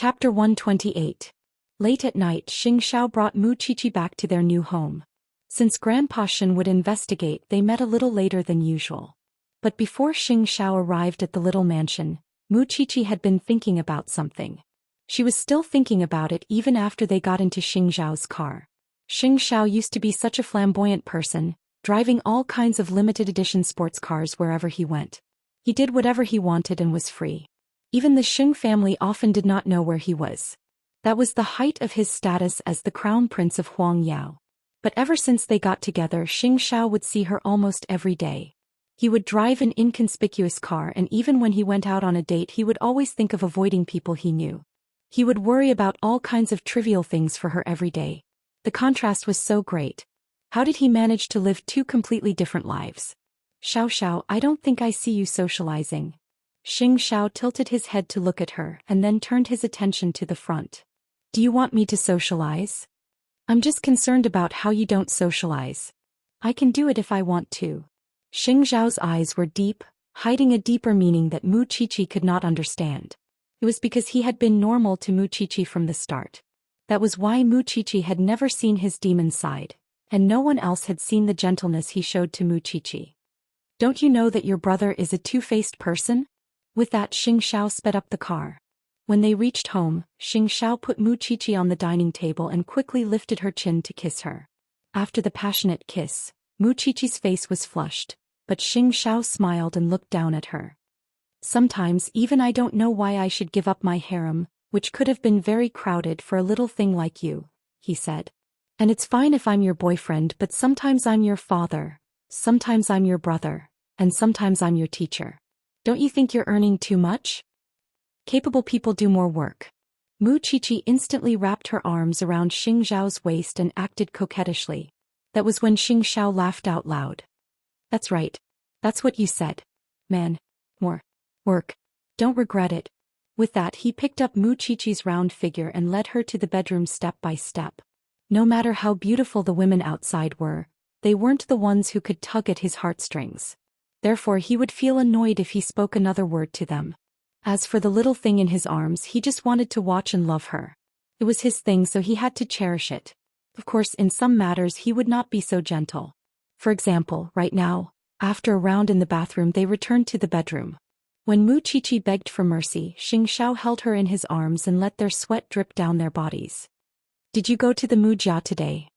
Chapter 128. Late at night, Xianxia brought Mu Qiqi back to their new home. Since Grandpa Shen would investigate, they met a little later than usual. But before Xianxia arrived at the little mansion, Mu Qiqi had been thinking about something. She was still thinking about it even after they got into Xingxiao's car. Xianxia used to be such a flamboyant person, driving all kinds of limited edition sports cars wherever he went. He did whatever he wanted and was free. Even the Xing family often did not know where he was. That was the height of his status as the crown prince of Huangyao. But ever since they got together, Xianxia would see her almost every day. He would drive an inconspicuous car, and even when he went out on a date he would always think of avoiding people he knew. He would worry about all kinds of trivial things for her every day. The contrast was so great. How did he manage to live two completely different lives? Xiao, I don't think I see you socializing. Xiao tilted his head to look at her and then turned his attention to the front. Do you want me to socialize? I'm just concerned about how you don't socialize. I can do it if I want to. Xiao's eyes were deep, hiding a deeper meaning that Mu Qiqi could not understand. It was because he had been normal to Mu Qiqi from the start. That was why Mu Qiqi had never seen his demon side, and no one else had seen the gentleness he showed to Mu Qiqi. Don't you know that your brother is a two-faced person? With that, Xiao sped up the car. When they reached home, Xiao put Mu Qiqi on the dining table and quickly lifted her chin to kiss her. After the passionate kiss, Mu Qiqi's face was flushed, but Xiao smiled and looked down at her. Sometimes even I don't know why I should give up my harem, which could have been very crowded for a little thing like you, he said. And it's fine if I'm your boyfriend, but sometimes I'm your father, sometimes I'm your brother, and sometimes I'm your teacher. Don't you think you're earning too much? Capable people do more work. Mu Qiqi instantly wrapped her arms around Xiao's waist and acted coquettishly. That was when Xiao laughed out loud. That's right. That's what you said. Man. More. Work. Don't regret it. With that, he picked up Mu Qiqi's round figure and led her to the bedroom step by step. No matter how beautiful the women outside were, they weren't the ones who could tug at his heartstrings. Therefore he would feel annoyed if he spoke another word to them. As for the little thing in his arms, he just wanted to watch and love her. It was his thing, so he had to cherish it. Of course, in some matters he would not be so gentle. For example, right now, after a round in the bathroom, they returned to the bedroom. When Mu Qiqi begged for mercy, Xiao held her in his arms and let their sweat drip down their bodies. Did you go to the Mujia today?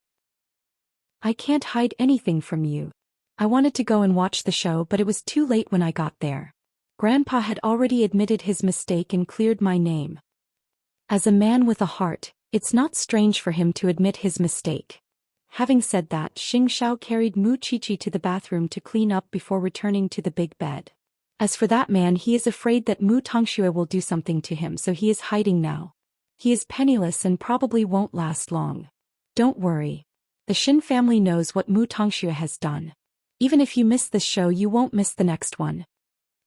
I can't hide anything from you. I wanted to go and watch the show, but it was too late when I got there. Grandpa had already admitted his mistake and cleared my name. As a man with a heart, it's not strange for him to admit his mistake. Having said that, Xiao carried Mu Qiqi to the bathroom to clean up before returning to the big bed. As for that man, he is afraid that Mu Tongxue will do something to him, so he is hiding now. He is penniless and probably won't last long. Don't worry. The Shin family knows what Mu Tongxue has done. Even if you miss this show, you won't miss the next one.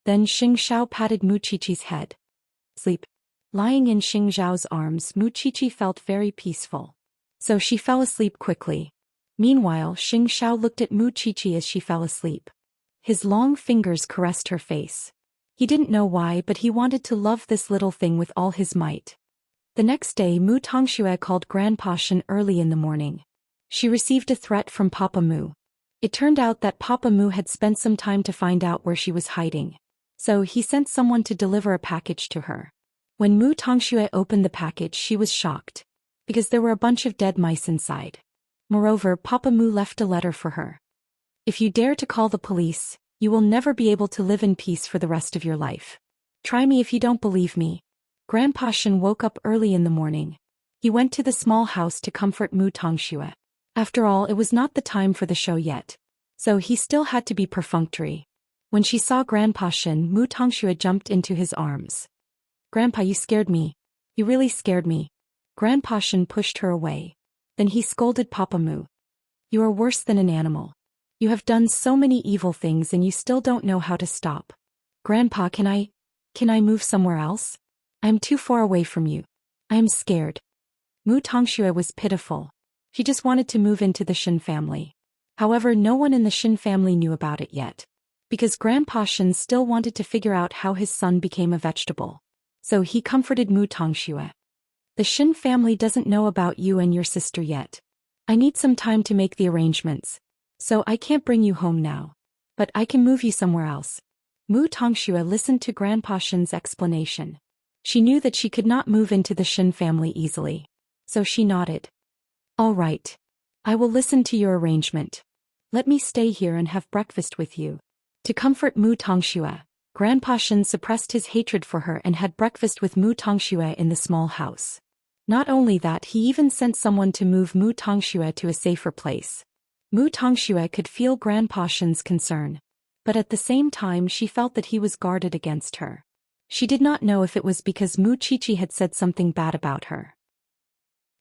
Then Xiao patted Mu Qiqi's head. Sleep. Lying in Xiao's arms, Mu Qiqi felt very peaceful. So she fell asleep quickly. Meanwhile, Xiao looked at Mu Qiqi as she fell asleep. His long fingers caressed her face. He didn't know why, but he wanted to love this little thing with all his might. The next day, Mu Tongxue called Grandpa Shen early in the morning. She received a threat from Papa Mu. It turned out that Papa Mu had spent some time to find out where she was hiding. So he sent someone to deliver a package to her. When Mu Tongxue opened the package, she was shocked, because there were a bunch of dead mice inside. Moreover, Papa Mu left a letter for her. If you dare to call the police, you will never be able to live in peace for the rest of your life. Try me if you don't believe me. Grandpa Shen woke up early in the morning. He went to the small house to comfort Mu Tongxue. After all, it was not the time for the show yet. So he still had to be perfunctory. When she saw Grandpa Shen, Mu Tongxue jumped into his arms. Grandpa, you scared me. You really scared me. Grandpa Shen pushed her away. Then he scolded Papa Mu. You are worse than an animal. You have done so many evil things and you still don't know how to stop. Grandpa, can I move somewhere else? I am too far away from you. I am scared. Mu Tongxue was pitiful. She just wanted to move into the Shen family. However, no one in the Shen family knew about it yet. Because Grandpa Shen still wanted to figure out how his son became a vegetable. So he comforted Mu Tongxue. The Xin family doesn't know about you and your sister yet. I need some time to make the arrangements. So I can't bring you home now. But I can move you somewhere else. Mu Tongxue listened to Grandpa Shen's explanation. She knew that she could not move into the Xin family easily. So she nodded. All right. I will listen to your arrangement. Let me stay here and have breakfast with you. To comfort Mu Tongxue, Grandpa Shen suppressed his hatred for her and had breakfast with Mu Tongxue in the small house. Not only that, he even sent someone to move Mu Tongxue to a safer place. Mu Tongxue could feel Grandpa Shen's concern. But at the same time she felt that he was guarded against her. She did not know if it was because Mu Qiqi had said something bad about her.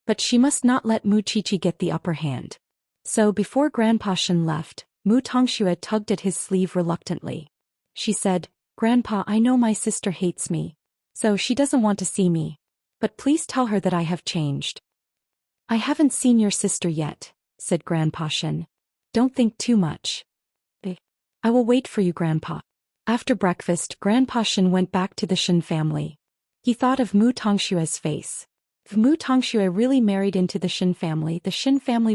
But she must not let Mu Qiqi get the upper hand. So before Grandpa Shen left, Mu Tongxue tugged at his sleeve reluctantly. She said, Grandpa, I know my sister hates me. So she doesn't want to see me. But please tell her that I have changed. I haven't seen your sister yet, said Grandpa Shen. Don't think too much. I will wait for you, Grandpa. After breakfast, Grandpa Shen went back to the Shen family. He thought of Mu Tongshue's face. If Mu Tongxue really married into the Shen family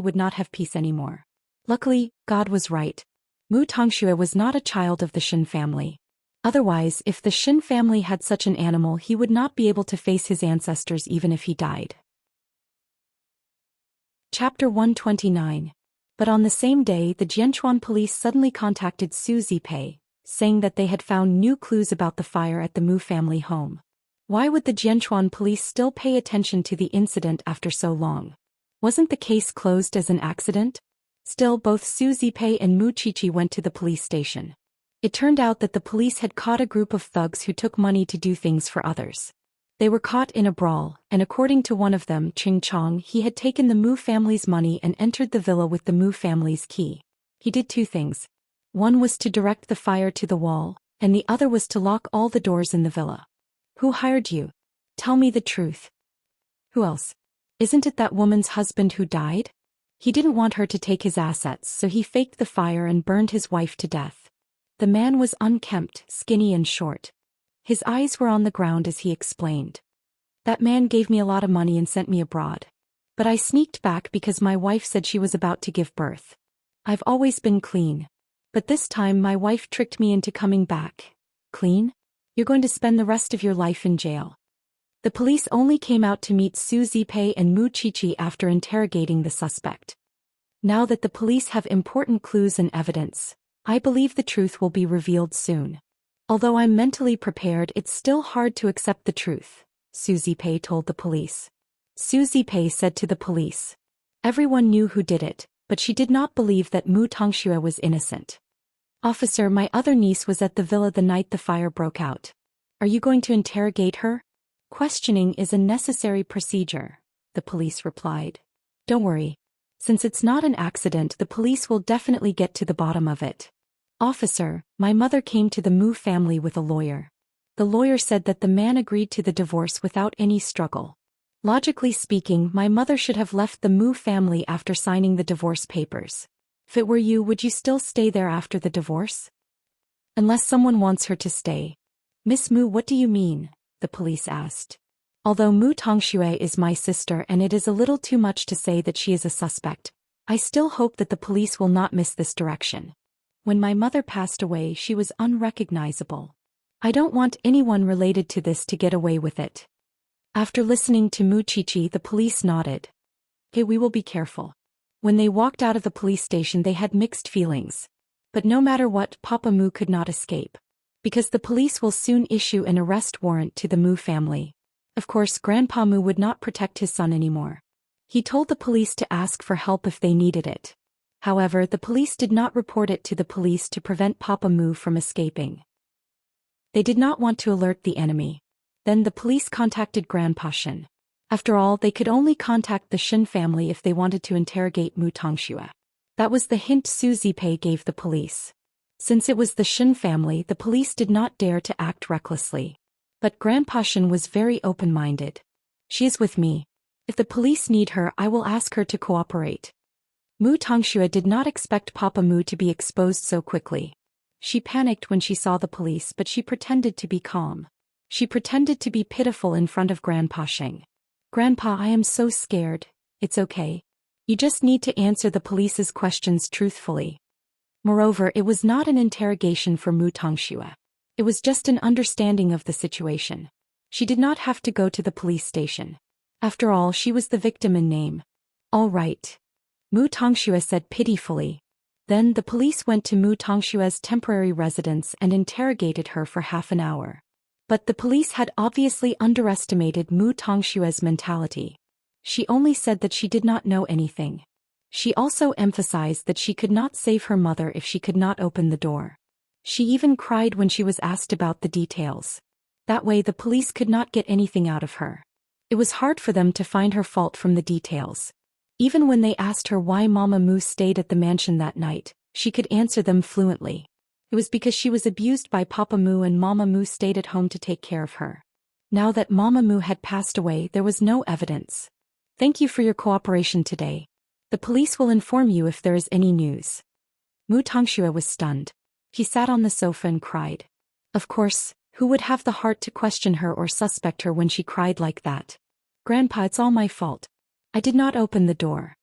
would not have peace anymore. Luckily, God was right. Mu Tongxue was not a child of the Shen family. Otherwise, if the Shen family had such an animal, he would not be able to face his ancestors even if he died. Chapter 129. But on the same day, the Jianchuan police suddenly contacted Su Zipei, saying that they had found new clues about the fire at the Mu family home. Why would the Jianchuan police still pay attention to the incident after so long? Wasn't the case closed as an accident? Still, both Su Zipei and Mu Qiqi went to the police station. It turned out that the police had caught a group of thugs who took money to do things for others. They were caught in a brawl, and according to one of them, Ching Chong, he had taken the Mu family's money and entered the villa with the Mu family's key. He did two things. One was to direct the fire to the wall, and the other was to lock all the doors in the villa. Who hired you? Tell me the truth. Who else? Isn't it that woman's husband who died? He didn't want her to take his assets, so he faked the fire and burned his wife to death. The man was unkempt, skinny and short. His eyes were on the ground as he explained. That man gave me a lot of money and sent me abroad. But I sneaked back because my wife said she was about to give birth. I've always been clean. But this time my wife tricked me into coming back. Clean? You're going to spend the rest of your life in jail. The police only came out to meet Su Zipei and Mu Qiqi after interrogating the suspect. Now that the police have important clues and evidence, I believe the truth will be revealed soon. Although I'm mentally prepared, it's still hard to accept the truth, Su Zipei told the police. Su Zipei said to the police. Everyone knew who did it, but she did not believe that Mu Tongxue was innocent. Officer, my other niece was at the villa the night the fire broke out. Are you going to interrogate her? Questioning is a necessary procedure, the police replied. Don't worry. Since it's not an accident, the police will definitely get to the bottom of it. Officer, my mother came to the Mu family with a lawyer. The lawyer said that the man agreed to the divorce without any struggle. Logically speaking, my mother should have left the Mu family after signing the divorce papers. If it were you, would you still stay there after the divorce? Unless someone wants her to stay. Miss Mu, what do you mean? The police asked. Although Mu Tongxue is my sister and it is a little too much to say that she is a suspect, I still hope that the police will not miss this direction. When my mother passed away, she was unrecognizable. I don't want anyone related to this to get away with it. After listening to Mu Qiqi, the police nodded. Okay, we will be careful. When they walked out of the police station, they had mixed feelings. But no matter what, Papa Mu could not escape. Because the police will soon issue an arrest warrant to the Mu family. Of course, Grandpa Mu would not protect his son anymore. He told the police to ask for help if they needed it. However, the police did not report it to the police to prevent Papa Mu from escaping. They did not want to alert the enemy. Then the police contacted Grandpa Shen. After all, they could only contact the Shen family if they wanted to interrogate Mu Tongxue. That was the hint Su Zipei gave the police. Since it was the Shen family, the police did not dare to act recklessly. But Grandpa Shen was very open-minded. She is with me. If the police need her, I will ask her to cooperate. Mu Tongxue did not expect Papa Mu to be exposed so quickly. She panicked when she saw the police, but she pretended to be calm. She pretended to be pitiful in front of Grandpa Shen. Grandpa, I am so scared. It's okay. You just need to answer the police's questions truthfully. Moreover, it was not an interrogation for Mu Tongxue. It was just an understanding of the situation. She did not have to go to the police station. After all, she was the victim in name. All right. Mu Tongxue said pitifully. Then the police went to Mu Tongshue's temporary residence and interrogated her for half an hour. But the police had obviously underestimated Mu Tongshue's mentality. She only said that she did not know anything. She also emphasized that she could not save her mother if she could not open the door. She even cried when she was asked about the details. That way the police could not get anything out of her. It was hard for them to find her fault from the details. Even when they asked her why Mama Mu stayed at the mansion that night, she could answer them fluently. It was because she was abused by Papa Mu and Mama Mu stayed at home to take care of her. Now that Mama Mu had passed away, there was no evidence. Thank you for your cooperation today. The police will inform you if there is any news. Mu Tongxue was stunned. He sat on the sofa and cried. Of course, who would have the heart to question her or suspect her when she cried like that? Grandpa, it's all my fault. I did not open the door.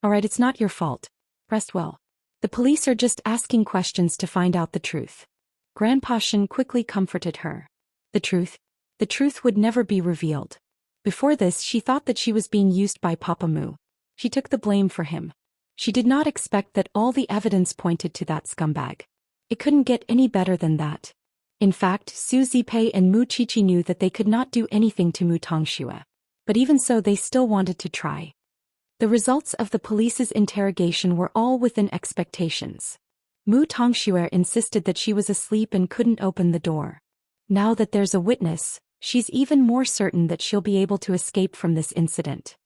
Alright, it's not your fault. Rest well. The police are just asking questions to find out the truth. Grandpa Shen quickly comforted her. The truth? The truth would never be revealed. Before this, she thought that she was being used by Papa Mu. She took the blame for him. She did not expect that all the evidence pointed to that scumbag. It couldn't get any better than that. In fact, Su Zipei and Mu Qiqi knew that they could not do anything to Mu Tongxue. But even so, they still wanted to try. The results of the police's interrogation were all within expectations. Mu Tongxue insisted that she was asleep and couldn't open the door. Now that there's a witness, she's even more certain that she'll be able to escape from this incident.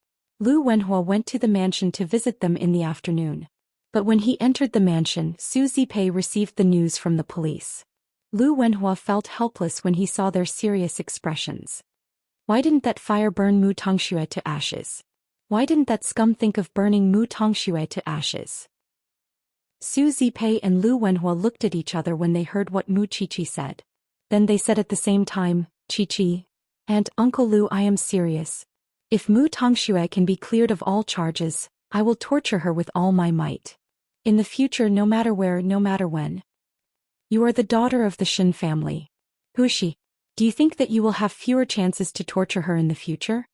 Lu Wenhua went to the mansion to visit them in the afternoon. But when he entered the mansion, Su Zipei received the news from the police. Lu Wenhua felt helpless when he saw their serious expressions. Why didn't that fire burn Mu Tongxue to ashes? Why didn't that scum think of burning Mu Tongxue to ashes? Su Zipei and Lu Wenhua looked at each other when they heard what Mu Qiqi said. Then they said at the same time, Qiqi, Aunt Uncle Lu, I am serious. If Mu Tongxue can be cleared of all charges, I will torture her with all my might. In the future, no matter where, no matter when. You are the daughter of the Shen family. Who is she? Do you think that you will have fewer chances to torture her in the future?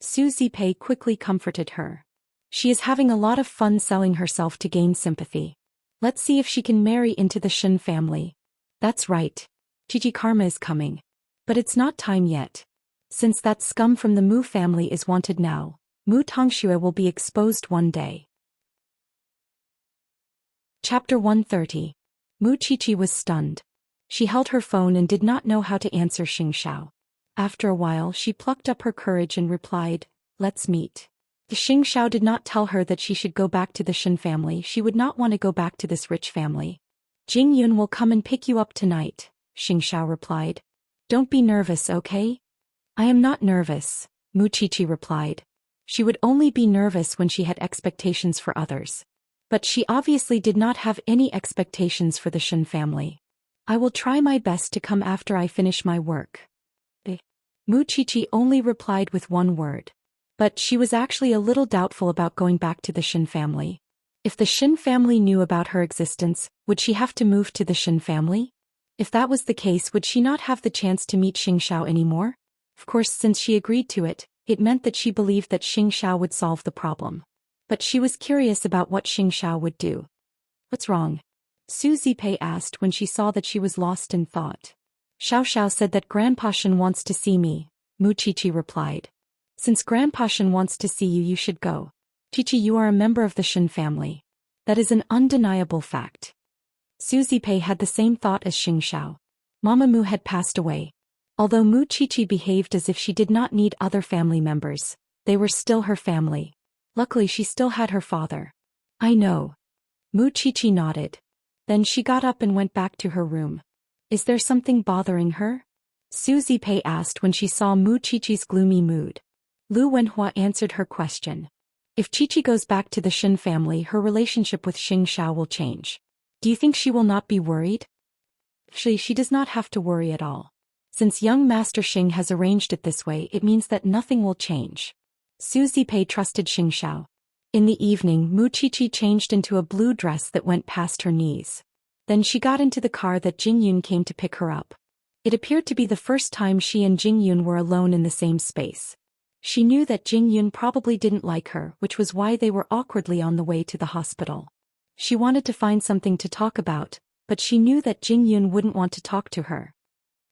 Su Zipei quickly comforted her. She is having a lot of fun selling herself to gain sympathy. Let's see if she can marry into the Shen family. That's right. Qiqi karma is coming. But it's not time yet. Since that scum from the Mu family is wanted now, Mu Tongxue will be exposed one day. Chapter 130. Mu Qiqi was stunned. She held her phone and did not know how to answer Xianxia. After a while, she plucked up her courage and replied, Let's meet. Xianxia did not tell her that she should go back to the Shen family. She would not want to go back to this rich family. Jing Yun will come and pick you up tonight, Xianxia replied. Don't be nervous, okay? I am not nervous, Mu Qiqi replied. She would only be nervous when she had expectations for others. But she obviously did not have any expectations for the Shen family. I will try my best to come after I finish my work. Mu Qiqi only replied with one word. But she was actually a little doubtful about going back to the Shen family. If the Shen family knew about her existence, would she have to move to the Shen family? If that was the case, would she not have the chance to meet Xianxia anymore? Of course, since she agreed to it, it meant that she believed that Xianxia would solve the problem. But she was curious about what Xianxia would do. What's wrong? Su Zipei asked when she saw that she was lost in thought. Xiao said that Grandpa Shen wants to see me, Mu Qiqi replied. Since Grandpa Shen wants to see you, you should go. Qiqi, you are a member of the Shen family. That is an undeniable fact. Su Zipei had the same thought as Xianxia. Mama Mu had passed away. Although Mu Qiqi behaved as if she did not need other family members, they were still her family. Luckily, she still had her father. I know. Mu Qiqi nodded. Then she got up and went back to her room. Is there something bothering her? Su Zipei asked when she saw Mu Qiqi's gloomy mood. Lu Wenhua answered her question. If Qiqi goes back to the Shen family, her relationship with Xianxia will change. Do you think she will not be worried? She does not have to worry at all. Since young Master Xing has arranged it this way, it means that nothing will change. Su Zipei trusted Xingxiao. In the evening, Mu Qiqi changed into a blue dress that went past her knees. Then she got into the car that Jingyun came to pick her up. It appeared to be the first time she and Jingyun were alone in the same space. She knew that Jingyun probably didn't like her, which was why they were awkwardly on the way to the hospital. She wanted to find something to talk about, but she knew that Jingyun wouldn't want to talk to her.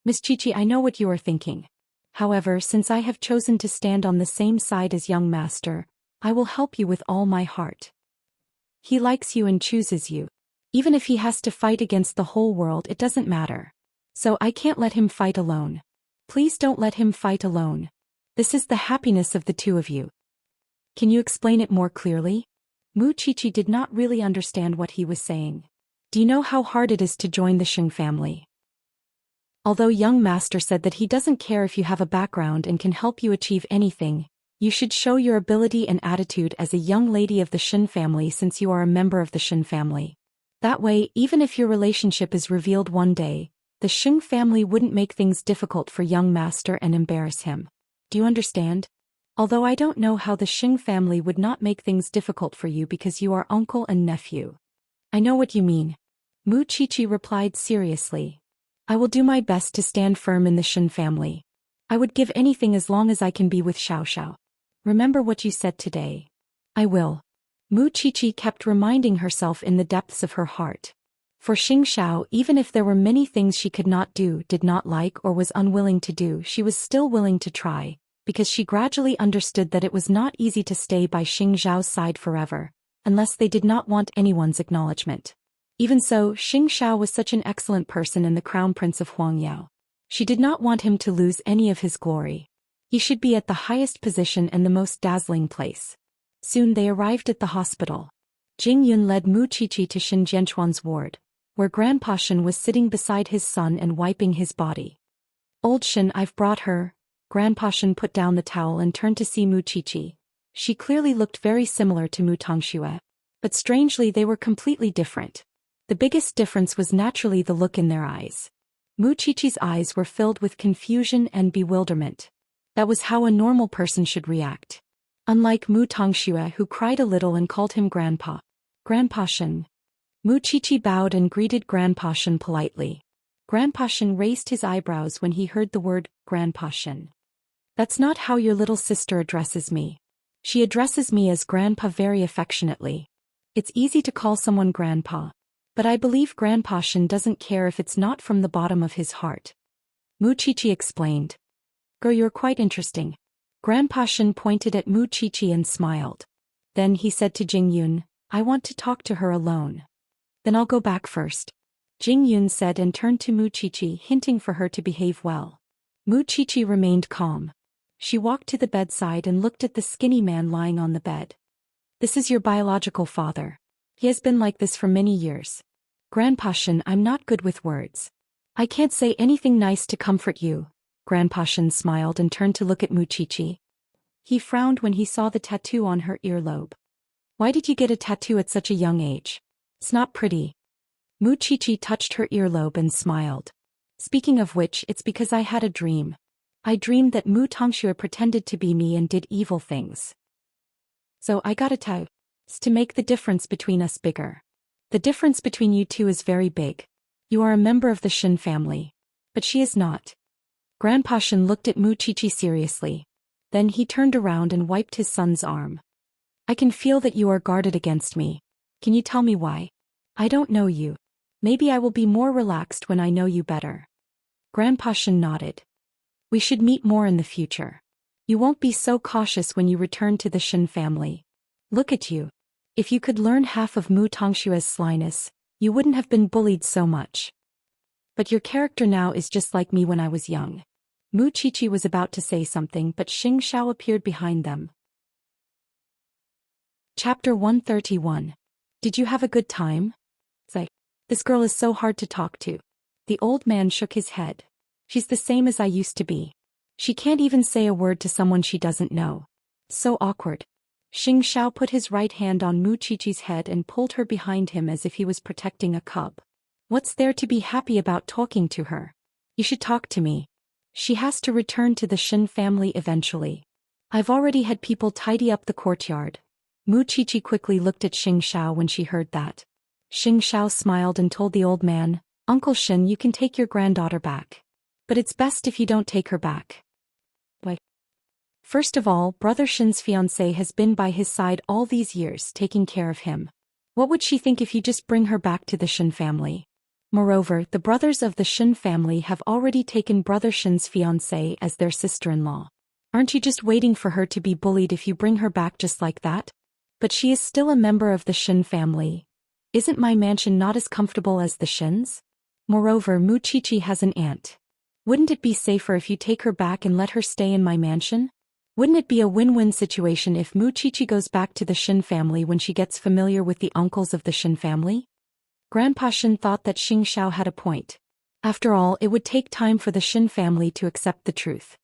Miss Qiqi, I know what you are thinking. However, since I have chosen to stand on the same side as young master, I will help you with all my heart. He likes you and chooses you. Even if he has to fight against the whole world, it doesn't matter. So I can't let him fight alone. Please don't let him fight alone. This is the happiness of the two of you. Can you explain it more clearly? Mu Qiqi did not really understand what he was saying. Do you know how hard it is to join the Xing family? Although young master said that he doesn't care if you have a background and can help you achieve anything, you should show your ability and attitude as a young lady of the Xin family since you are a member of the Xin family. That way, even if your relationship is revealed one day, the Xing family wouldn't make things difficult for young master and embarrass him. Do you understand? Although I don't know how the Xing family would not make things difficult for you because you are uncle and nephew. I know what you mean. Mu Qiqi replied seriously. I will do my best to stand firm in the Xin family. I would give anything as long as I can be with Xiaoxiao. Remember what you said today. I will. Mu Qiqi kept reminding herself in the depths of her heart. For Xingxiao, even if there were many things she could not do, did not like, or was unwilling to do, she was still willing to try, because she gradually understood that it was not easy to stay by Xingxiao's side forever, unless they did not want anyone's acknowledgement. Even so, Xingxiao was such an excellent person and the crown prince of Huangyao. She did not want him to lose any of his glory. He should be at the highest position and the most dazzling place. Soon they arrived at the hospital. Jingyun led Mu Qiqi to Xin Jianchuan's ward, where Grandpa Shen was sitting beside his son and wiping his body. Old Shen, I've brought her. Grandpa Shen put down the towel and turned to see Mu Qiqi. She clearly looked very similar to Mu Tongxue. But strangely they were completely different. The biggest difference was naturally the look in their eyes. Mu Qiqi's eyes were filled with confusion and bewilderment. That was how a normal person should react. Unlike Mu Tongxue, who cried a little and called him Grandpa. Grandpa Shen. Mu Qiqi bowed and greeted Grandpa Shen politely. Grandpa Shen raised his eyebrows when he heard the word Grandpa Shen. That's not how your little sister addresses me. She addresses me as Grandpa very affectionately. It's easy to call someone Grandpa. But I believe Grandpa Shen doesn't care if it's not from the bottom of his heart. Mu Qiqi explained. Girl, you're quite interesting. Grandpa Shen pointed at Mu Qiqi and smiled. Then he said to Jingyun, I want to talk to her alone. Then I'll go back first. Jingyun said and turned to Mu Qiqi, hinting for her to behave well. Mu Qiqi remained calm. She walked to the bedside and looked at the skinny man lying on the bed. This is your biological father. He has been like this for many years. Grandpa Shen, I'm not good with words. I can't say anything nice to comfort you. Grandpa Shen smiled and turned to look at Mu Qiqi. He frowned when he saw the tattoo on her earlobe. Why did you get a tattoo at such a young age? It's not pretty. Mu Qiqi touched her earlobe and smiled. Speaking of which, it's because I had a dream. I dreamed that Mu Tongxue pretended to be me and did evil things. So I got a tattoo. It's to make the difference between us bigger. The difference between you two is very big. You are a member of the Xin family. But she is not. Grandpa Shen looked at Mu Qiqi seriously. Then he turned around and wiped his son's arm. I can feel that you are guarded against me. Can you tell me why? I don't know you. Maybe I will be more relaxed when I know you better. Grandpa Shen nodded. We should meet more in the future. You won't be so cautious when you return to the Xin family. Look at you. If you could learn half of Mu Tongxue's slyness, you wouldn't have been bullied so much. But your character now is just like me when I was young. Mu Qiqi was about to say something, but Xingxiao appeared behind them. Chapter 131. Did you have a good time? Say, this girl is so hard to talk to. The old man shook his head. She's the same as I used to be. She can't even say a word to someone she doesn't know. So awkward. Xingxiao put his right hand on Mu Qiqi's head and pulled her behind him as if he was protecting a cub. What's there to be happy about talking to her? You should talk to me. She has to return to the Xin family eventually. I've already had people tidy up the courtyard. Mu Qiqi quickly looked at Xianxia when she heard that. Xianxia smiled and told the old man, Uncle Xin, you can take your granddaughter back. But it's best if you don't take her back. Why? First of all, Brother Xin's fiancée has been by his side all these years taking care of him. What would she think if you just bring her back to the Xin family? Moreover, the brothers of the Xin family have already taken Brother Xin's fiancée as their sister-in-law. Aren't you just waiting for her to be bullied if you bring her back just like that? But she is still a member of the Xin family. Isn't my mansion not as comfortable as the Xin's? Moreover, Mu Qiqi has an aunt. Wouldn't it be safer if you take her back and let her stay in my mansion? Wouldn't it be a win-win situation if Mu Qiqi goes back to the Xin family when she gets familiar with the uncles of the Xin family? Grandpa Xin thought that Xianxia had a point. After all, it would take time for the Xin family to accept the truth.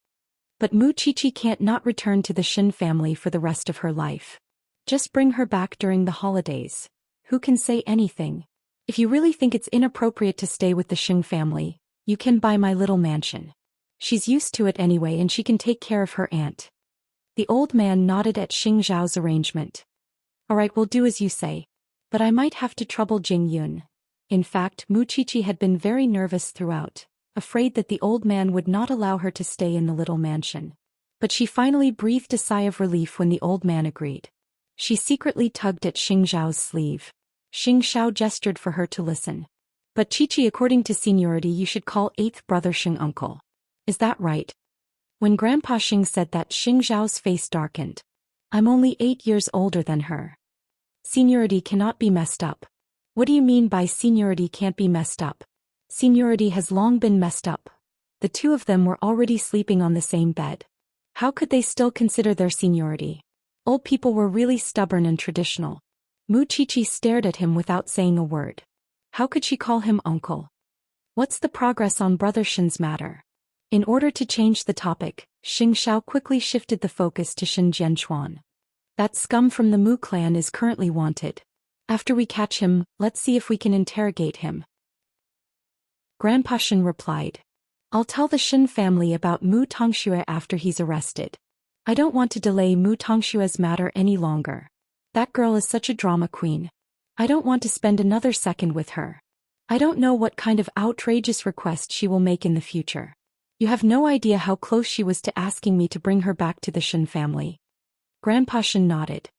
But Mu Qiqi can't not return to the Xin family for the rest of her life. Just bring her back during the holidays. Who can say anything? If you really think it's inappropriate to stay with the Xin family, you can buy my little mansion. She's used to it anyway and she can take care of her aunt. The old man nodded at Xiao's arrangement. Alright, we'll do as you say. But I might have to trouble Jing Yun. In fact, Mu Qiqi had been very nervous throughout, afraid that the old man would not allow her to stay in the little mansion. But she finally breathed a sigh of relief when the old man agreed. She secretly tugged at Xiao's sleeve. Xiao gestured for her to listen. But Qiqi, according to seniority you should call 8th brother Xing uncle. Is that right? When Grandpa Xing said that, Xiao's face darkened. I'm only 8 years older than her. Seniority cannot be messed up. What do you mean by seniority can't be messed up? Seniority has long been messed up. The two of them were already sleeping on the same bed. How could they still consider their seniority? Old people were really stubborn and traditional. Mu Qiqi stared at him without saying a word. How could she call him uncle? What's the progress on Brother Xin's matter? In order to change the topic, Xiao quickly shifted the focus to Xin Jianchuan. That scum from the Mu clan is currently wanted. After we catch him, let's see if we can interrogate him. Grandpa Xin replied. I'll tell the Xin family about Mu Tongxue after he's arrested. I don't want to delay Mu Tongxue's matter any longer. That girl is such a drama queen. I don't want to spend another second with her. I don't know what kind of outrageous request she will make in the future. You have no idea how close she was to asking me to bring her back to the Xin family. Grandpa Xin nodded.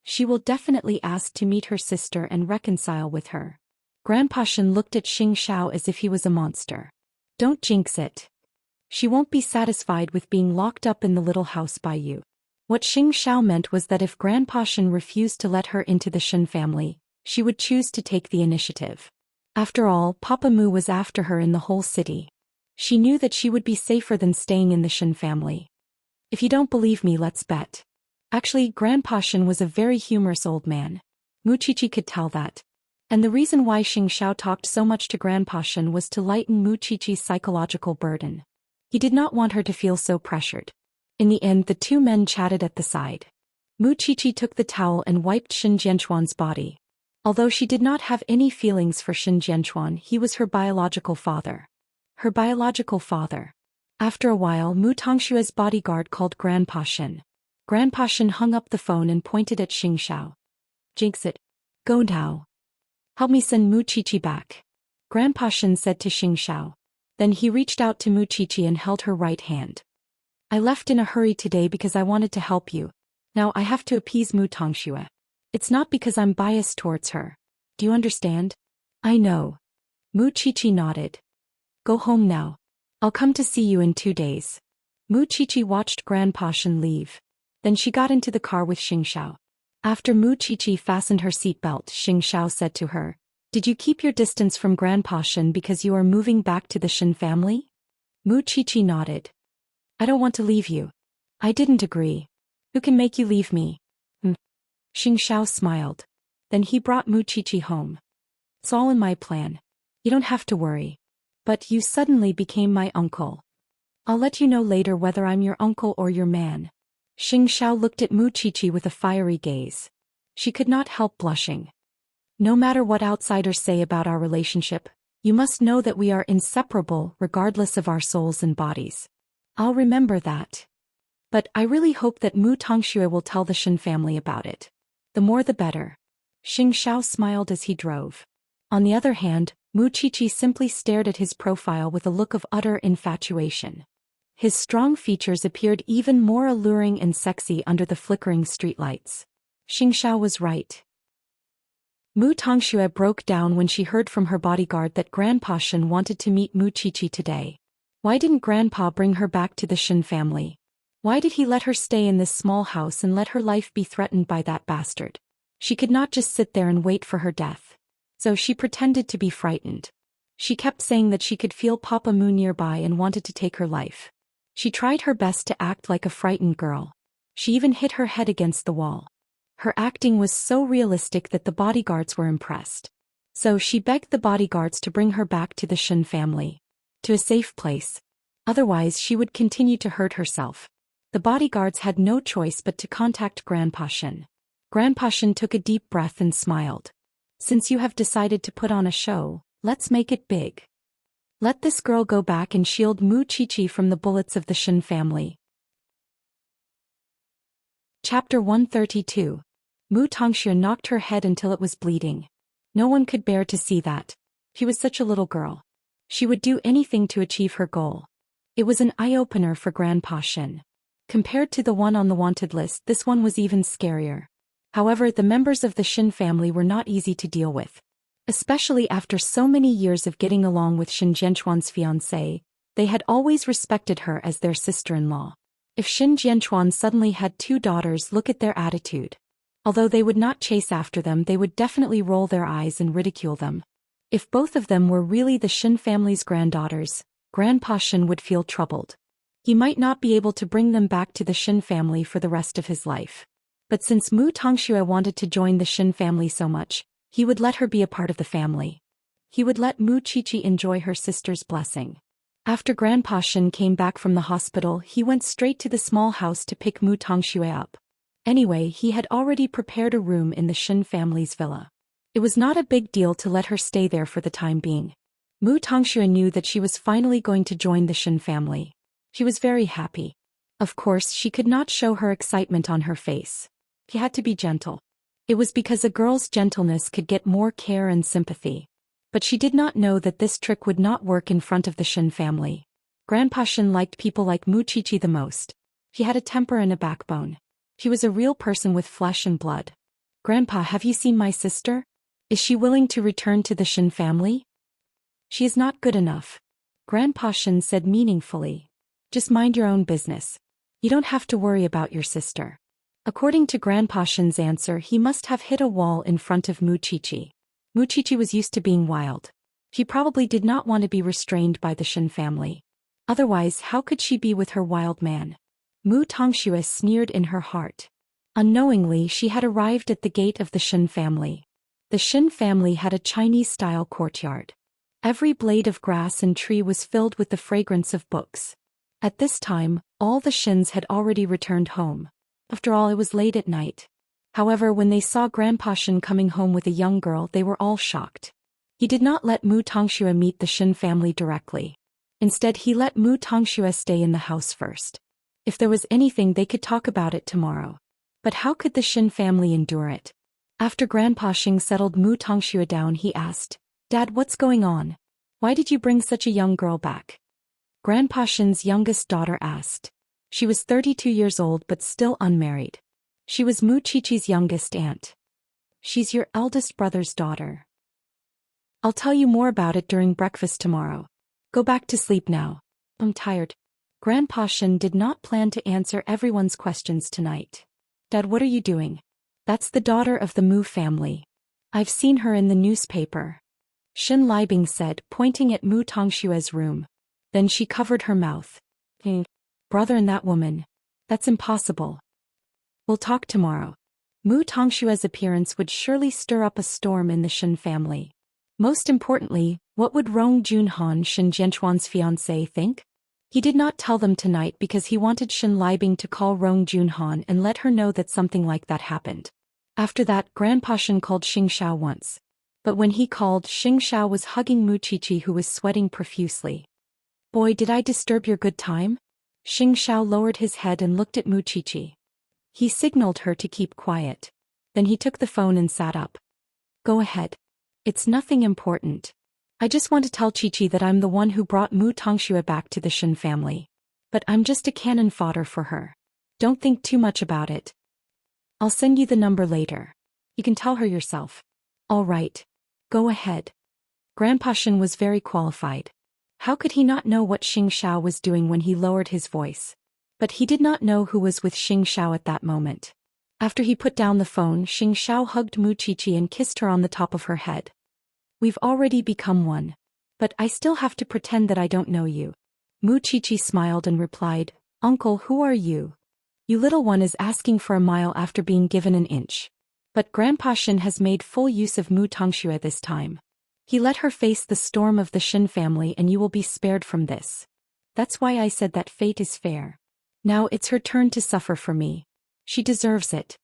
She will definitely ask to meet her sister and reconcile with her. Grandpa Xin looked at Xiao as if he was a monster. Don't jinx it. She won't be satisfied with being locked up in the little house by you. What Xiao meant was that if Grandpa Xin refused to let her into the Xin family, she would choose to take the initiative. After all, Papa Mu was after her in the whole city. She knew that she would be safer than staying in the Xin family. If you don't believe me, let's bet. Actually, Grandpa Xin was a very humorous old man. Mu Qiqi could tell that. And the reason why Xiao talked so much to Grandpa Xin was to lighten Mu Qiqi's psychological burden. He did not want her to feel so pressured. In the end, the two men chatted at the side. Mu Qiqi took the towel and wiped Xin Jianchuan's body. Although she did not have any feelings for Xin Jianchuan, he was her biological father. Her biological father. After a while, Mu Tongshue's bodyguard called Grandpa Xin. Grandpa Xin hung up the phone and pointed at Xiao. Jinx it. Go now. Help me send Mu Qiqi back. Grandpa Xin said to Xiao. Then he reached out to Mu Qiqi and held her right hand. I left in a hurry today because I wanted to help you. Now I have to appease Mu Tongxue. It's not because I'm biased towards her. Do you understand? I know. Mu Qiqi nodded. Go home now. I'll come to see you in 2 days. Mu Qiqi watched Grandpa Xin leave. Then she got into the car with Xiao. After Mu Qiqi fastened her seatbelt, Xiao said to her, Did you keep your distance from Grandpa Xin because you are moving back to the Xin family? Mu Qiqi nodded. I don't want to leave you. I didn't agree. Who can make you leave me? Xiao smiled. Then he brought Mu Qiqi home. It's all in my plan. You don't have to worry. But you suddenly became my uncle. I'll let you know later whether I'm your uncle or your man. Xiao looked at Mu Qiqi with a fiery gaze. She could not help blushing. No matter what outsiders say about our relationship, you must know that we are inseparable regardless of our souls and bodies. I'll remember that. But I really hope that Mu Tongxue will tell the Shen family about it. The more the better. Xianxia smiled as he drove. On the other hand, Mu Qiqi simply stared at his profile with a look of utter infatuation. His strong features appeared even more alluring and sexy under the flickering streetlights. Xianxia was right. Mu Tongxue broke down when she heard from her bodyguard that Grandpa Shen wanted to meet Mu Qiqi today. Why didn't Grandpa bring her back to the Shen family? Why did he let her stay in this small house and let her life be threatened by that bastard? She could not just sit there and wait for her death. So she pretended to be frightened. She kept saying that she could feel Papa Mu nearby and wanted to take her life. She tried her best to act like a frightened girl. She even hit her head against the wall. Her acting was so realistic that the bodyguards were impressed. So she begged the bodyguards to bring her back to the Shen family. To a safe place. Otherwise she would continue to hurt herself. The bodyguards had no choice but to contact Grandpa Shen. Grandpa Shen took a deep breath and smiled. Since you have decided to put on a show, let's make it big. Let this girl go back and shield Mu Qiqi from the bullets of the Shen family. Chapter 132. Mu Tongxue knocked her head until it was bleeding. No one could bear to see that. She was such a little girl. She would do anything to achieve her goal. It was an eye-opener for Grandpa Shen. Compared to the one on the wanted list, this one was even scarier. However, the members of the Shen family were not easy to deal with. Especially after so many years of getting along with Shen Jianchuan's fiancée, they had always respected her as their sister-in-law. If Shen Jianchuan suddenly had two daughters, look at their attitude. Although they would not chase after them, they would definitely roll their eyes and ridicule them. If both of them were really the Shen family's granddaughters, Grandpa Shen would feel troubled. He might not be able to bring them back to the Shen family for the rest of his life. But since Mu Tongxue wanted to join the Shen family so much, he would let her be a part of the family. He would let Mu Qiqi enjoy her sister's blessing. After Grandpa Shen came back from the hospital, he went straight to the small house to pick Mu Tongxue up. Anyway, he had already prepared a room in the Shen family's villa. It was not a big deal to let her stay there for the time being. Mu Tongxue knew that she was finally going to join the Shen family. She was very happy. Of course, she could not show her excitement on her face. She had to be gentle. It was because a girl's gentleness could get more care and sympathy. But she did not know that this trick would not work in front of the Shen family. Grandpa Shen liked people like Mu Qiqi the most. She had a temper and a backbone. She was a real person with flesh and blood. Grandpa, have you seen my sister? Is she willing to return to the Shen family? She is not good enough. Grandpa Shen said meaningfully. Just mind your own business. You don't have to worry about your sister. According to Grandpa Shen's answer, he must have hit a wall in front of Mu Qiqi. Mu Qiqi was used to being wild. She probably did not want to be restrained by the Shen family. Otherwise, how could she be with her wild man? Mu Tongxue sneered in her heart. Unknowingly, she had arrived at the gate of the Shen family. The Shen family had a Chinese-style courtyard. Every blade of grass and tree was filled with the fragrance of books. At this time, all the Shens had already returned home. After all, it was late at night. However, when they saw Grandpa Shen coming home with a young girl, they were all shocked. He did not let Mu Tongxue meet the Shen family directly. Instead, he let Mu Tongxue stay in the house first. If there was anything, they could talk about it tomorrow. But how could the Shen family endure it? After Grandpa Shen settled Mu Tongxue down, he asked, "Dad, what's going on? Why did you bring such a young girl back?" Grandpa Shen's youngest daughter asked. She was 32 years old but still unmarried. She was Mu Qiqi's youngest aunt. "She's your eldest brother's daughter. I'll tell you more about it during breakfast tomorrow. Go back to sleep now. I'm tired." Grandpa Shen did not plan to answer everyone's questions tonight. "Dad, what are you doing?" "That's the daughter of the Mu family. I've seen her in the newspaper," Shen Libing said, pointing at Mu Tongxue's room. Then she covered her mouth. "Brother and that woman. That's impossible. We'll talk tomorrow." Mu Tongxue's appearance would surely stir up a storm in the Shen family. Most importantly, what would Rong Junhan, Shen Jianchuan's fiancé, think? He did not tell them tonight because he wanted Shen Libing to call Rong Junhan and let her know that something like that happened. After that, Grandpa Shen called Xianxia once. But when he called, Xianxia was hugging Mu Qiqi, who was sweating profusely. "Boy, did I disturb your good time?" Xianxia lowered his head and looked at Muqiqi. He signaled her to keep quiet. Then he took the phone and sat up. Go ahead. It's nothing important. I just want to tell Qiqi that I'm the one who brought Mu Tongxue back to the Shen family. But I'm just a cannon fodder for her. Don't think too much about it. I'll send you the number later. You can tell her yourself. All right. Go ahead. Grandpa Shen was very qualified. How could he not know what Xianxia was doing when he lowered his voice? But he did not know who was with Xianxia at that moment. After he put down the phone, Xianxia hugged Muqiqi and kissed her on the top of her head. We've already become one. But I still have to pretend that I don't know you. Muqiqi smiled and replied, Uncle, who are you? You little one is asking for a mile after being given an inch. But Grandpa Shen has made full use of Mu Tongxue this time. He let her face the storm of the Shen family and you will be spared from this. That's why I said that fate is fair. Now it's her turn to suffer for me. She deserves it.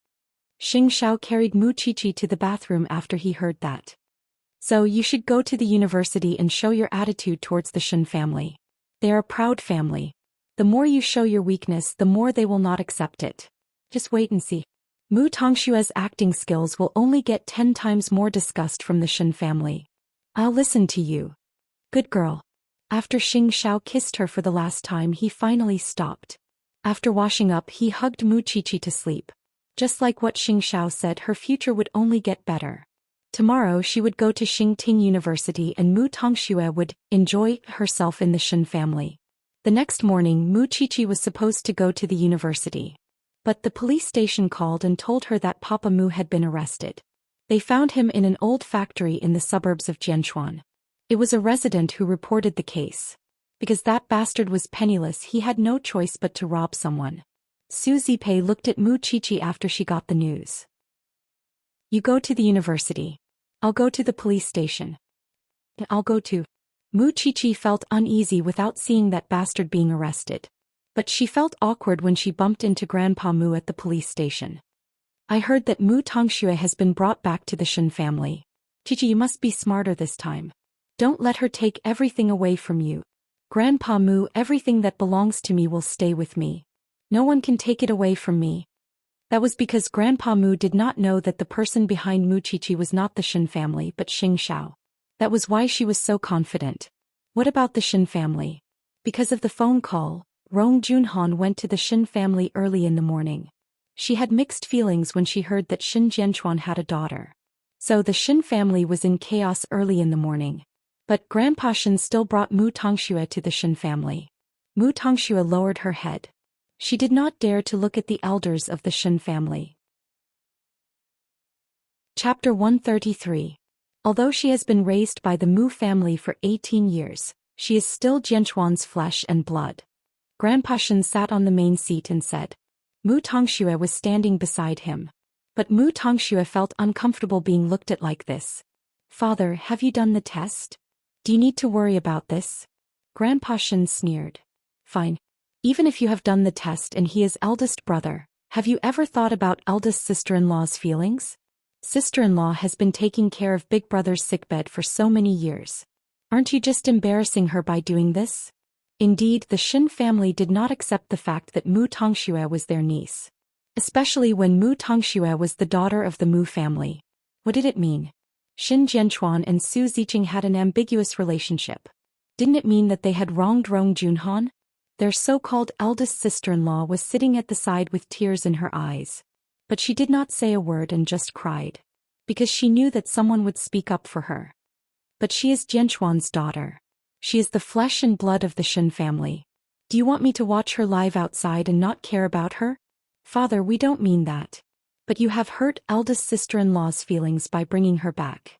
Xianxia carried Muqiqi to the bathroom after he heard that. So you should go to the university and show your attitude towards the Shen family. They are a proud family. The more you show your weakness, the more they will not accept it. Just wait and see. Mu Tongshue's acting skills will only get 10 times more disgust from the Shen family. I'll listen to you. Good girl. After Xianxia kissed her for the last time, he finally stopped. After washing up, he hugged Muqiqi to sleep. Just like what Xianxia said, her future would only get better. Tomorrow she would go to Xingting University and Mu Tongxue would enjoy herself in the Shen family. The next morning, Muqiqi was supposed to go to the university. But the police station called and told her that Papa Mu had been arrested. They found him in an old factory in the suburbs of Jianchuan. It was a resident who reported the case. Because that bastard was penniless, he had no choice but to rob someone. Su Zipei looked at Muqiqi after she got the news. You go to the university. I'll go to the police station. I'll go too. Muqiqi felt uneasy without seeing that bastard being arrested. But she felt awkward when she bumped into Grandpa Mu at the police station. I heard that Mu Tongxue has been brought back to the Shen family. Qiqi, you must be smarter this time. Don't let her take everything away from you. Grandpa Mu, everything that belongs to me will stay with me. No one can take it away from me. That was because Grandpa Mu did not know that the person behind Muqiqi was not the Shen family but Xianxia. That was why she was so confident. What about the Shen family? Because of the phone call, Rong Junhan went to the Shen family early in the morning. She had mixed feelings when she heard that Shen Jianchuan had a daughter. So the Shen family was in chaos early in the morning. But Grandpa Shen still brought Mu Tongxue to the Shen family. Mu Tongxue lowered her head. She did not dare to look at the elders of the Shen family. Chapter 133. Although she has been raised by the Mu family for 18 years, she is still Jianchuan's flesh and blood. Grandpa Shen sat on the main seat and said. Mu Tongxue was standing beside him. But Mu Tongxue felt uncomfortable being looked at like this. Father, have you done the test? Do you need to worry about this? Grandpa Shen sneered. Fine. Even if you have done the test and he is eldest brother, have you ever thought about eldest sister-in-law's feelings? Sister-in-law has been taking care of big brother's sickbed for so many years. Aren't you just embarrassing her by doing this? Indeed, the Shen family did not accept the fact that Mu Tongxue was their niece. Especially when Mu Tongxue was the daughter of the Mu family. What did it mean? Shen Jianchuan and Su Ziqing had an ambiguous relationship. Didn't it mean that they had wronged Rong Junhan? Their so-called eldest sister-in-law was sitting at the side with tears in her eyes. But she did not say a word and just cried. Because she knew that someone would speak up for her. But she is Jianchuan's daughter. She is the flesh and blood of the Shen family. Do you want me to watch her live outside and not care about her? Father, we don't mean that. But you have hurt eldest sister-in-law's feelings by bringing her back.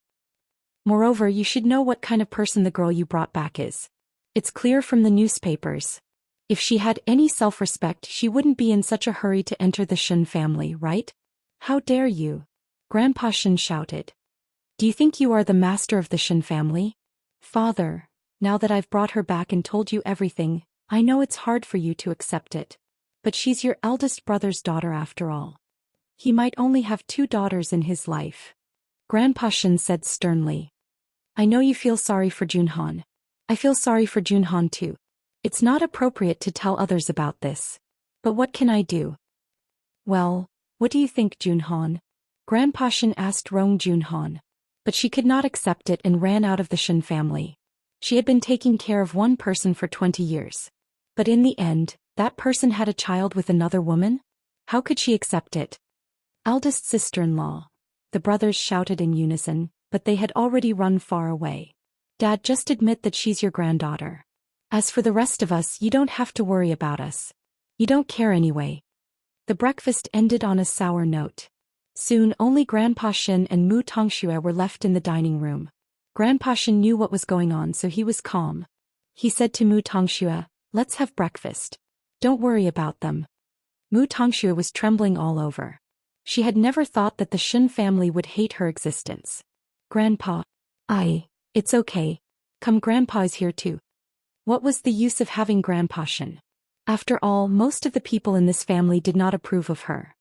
Moreover, you should know what kind of person the girl you brought back is. It's clear from the newspapers. If she had any self-respect, she wouldn't be in such a hurry to enter the Shen family, right? How dare you? Grandpa Shen shouted. Do you think you are the master of the Shen family? Father, now that I've brought her back and told you everything, I know it's hard for you to accept it. But she's your eldest brother's daughter after all. He might only have 2 daughters in his life. Grandpa Shen said sternly. I know you feel sorry for Junhan. I feel sorry for Junhan too. It's not appropriate to tell others about this. But what can I do? Well, what do you think, Junhan? Grandpa Shen asked Rong Junhan. But she could not accept it and ran out of the Shen family. She had been taking care of one person for 20 years. But in the end, that person had a child with another woman? How could she accept it? Eldest sister-in-law. The brothers shouted in unison, but they had already run far away. Dad, just admit that she's your granddaughter. As for the rest of us, you don't have to worry about us. You don't care anyway. The breakfast ended on a sour note. Soon only Grandpa Shen and Mu Tongxue were left in the dining room. Grandpa Shen knew what was going on, so he was calm. He said to Mu Tongxue, "Let's have breakfast. Don't worry about them." Mu Tongxue was trembling all over. She had never thought that the Shen family would hate her existence. Grandpa. It's okay. Come, Grandpa is here too. What was the use of having Grandpa Shen? After all, most of the people in this family did not approve of her.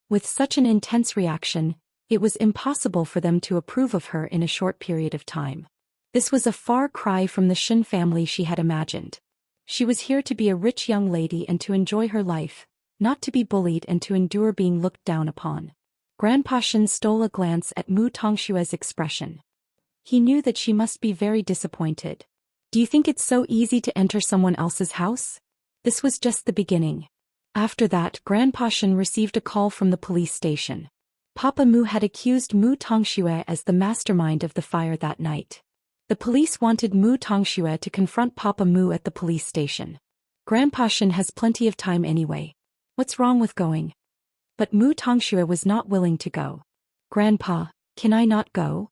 With such an intense reaction, it was impossible for them to approve of her in a short period of time. This was a far cry from the Shen family she had imagined. She was here to be a rich young lady and to enjoy her life, not to be bullied and to endure being looked down upon. Grandpa Shen stole a glance at Mu Tongxue's expression. He knew that she must be very disappointed. Do you think it's so easy to enter someone else's house? This was just the beginning. After that, Grandpa Shen received a call from the police station. Papa Mu had accused Mu Tongxue as the mastermind of the fire that night. The police wanted Mu Tongxue to confront Papa Mu at the police station. Grandpa Shen has plenty of time anyway. What's wrong with going? But Mu Tongxue was not willing to go. Grandpa, can I not go?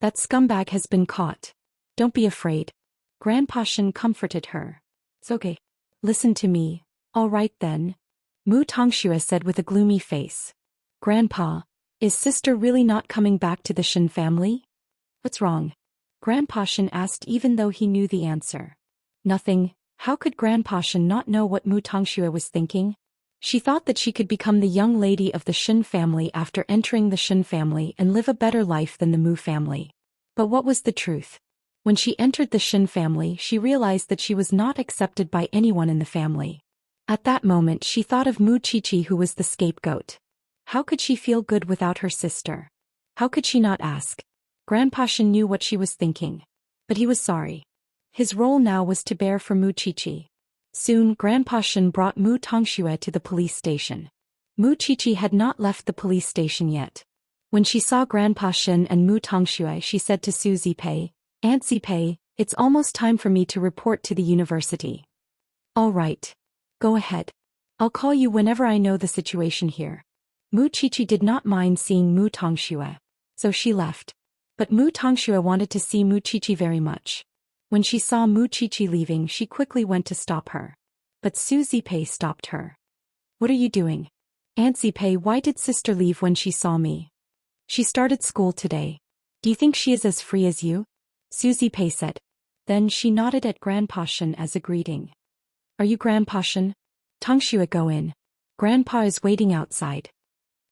That scumbag has been caught. Don't be afraid. Grandpa Shen comforted her. It's okay. Listen to me. All right then. Mu Tongxue said with a gloomy face. Grandpa, is sister really not coming back to the Shen family? What's wrong? Grandpa Shen asked even though he knew the answer. Nothing. How could Grandpa Shen not know what Mu Tongxue was thinking? She thought that she could become the young lady of the Shen family after entering the Shen family and live a better life than the Mu family. But what was the truth? When she entered the Shen family, she realized that she was not accepted by anyone in the family. At that moment she thought of Mu Qiqi, who was the scapegoat. How could she feel good without her sister? How could she not ask? Grandpa Shen knew what she was thinking. But he was sorry. His role now was to bear for Mu Qiqi. Soon Grandpa Shen brought Mu Tongxue to the police station. Mu Qiqi had not left the police station yet. When she saw Grandpa Shen and Mu Tongxue, she said to Su Zipei, "Aunt Zipei, it's almost time for me to report to the university." "All right. Go ahead. I'll call you whenever I know the situation here." Mu Qiqi did not mind seeing Mu Tongxue. So she left. But Mu Tongxue wanted to see Mu Qiqi very much. When she saw Mu Qiqi leaving, she quickly went to stop her. But Su Zipei stopped her. "What are you doing? Aunt Zipei, why did sister leave when she saw me? She started school today. Do you think she is as free as you?" Su Zipei said. Then she nodded at Grandpa Shen as a greeting. "Are you Grandpa Shen? Tongxue, go in. Grandpa is waiting outside."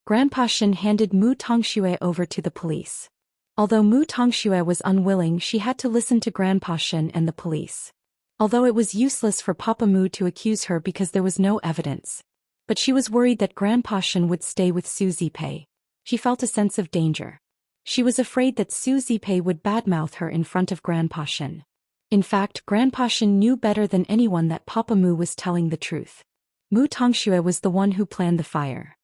Grandpa Shen handed Mu Tongxue over to the police. Although Mu Tongxue was unwilling, she had to listen to Grandpa Shen and the police. Although it was useless for Papa Mu to accuse her because there was no evidence. But she was worried that Grandpa Shen would stay with Su Zipei. She felt a sense of danger. She was afraid that Su Zipei would badmouth her in front of Grandpa Shen. In fact, Grandpa Shen knew better than anyone that Papa Mu was telling the truth. Mu Tongxue was the one who planned the fire.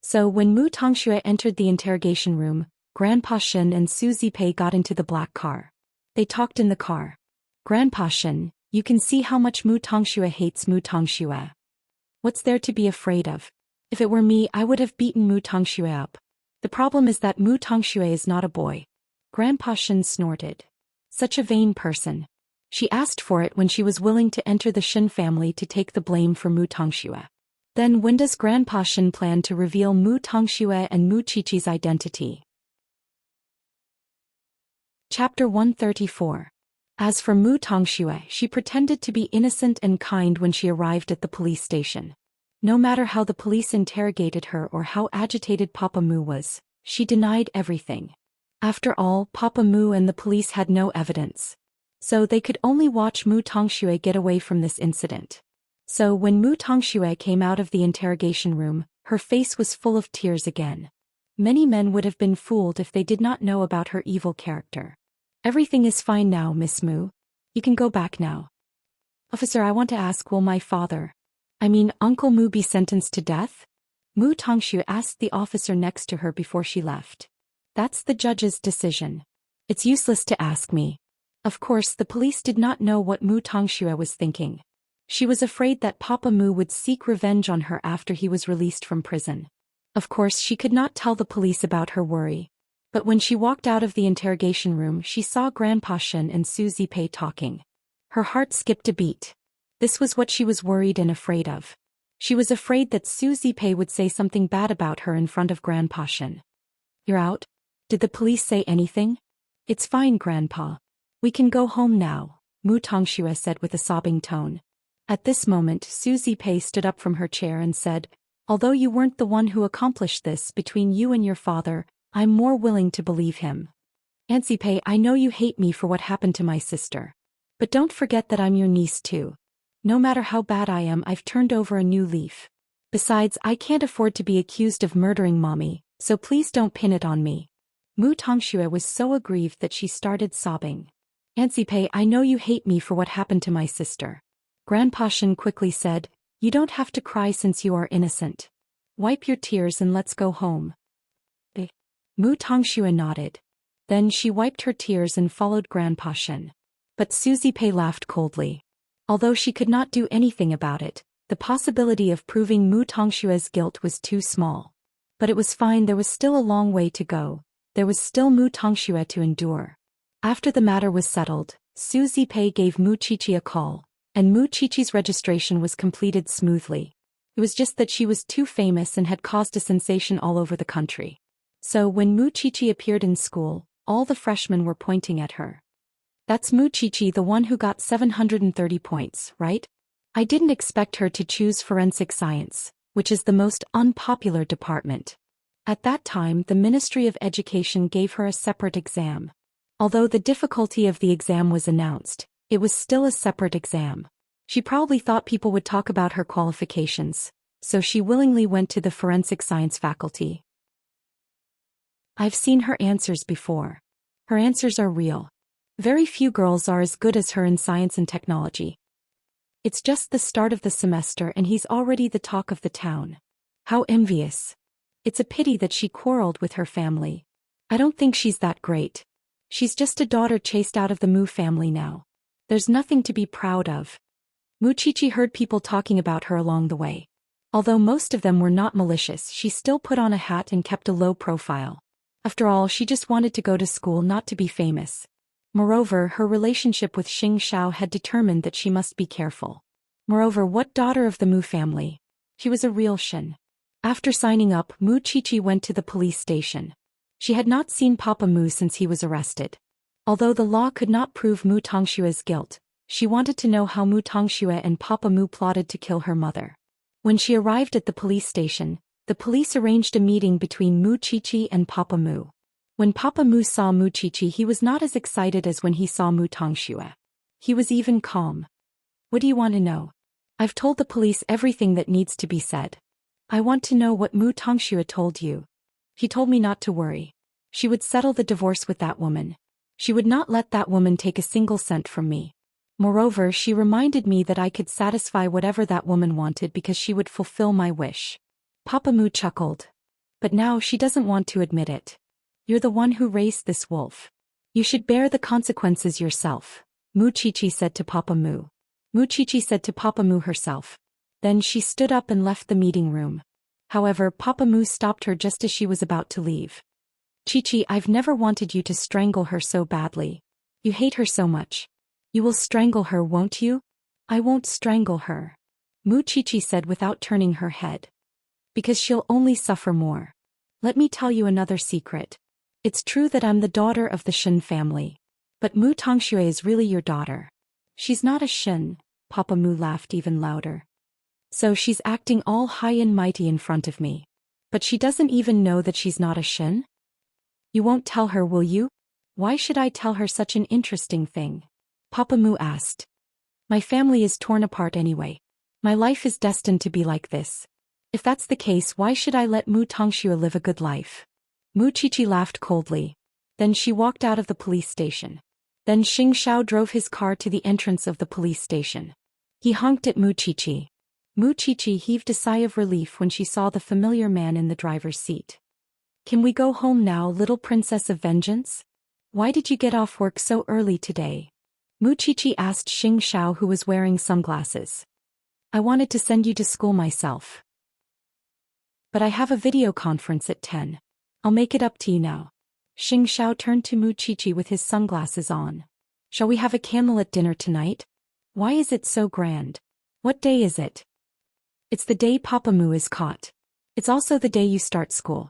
So when Mu Tongxue entered the interrogation room, Grandpa Shen and Su Zipei got into the black car. They talked in the car. "Grandpa Shen, you can see how much Mu Tongxue hates Mu Tongxue. What's there to be afraid of? If it were me, I would have beaten Mu Tongxue up. The problem is that Mu Tongxue is not a boy." Grandpa Shen snorted. Such a vain person. She asked for it when she was willing to enter the Shen family to take the blame for Mu Tongxue. Then when does Grandpa Shen plan to reveal Mu Tongxue and Mu Qiqi's identity? Chapter 134. As for Mu Tongxue, she pretended to be innocent and kind when she arrived at the police station. No matter how the police interrogated her or how agitated Papa Mu was, she denied everything. After all, Papa Mu and the police had no evidence. So they could only watch Mu Tongxue get away from this incident. So when Mu Tongxue came out of the interrogation room, her face was full of tears again. Many men would have been fooled if they did not know about her evil character. Everything is fine now, Miss Mu. You can go back now. Officer, I want to ask, will my Uncle Mu be sentenced to death? Mu Tongxue asked the officer next to her before she left. That's the judge's decision. It's useless to ask me. Of course, the police did not know what Mu Tongxue was thinking. She was afraid that Papa Mu would seek revenge on her after he was released from prison. Of course, she could not tell the police about her worry. But when she walked out of the interrogation room, she saw Grandpa Shen and Su Zipei talking. Her heart skipped a beat. This was what she was worried and afraid of. She was afraid that Su Zipei would say something bad about her in front of Grandpa Shen. You're out? Did the police say anything? It's fine, Grandpa. We can go home now, Mu Tongxue said with a sobbing tone. At this moment, Su Zipei stood up from her chair and said, although you weren't the one who accomplished this between you and your father, I'm more willing to believe him. Aunt Zipei, I know you hate me for what happened to my sister. But don't forget that I'm your niece too. No matter how bad I am, I've turned over a new leaf. Besides, I can't afford to be accused of murdering Mommy, so please don't pin it on me. Mu Tongxue was so aggrieved that she started sobbing. Aunt Zipei, I know you hate me for what happened to my sister. Grandpa Shen quickly said, you don't have to cry since you are innocent. Wipe your tears and let's go home. Mu Tongxue nodded. Then she wiped her tears and followed Grandpa Shen. But Su Zipei laughed coldly. Although she could not do anything about it, the possibility of proving Mu Tongxue's guilt was too small. But it was fine, there was still a long way to go. There was still Mu Tongxue to endure. After the matter was settled, Su Zipei gave Mu Qiqi a call, and Mu Qiqi's registration was completed smoothly. It was just that she was too famous and had caused a sensation all over the country. So when Mu Qiqi appeared in school, all the freshmen were pointing at her. That's Mu Qiqi, the one who got 730 points, right? I didn't expect her to choose forensic science, which is the most unpopular department. At that time, the Ministry of Education gave her a separate exam. Although the difficulty of the exam was announced, it was still a separate exam. She probably thought people would talk about her qualifications, so she willingly went to the forensic science faculty. I've seen her answers before. Her answers are real. Very few girls are as good as her in science and technology. It's just the start of the semester and he's already the talk of the town. How envious. It's a pity that she quarreled with her family. I don't think she's that great. She's just a daughter chased out of the Mu family now. There's nothing to be proud of. Mu Qiqi heard people talking about her along the way. Although most of them were not malicious, she still put on a hat and kept a low profile. After all, she just wanted to go to school, not to be famous. Moreover, her relationship with Xianxia had determined that she must be careful. Moreover, what daughter of the Mu family? She was a real Shen. After signing up, Mu Qiqi went to the police station. She had not seen Papa Mu since he was arrested. Although the law could not prove Mu Tongshue's guilt, she wanted to know how Mu Tongxue and Papa Mu plotted to kill her mother. When she arrived at the police station, the police arranged a meeting between Mu Qiqi and Papa Mu. When Papa Mu saw Mu Qiqi, he was not as excited as when he saw Mu Tongxue. He was even calm. What do you want to know? I've told the police everything that needs to be said. I want to know what Mu Tongxue told you. He told me not to worry. She would settle the divorce with that woman. She would not let that woman take a single cent from me. Moreover, she reminded me that I could satisfy whatever that woman wanted because she would fulfill my wish. Papa Mu chuckled. But now she doesn't want to admit it. You're the one who raised this wolf. You should bear the consequences yourself, Mu Qiqi said to Papa Mu. Mu Qiqi said to Papa Mu herself. Then she stood up and left the meeting room. However, Papa Mu stopped her just as she was about to leave. Qiqi, I've never wanted you to strangle her so badly. You hate her so much. You will strangle her, won't you? I won't strangle her, Mu Qiqi said without turning her head. Because she'll only suffer more. Let me tell you another secret. It's true that I'm the daughter of the Shen family. But Mu Tongxue is really your daughter. She's not a Shen, Papa Mu laughed even louder. So she's acting all high and mighty in front of me. But she doesn't even know that she's not a Shen? You won't tell her, will you? Why should I tell her such an interesting thing? Papa Mu asked. My family is torn apart anyway. My life is destined to be like this. If that's the case, why should I let Mu Tongxue live a good life? Mu Qiqi laughed coldly. Then she walked out of the police station. Then Xianxia drove his car to the entrance of the police station. He honked at Mu Qiqi. Mu Qiqi heaved a sigh of relief when she saw the familiar man in the driver's seat. Can we go home now, little princess of vengeance? Why did you get off work so early today? Mu Qiqi asked Xianxia, who was wearing sunglasses. I wanted to send you to school myself. But I have a video conference at 10. I'll make it up to you now. Xianxia turned to Mu Qiqi with his sunglasses on. Shall we have a candlelit dinner tonight? Why is it so grand? What day is it? It's the day Papa Mu is caught. It's also the day you start school.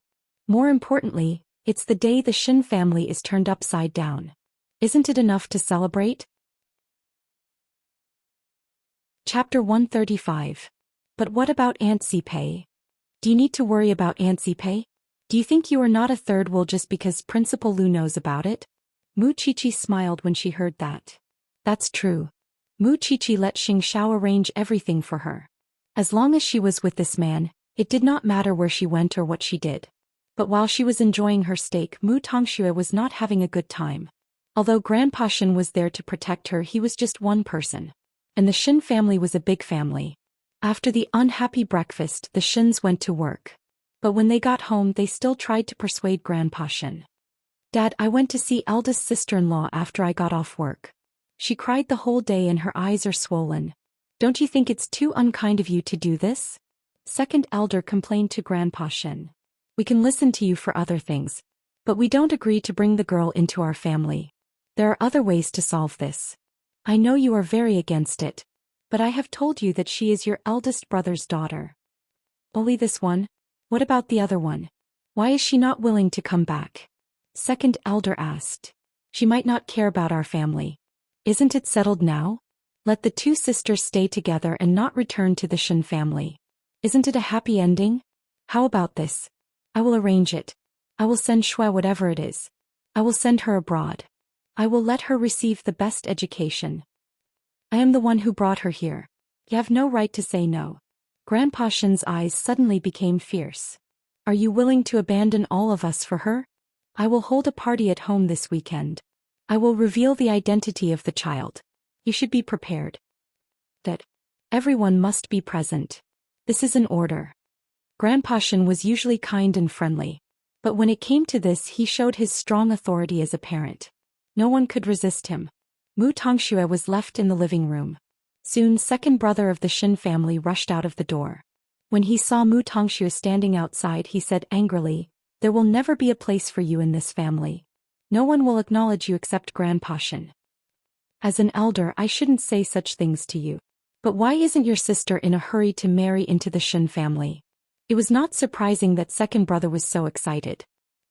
More importantly, it's the day the Xin family is turned upside down. Isn't it enough to celebrate? Chapter 135. But what about Aunt Zipei? Do you need to worry about Aunt Zipei? Do you think you are not a third wheel just because Principal Lu knows about it? Mu Qiqi smiled when she heard that. That's true. Mu Qiqi let Xianxia arrange everything for her. As long as she was with this man, it did not matter where she went or what she did. But while she was enjoying her steak, Mu Tongxue was not having a good time. Although Grandpa Xin was there to protect her, he was just one person. And the Xin family was a big family. After the unhappy breakfast, the Xins went to work. But when they got home, they still tried to persuade Grandpa Xin. Dad, I went to see eldest sister-in-law after I got off work. She cried the whole day and her eyes are swollen. Don't you think it's too unkind of you to do this? Second elder complained to Grandpa Xin. We can listen to you for other things. But we don't agree to bring the girl into our family. There are other ways to solve this. I know you are very against it. But I have told you that she is your eldest brother's daughter. Only this one? What about the other one? Why is she not willing to come back? Second elder asked. She might not care about our family. Isn't it settled now? Let the two sisters stay together and not return to the Xin family. Isn't it a happy ending? How about this? I will arrange it. I will send Shui whatever it is. I will send her abroad. I will let her receive the best education. I am the one who brought her here. You have no right to say no. Grandpa Xin's eyes suddenly became fierce. Are you willing to abandon all of us for her? I will hold a party at home this weekend. I will reveal the identity of the child. You should be prepared. That everyone must be present. This is an order. Grandpa Xin was usually kind and friendly. But when it came to this, he showed his strong authority as a parent. No one could resist him. Mu Tongxue was left in the living room. Soon, second brother of the Xin family rushed out of the door. When he saw Mu Tongxue standing outside, he said angrily, "There will never be a place for you in this family. No one will acknowledge you except Grandpa Xin. As an elder, I shouldn't say such things to you. But why isn't your sister in a hurry to marry into the Xin family?" It was not surprising that second brother was so excited.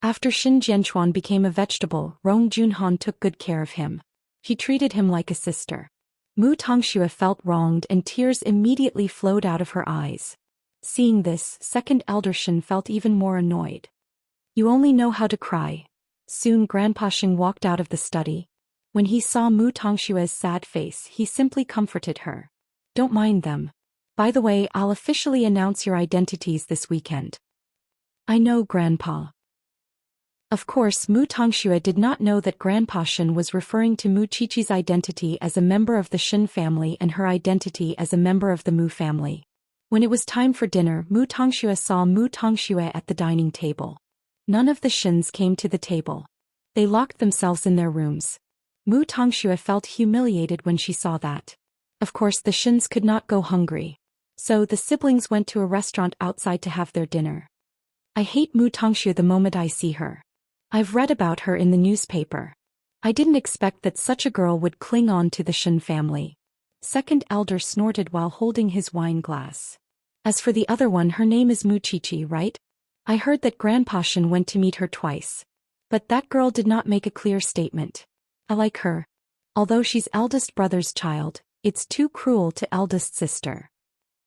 After Xin Jianchuan became a vegetable, Rong Junhan took good care of him. He treated him like a sister. Mu Tongxue felt wronged and tears immediately flowed out of her eyes. Seeing this, second elder Xin felt even more annoyed. You only know how to cry. Soon Grandpa Xin walked out of the study. When he saw Mu Tongshue's sad face, he simply comforted her. Don't mind them. By the way, I'll officially announce your identities this weekend. I know, Grandpa. Of course, Mu Tongxue did not know that Grandpa Xin was referring to Mu Qiqi's identity as a member of the Xin family and her identity as a member of the Mu family. When it was time for dinner, Mu Tongxue saw Mu Tongxue at the dining table. None of the Xins came to the table. They locked themselves in their rooms. Mu Tongxue felt humiliated when she saw that. Of course, the Xins could not go hungry. So the siblings went to a restaurant outside to have their dinner. I hate Mu Tongxue the moment I see her. I've read about her in the newspaper. I didn't expect that such a girl would cling on to the Xin family. Second elder snorted while holding his wine glass. As for the other one, her name is Mu Qiqi, right? I heard that Grandpa Xin went to meet her twice. But that girl did not make a clear statement. I like her. Although she's eldest brother's child, it's too cruel to eldest sister.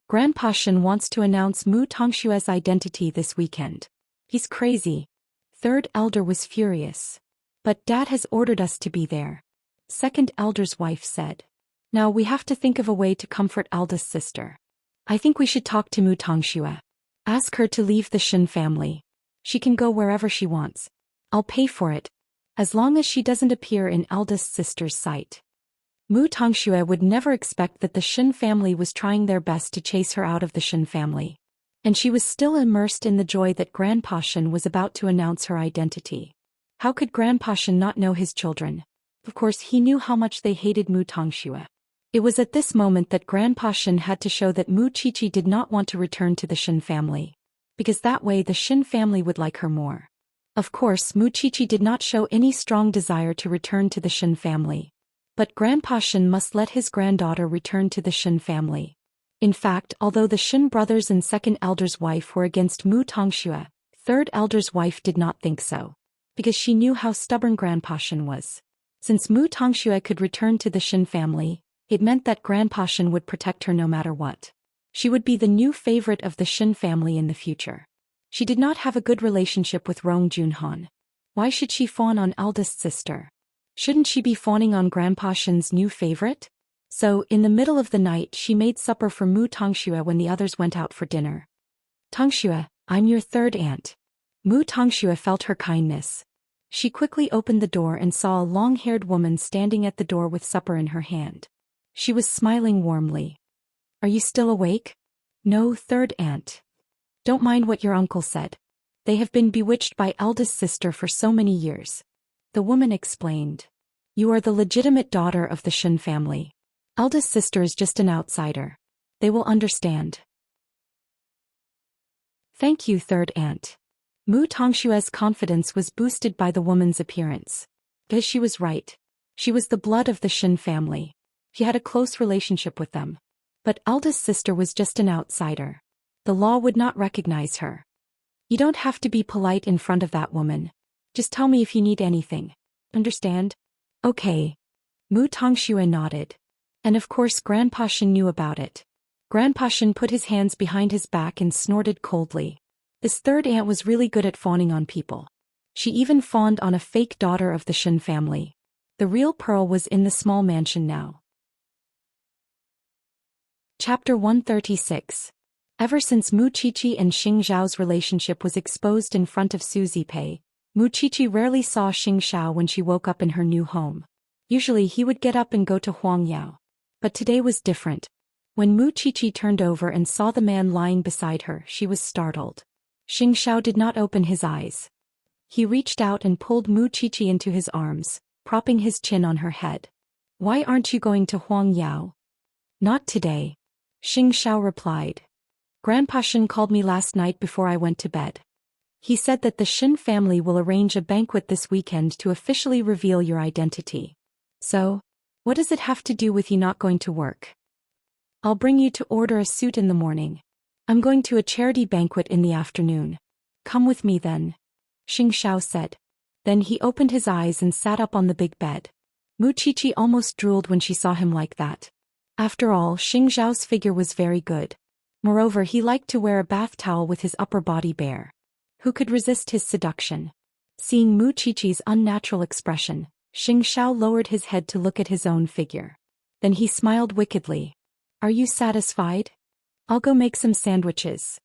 Grandpa Xin wants to announce Mu Tongshue's identity this weekend. He's crazy. Third elder was furious. But Dad has ordered us to be there. second elder's wife said. Now we have to think of a way to comfort eldest sister. I think we should talk to Mu Tongxue. Ask her to leave the Xin family. She can go wherever she wants. I'll pay for it, as long as she doesn't appear in eldest sister's sight. Mu Tongxue would never expect that the Xin family was trying their best to chase her out of the Xin family. And she was still immersed in the joy that Grandpa Xian was about to announce her identity. How could Grandpa Xian not know his children? Of course he knew how much they hated Mu Tongxue. It was at this moment that Grandpa Xian had to show that Mu Qiqi did not want to return to the Xin family. Because that way the Xin family would like her more. Of course Mu Qiqi did not show any strong desire to return to the Xin family. But Grandpa Xian must let his granddaughter return to the Xin family. In fact, although the Xin brothers and second elder's wife were against Mu Tongxue, third elder's wife did not think so. Because she knew how stubborn Grandpa Xian was. Since Mu Tongxue could return to the Xin family, it meant that Grandpa Xian would protect her no matter what. She would be the new favorite of the Xin family in the future. She did not have a good relationship with Rong Junhan. Why should she fawn on eldest sister? Shouldn't she be fawning on Grandpa Xian's new favorite? So, in the middle of the night she made supper for Mu Tongxue when the others went out for dinner. Tongxue, I'm your third aunt. Mu Tongxue felt her kindness. She quickly opened the door and saw a long-haired woman standing at the door with supper in her hand. She was smiling warmly. Are you still awake? No, third aunt. Don't mind what your uncle said. They have been bewitched by eldest sister for so many years. The woman explained. You are the legitimate daughter of the Xin family. Eldest sister is just an outsider. They will understand. Thank you, third aunt. Mu Tongxue's confidence was boosted by the woman's appearance. Because she was right. She was the blood of the Xin family. He had a close relationship with them. But eldest sister was just an outsider. The law would not recognize her. You don't have to be polite in front of that woman. Just tell me if you need anything. Understand? Okay. Mu Tongxue nodded. And of course Grandpa Xian knew about it. Grandpa Xian put his hands behind his back and snorted coldly. This third aunt was really good at fawning on people. She even fawned on a fake daughter of the Xin family. The real Pearl was in the small mansion now. Chapter 136. Ever since Mu Qiqi and Xing Zhao's relationship was exposed in front of Su Zipei, Mu Qiqi rarely saw Xing Xiao when she woke up in her new home. Usually he would get up and go to Huangyao. But today was different. When Mu Qiqi turned over and saw the man lying beside her, she was startled. Xing Xiao did not open his eyes. He reached out and pulled Mu Qiqi into his arms, propping his chin on her head. Why aren't you going to Huangyao? Not today. Xing Xiao replied. Grandpa Xian called me last night before I went to bed. He said that the Xin family will arrange a banquet this weekend to officially reveal your identity. So, what does it have to do with you not going to work? I'll bring you to order a suit in the morning. I'm going to a charity banquet in the afternoon. Come with me then. Xing Xiao said. Then he opened his eyes and sat up on the big bed. Mu Qiqi almost drooled when she saw him like that. After all, Xing Zhao's figure was very good. Moreover, he liked to wear a bath towel with his upper body bare. Who could resist his seduction? Seeing Mu Qiqi's unnatural expression, Xing Xiao lowered his head to look at his own figure. Then he smiled wickedly. Are you satisfied? I'll go make some sandwiches.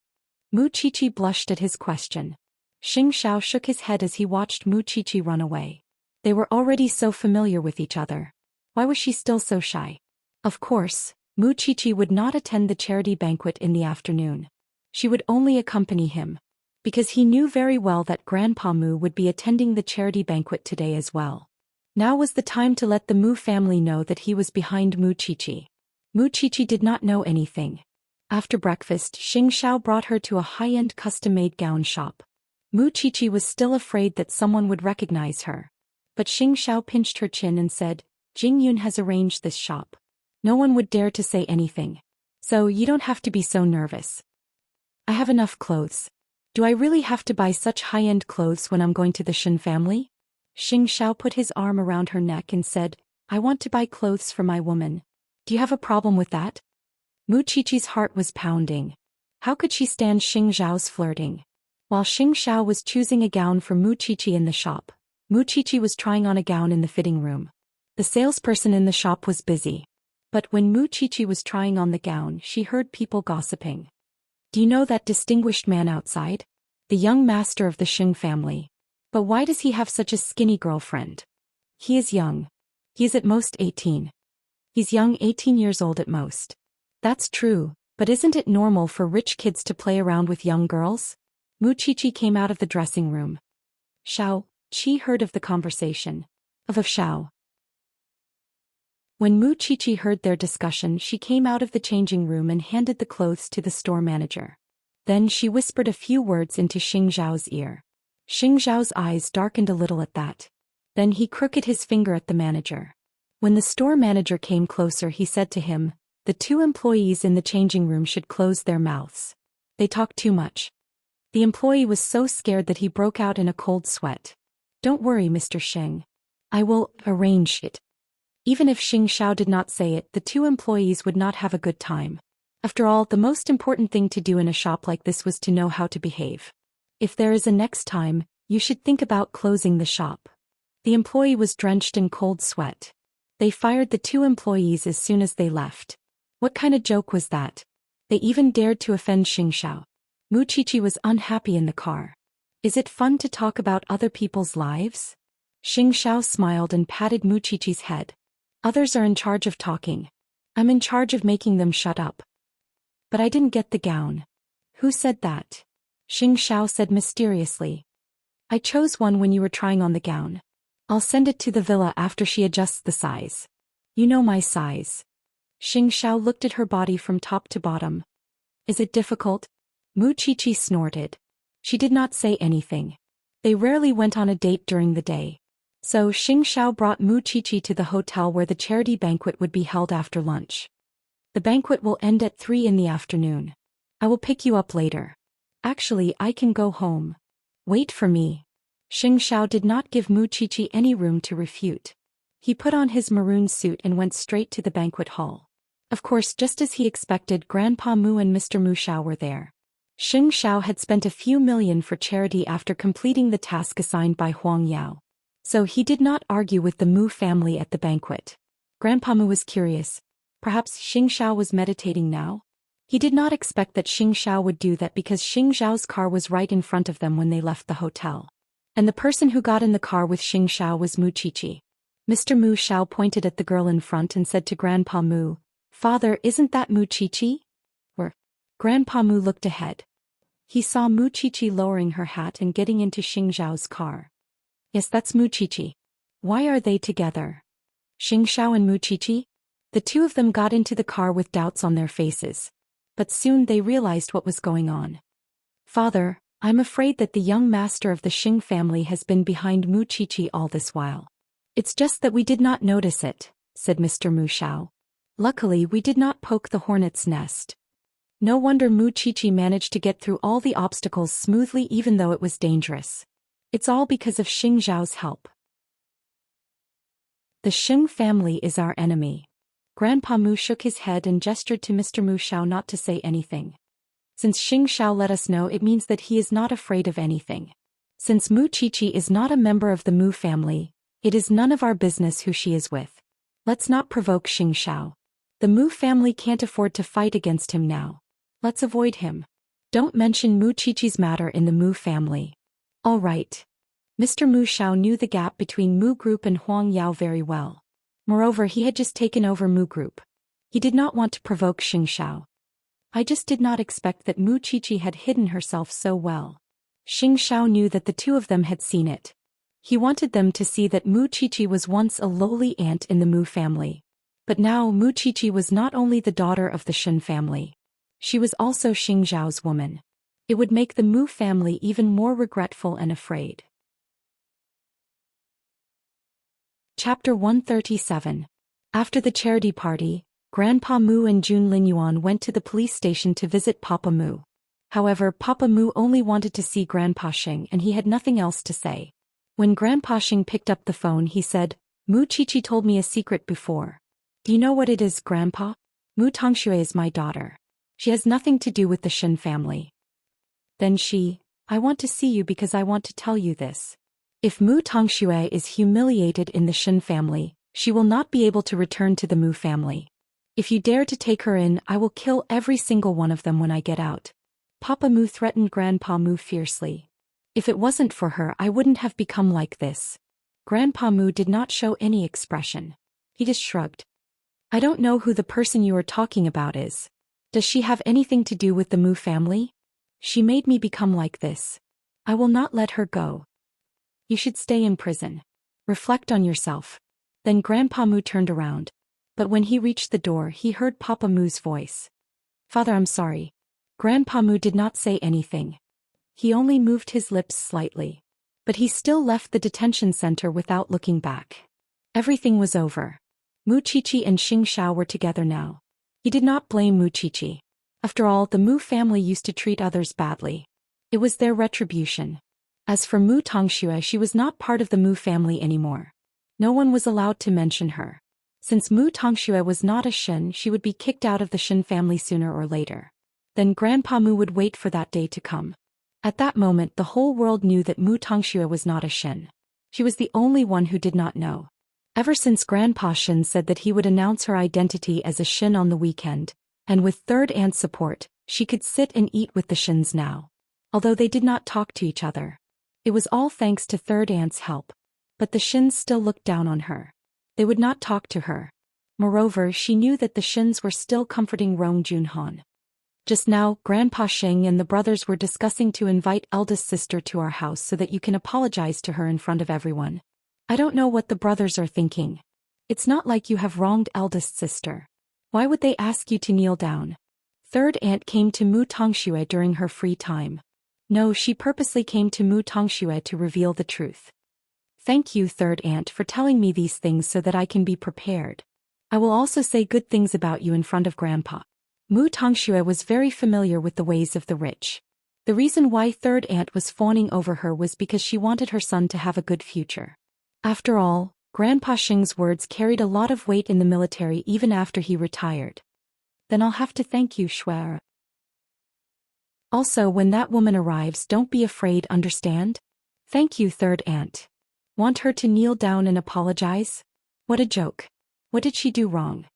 Mu Qiqi blushed at his question. Xing Xiao shook his head as he watched Mu Qiqi run away. They were already so familiar with each other. Why was she still so shy? Of course, Mu Qiqi would not attend the charity banquet in the afternoon. She would only accompany him. Because he knew very well that Grandpa Mu would be attending the charity banquet today as well. Now was the time to let the Mu family know that he was behind Mu Qiqi. Mu Qiqi did not know anything. After breakfast, Xing Xiao brought her to a high-end custom-made gown shop. Mu Qiqi was still afraid that someone would recognize her. But Xing Xiao pinched her chin and said, Jing Yun has arranged this shop. No one would dare to say anything. So you don't have to be so nervous. I have enough clothes. Do I really have to buy such high-end clothes when I'm going to the Xin family? Xing Xiao put his arm around her neck and said, I want to buy clothes for my woman. Do you have a problem with that? Mu Qiqi's heart was pounding. How could she stand Xing Zhao's flirting? While Xing Xiao was choosing a gown for Mu Qiqi in the shop, Mu Qiqi was trying on a gown in the fitting room. The salesperson in the shop was busy. But when Mu Qiqi was trying on the gown, she heard people gossiping. Do you know that distinguished man outside? The young master of the Xing family. But why does he have such a skinny girlfriend? He is young. He is at most 18. He's young, 18 years old at most. That's true, but isn't it normal for rich kids to play around with young girls? Mu Qiqi came out of the dressing room. Xiao Qi heard of the conversation. Of Xiao. When Mu Qiqi heard their discussion, she came out of the changing room and handed the clothes to the store manager. Then she whispered a few words into Xing Zhao's ear. Xing Zhao's eyes darkened a little at that. Then he crooked his finger at the manager. When the store manager came closer, he said to him, "The two employees in the changing room should close their mouths. They talk too much." The employee was so scared that he broke out in a cold sweat. "Don't worry, Mr. Xing. I will arrange it." Even if Xing Xiao did not say it, the two employees would not have a good time. After all, the most important thing to do in a shop like this was to know how to behave. If there is a next time, you should think about closing the shop. The employee was drenched in cold sweat. They fired the two employees as soon as they left. What kind of joke was that? They even dared to offend Xing Xiao. Mu Qiqi was unhappy in the car. Is it fun to talk about other people's lives? Xing Xiao smiled and patted Mu Qiqi's head. Others are in charge of talking. I'm in charge of making them shut up. But I didn't get the gown. Who said that? Xing Xiao said mysteriously. I chose one when you were trying on the gown. I'll send it to the villa after she adjusts the size. You know my size. Xing Xiao looked at her body from top to bottom. Is it difficult? Mu Qiqi snorted. She did not say anything. They rarely went on a date during the day. So Xing Xiao brought Mu Qiqi to the hotel where the charity banquet would be held after lunch. The banquet will end at 3 in the afternoon. I will pick you up later. Actually, I can go home. Wait for me. Xing Xiao did not give Mu Qiqi any room to refute. He put on his maroon suit and went straight to the banquet hall. Of course, just as he expected, Grandpa Mu and Mr. Mu Xiao were there. Xing Xiao had spent a few million for charity after completing the task assigned by Huang Yao. So he did not argue with the Mu family at the banquet. Grandpa Mu was curious. Perhaps Xing Xiao was meditating now? He did not expect that Xing Xiao would do that because Xing Xiao's car was right in front of them when they left the hotel. And the person who got in the car with Xing Xiao was Mu Qiqi. Mr. Mu Xiao pointed at the girl in front and said to Grandpa Mu, "Father, isn't that Mu Qiqi?" Or, Grandpa Mu looked ahead. He saw Mu Qiqi lowering her hat and getting into Xing Xiao's car. Yes, that's Mu Qiqi. Why are they together? Xing Xiao and Mu Qiqi? The two of them got into the car with doubts on their faces. But soon they realized what was going on. Father, I'm afraid that the young master of the Xing family has been behind Mu Qiqi all this while. It's just that we did not notice it, said Mr. Mu Xiao. Luckily, we did not poke the hornet's nest. No wonder Mu Qiqi managed to get through all the obstacles smoothly even though it was dangerous. It's all because of Xing Zhao's help. The Xing family is our enemy. Grandpa Mu shook his head and gestured to Mr. Mu Xiao not to say anything. Since Xing Xiao let us know, it means that he is not afraid of anything. Since Mu Qiqi is not a member of the Mu family, it is none of our business who she is with. Let's not provoke Xing Xiao. The Mu family can't afford to fight against him now. Let's avoid him. Don't mention Mu Qiqi's matter in the Mu family. All right. Mr. Mu Xiao knew the gap between Mu Group and Huang Yao very well. Moreover, he had just taken over Mu Group. He did not want to provoke Xing Xiao. I just did not expect that Mu Qiqi had hidden herself so well. Xing Xiao knew that the two of them had seen it. He wanted them to see that Mu Qiqi was once a lowly ant in the Mu family. But now Mu Qiqi was not only the daughter of the Shen family. She was also Xing Zhao's woman. It would make the Mu family even more regretful and afraid. Chapter 137. After the charity party, Grandpa Mu and Jun Linyuan went to the police station to visit Papa Mu. However, Papa Mu only wanted to see Grandpa Xing and he had nothing else to say. When Grandpa Xing picked up the phone, he said, Mu Qiqi told me a secret before. Do you know what it is, Grandpa? Mu Tongxue is my daughter. She has nothing to do with the Shen family. Then I want to see you because I want to tell you this. If Mu Tongxue is humiliated in the Shen family, She will not be able to return to the Mu family. If you dare to take her in, I will kill every single one of them when I get out. Papa Mu threatened Grandpa Mu fiercely. If it wasn't for her, I wouldn't have become like this. Grandpa Mu did not show any expression. He just shrugged. I don't know who the person you are talking about is. Does she have anything to do with the Mu family? She made me become like this. I will not let her go. You should stay in prison. Reflect on yourself. Then Grandpa Mu turned around. But when he reached the door, he heard Papa Mu's voice. Father, I'm sorry. Grandpa Mu did not say anything. He only moved his lips slightly. But he still left the detention center without looking back. Everything was over. Mu Qiqi and Xianxia were together now. He did not blame Mu Qiqi. After all, the Mu family used to treat others badly. It was their retribution. As for Mu Tongxue, she was not part of the Mu family anymore. No one was allowed to mention her. Since Mu Tongxue was not a Xin, she would be kicked out of the Xin family sooner or later. Then Grandpa Mu would wait for that day to come. At that moment, the whole world knew that Mu Tongxue was not a Xin. She was the only one who did not know. Ever since Grandpa Xin said that he would announce her identity as a Xin on the weekend, and with third aunt's support, she could sit and eat with the Xins now. Although they did not talk to each other. It was all thanks to third aunt's help. But the Xins still looked down on her. They would not talk to her. Moreover, she knew that the Xins were still comforting Rong Junhan. Just now, Grandpa Sheng and the brothers were discussing to invite eldest sister to our house so that you can apologize to her in front of everyone. I don't know what the brothers are thinking. It's not like you have wronged eldest sister. Why would they ask you to kneel down? Third aunt came to Mu Tongxue during her free time. No, she purposely came to Mu Tongxue to reveal the truth. Thank you, third aunt, for telling me these things so that I can be prepared. I will also say good things about you in front of Grandpa. Mu Tongxue was very familiar with the ways of the rich. The reason why third aunt was fawning over her was because she wanted her son to have a good future. After all, Grandpa Sheng's words carried a lot of weight in the military even after he retired. Then I'll have to thank you, Shuer. Also, when that woman arrives, don't be afraid, understand? Thank you, third aunt. Want her to kneel down and apologize? What a joke. What did she do wrong?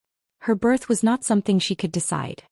Her birth was not something she could decide.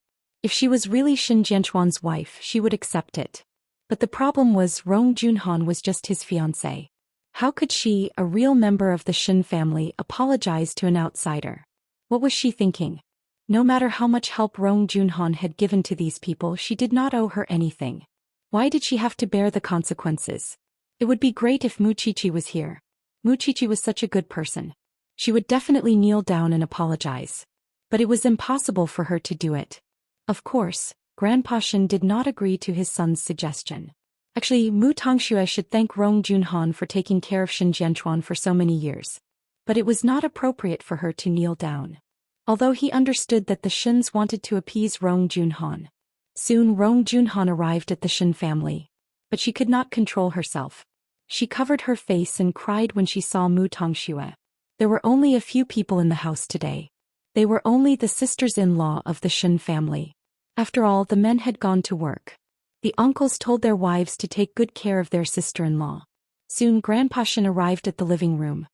If she was really Xin Jianchuan's wife, she would accept it. But the problem was Rong Junhan was just his fiancé. How could she, a real member of the Xin family, apologize to an outsider? What was she thinking? No matter how much help Rong Junhan had given to these people, she did not owe her anything. Why did she have to bear the consequences? It would be great if Mu Qiqi was here. Mu Qiqi was such a good person. She would definitely kneel down and apologize. But it was impossible for her to do it. Of course, Grandpa Xin did not agree to his son's suggestion. Actually, Mu Tongxue should thank Rong Junhan for taking care of Xin Jianchuan for so many years. But it was not appropriate for her to kneel down. Although he understood that the Xins wanted to appease Rong Junhan. Soon Rong Junhan arrived at the Xin family. But she could not control herself. She covered her face and cried when she saw Mu Tongxue. There were only a few people in the house today. They were only the sisters-in-law of the Xin family. After all, the men had gone to work. The uncles told their wives to take good care of their sister-in-law. Soon Grandpa Xin arrived at the living room.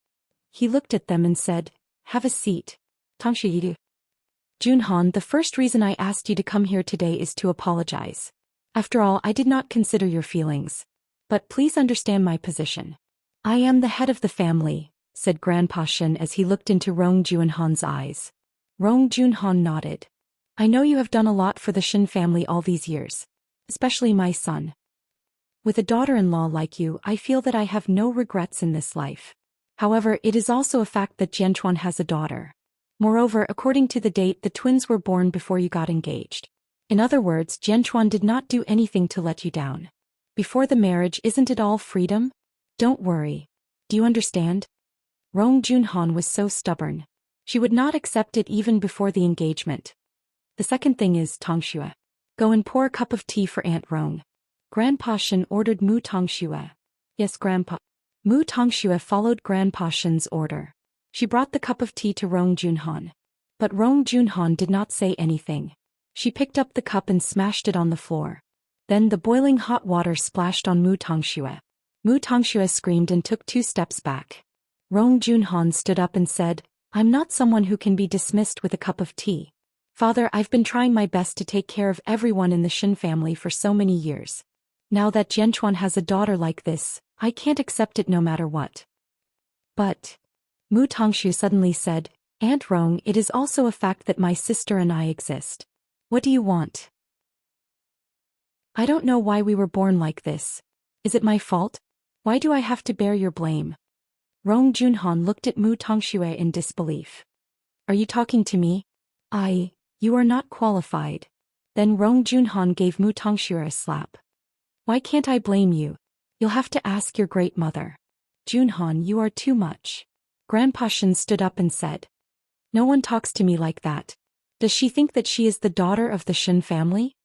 He looked at them and said, "Have a seat. Tongxue. Junhan, the first reason I asked you to come here today is to apologize. After all, I did not consider your feelings. But please understand my position. I am the head of the family," said Grandpa Xin as he looked into Rong Junhan's eyes. Rong Junhan nodded. "I know you have done a lot for the Xin family all these years. Especially my son. With a daughter-in-law like you, I feel that I have no regrets in this life. However, it is also a fact that Jianchuan has a daughter. Moreover, according to the date, the twins were born before you got engaged. In other words, Jianchuan did not do anything to let you down. Before the marriage, isn't it all freedom? Don't worry. Do you understand?" Rong Junhan was so stubborn. She would not accept it even before the engagement. The second thing is, Tongxue. Go and pour a cup of tea for Aunt Rong. Grandpa Xin ordered Mu Tongxue. Yes, Grandpa. Mu Tongxue followed Grandpa Xin's order. She brought the cup of tea to Rong Junhan. But Rong Junhan did not say anything. She picked up the cup and smashed it on the floor. Then the boiling hot water splashed on Mu Tongxue. Mu Tongxue screamed and took 2 steps back. Rong Junhan stood up and said, I'm not someone who can be dismissed with a cup of tea. Father, I've been trying my best to take care of everyone in the Xin family for so many years. Now that Jianchuan has a daughter like this, I can't accept it no matter what. But, Mu Tongshu suddenly said, Aunt Rong, it is also a fact that my sister and I exist. What do you want? I don't know why we were born like this. Is it my fault? Why do I have to bear your blame? Rong Junhan looked at Mu Tongxue in disbelief. Are you talking to me? You are not qualified. Then Rong Junhan gave Mu Tongxue a slap. Why can't I blame you? You'll have to ask your great mother. Junhan, you are too much. Grandpa Shen stood up and said. No one talks to me like that. Does she think that she is the daughter of the Shen family?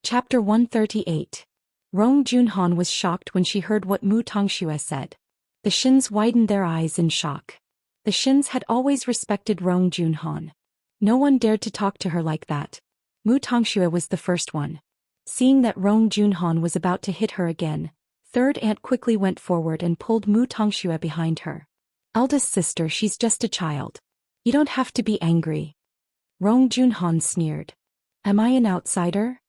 Chapter 138. Rong Junhan was shocked when she heard what Mu Tongxue said. The Shins widened their eyes in shock. The Shins had always respected Rong Junhan. No one dared to talk to her like that. Mu Tongxue was the first one. Seeing that Rong Junhan was about to hit her again, third aunt quickly went forward and pulled Mu Tongxue behind her. Eldest sister, she's just a child. You don't have to be angry. Rong Junhan sneered. Am I an outsider?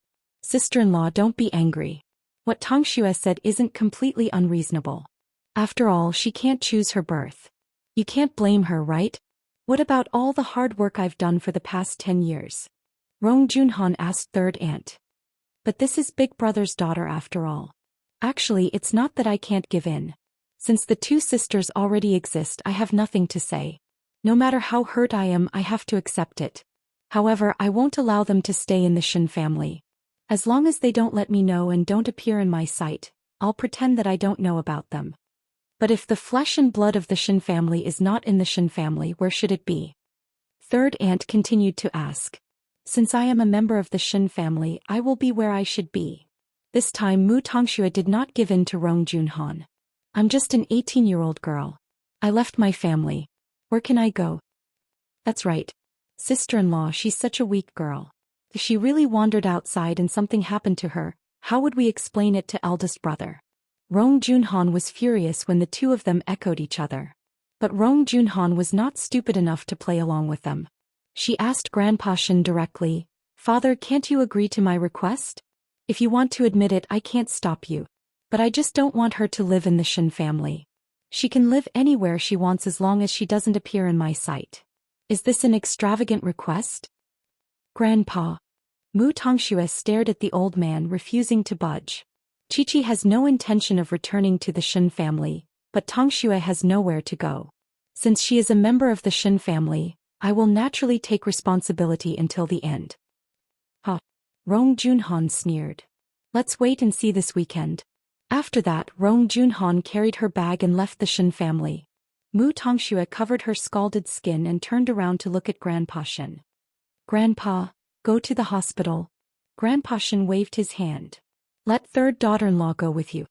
Sister-in-law, don't be angry. What Tongxue said isn't completely unreasonable. After all, she can't choose her birth. You can't blame her, right? What about all the hard work I've done for the past 10 years? Rong Junhan asked third aunt. But this is Big Brother's daughter after all. Actually, it's not that I can't give in. Since the two sisters already exist, I have nothing to say. No matter how hurt I am, I have to accept it. However, I won't allow them to stay in the Shen family. As long as they don't let me know and don't appear in my sight, I'll pretend that I don't know about them. But if the flesh and blood of the Shen family is not in the Shen family, where should it be? Third aunt continued to ask. Since I am a member of the Shen family, I will be where I should be. This time Mu Tongxue did not give in to Rong Junhan. I'm just an 18-year-old girl. I left my family. Where can I go? That's right. Sister-in-law, she's such a weak girl. If she really wandered outside and something happened to her, how would we explain it to eldest brother? Rong Junhan was furious when the two of them echoed each other. But Rong Junhan was not stupid enough to play along with them. She asked Grandpa Shen directly, Father, can't you agree to my request? If you want to admit it, I can't stop you. But I just don't want her to live in the Shen family. She can live anywhere she wants as long as she doesn't appear in my sight. Is this an extravagant request? Grandpa. Mu Tongxue stared at the old man, refusing to budge. Qiqi has no intention of returning to the Shen family, but Tongxue has nowhere to go. Since she is a member of the Shen family, I will naturally take responsibility until the end. Ha! Rong Junhan sneered. Let's wait and see this weekend. After that, Rong Junhan carried her bag and left the Shen family. Mu Tongxue covered her scalded skin and turned around to look at Grandpa Shen. Grandpa, go to the hospital. Grandpa Shen waved his hand. Let third daughter-in-law go with you.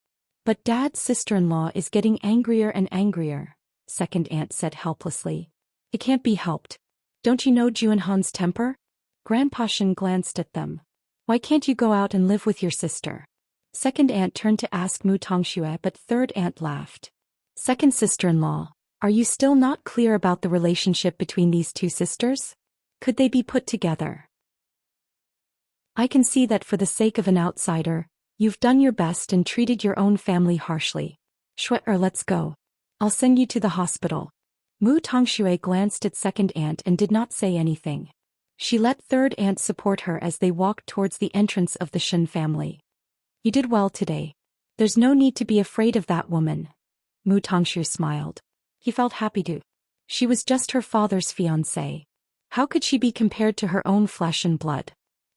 But Dad's sister-in-law is getting angrier and angrier, second aunt said helplessly. It can't be helped. Don't you know Junhan's temper? Grandpa Shen glanced at them. Why can't you go out and live with your sister? Second aunt turned to ask Mu Tongxue, but third aunt laughed. Second sister-in-law, are you still not clear about the relationship between these two sisters? Could they be put together? I can see that for the sake of an outsider, you've done your best and treated your own family harshly. Let's go. I'll send you to the hospital. Mu Tongxue glanced at second aunt and did not say anything. She let third aunt support her as they walked towards the entrance of the Shen family. You did well today. There's no need to be afraid of that woman. Mu Tongxue smiled. He felt happy to. She was just her father's fiancée. How could she be compared to her own flesh and blood?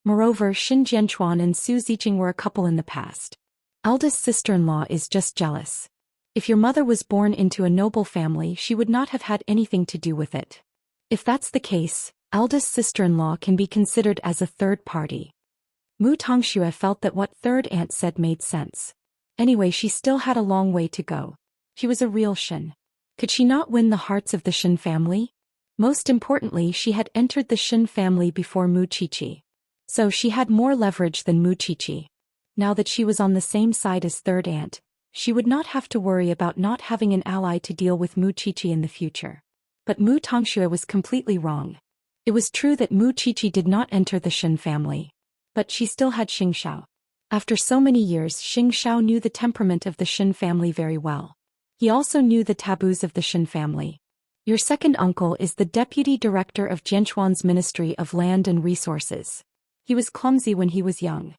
Moreover, Xin Jianchuan and Su Ziqing were a couple in the past. Eldest sister-in-law is just jealous. If your mother was born into a noble family, she would not have had anything to do with it. If that's the case, eldest sister-in-law can be considered as a third party. Mu Tongxue felt that what third aunt said made sense. Anyway, she still had a long way to go. She was a real Shen. Could she not win the hearts of the Shen family? Most importantly, she had entered the Shen family before Mu Qiqi. So she had more leverage than Mu Qiqi. Now that she was on the same side as third aunt, She would not have to worry about not having an ally to deal with Mu Qiqi in the future. But Mu Tongxue was completely wrong. It was true that Mu Qiqi did not enter the Shen family. But she still had Xianxia. After so many years, Xianxia knew the temperament of the Shen family very well. He also knew the taboos of the Shen family. Your second uncle is the deputy director of Jianchuan's Ministry of Land and Resources. He was clumsy when he was young.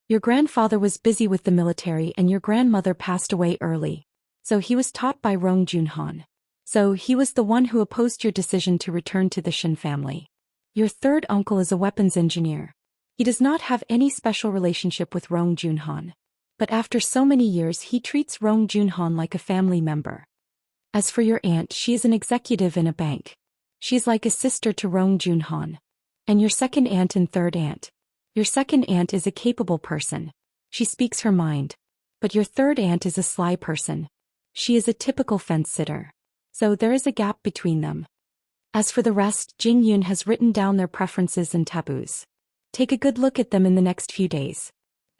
Your grandfather was busy with the military and your grandmother passed away early. So he was taught by Rong Junhan. So he was the one who opposed your decision to return to the Shen family. Your third uncle is a weapons engineer. He does not have any special relationship with Rong Junhan. But after so many years he treats Rong Junhan like a family member. As for your aunt, she is an executive in a bank. She is like a sister to Rong Junhan. And your second aunt and third aunt. Your second aunt is a capable person. She speaks her mind. But your third aunt is a sly person. She is a typical fence-sitter. So there is a gap between them. As for the rest, Jing Yun has written down their preferences and taboos. Take a good look at them in the next few days.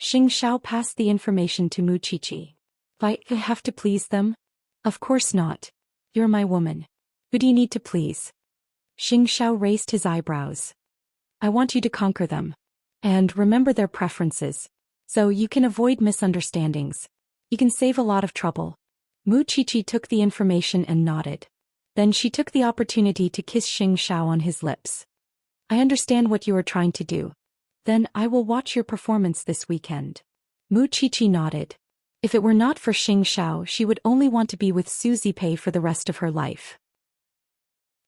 Xianxia passed the information to Mu Qiqi. I have to please them? Of course not. You're my woman. Who do you need to please? Xianxia raised his eyebrows. I want you to conquer them. And remember their preferences. So you can avoid misunderstandings. You can save a lot of trouble. Mu Qiqi took the information and nodded. Then she took the opportunity to kiss Xianxia on his lips. I understand what you are trying to do. Then I will watch your performance this weekend. Mu Qiqi nodded. If it were not for Xianxia, she would only want to be with Su Zipei for the rest of her life.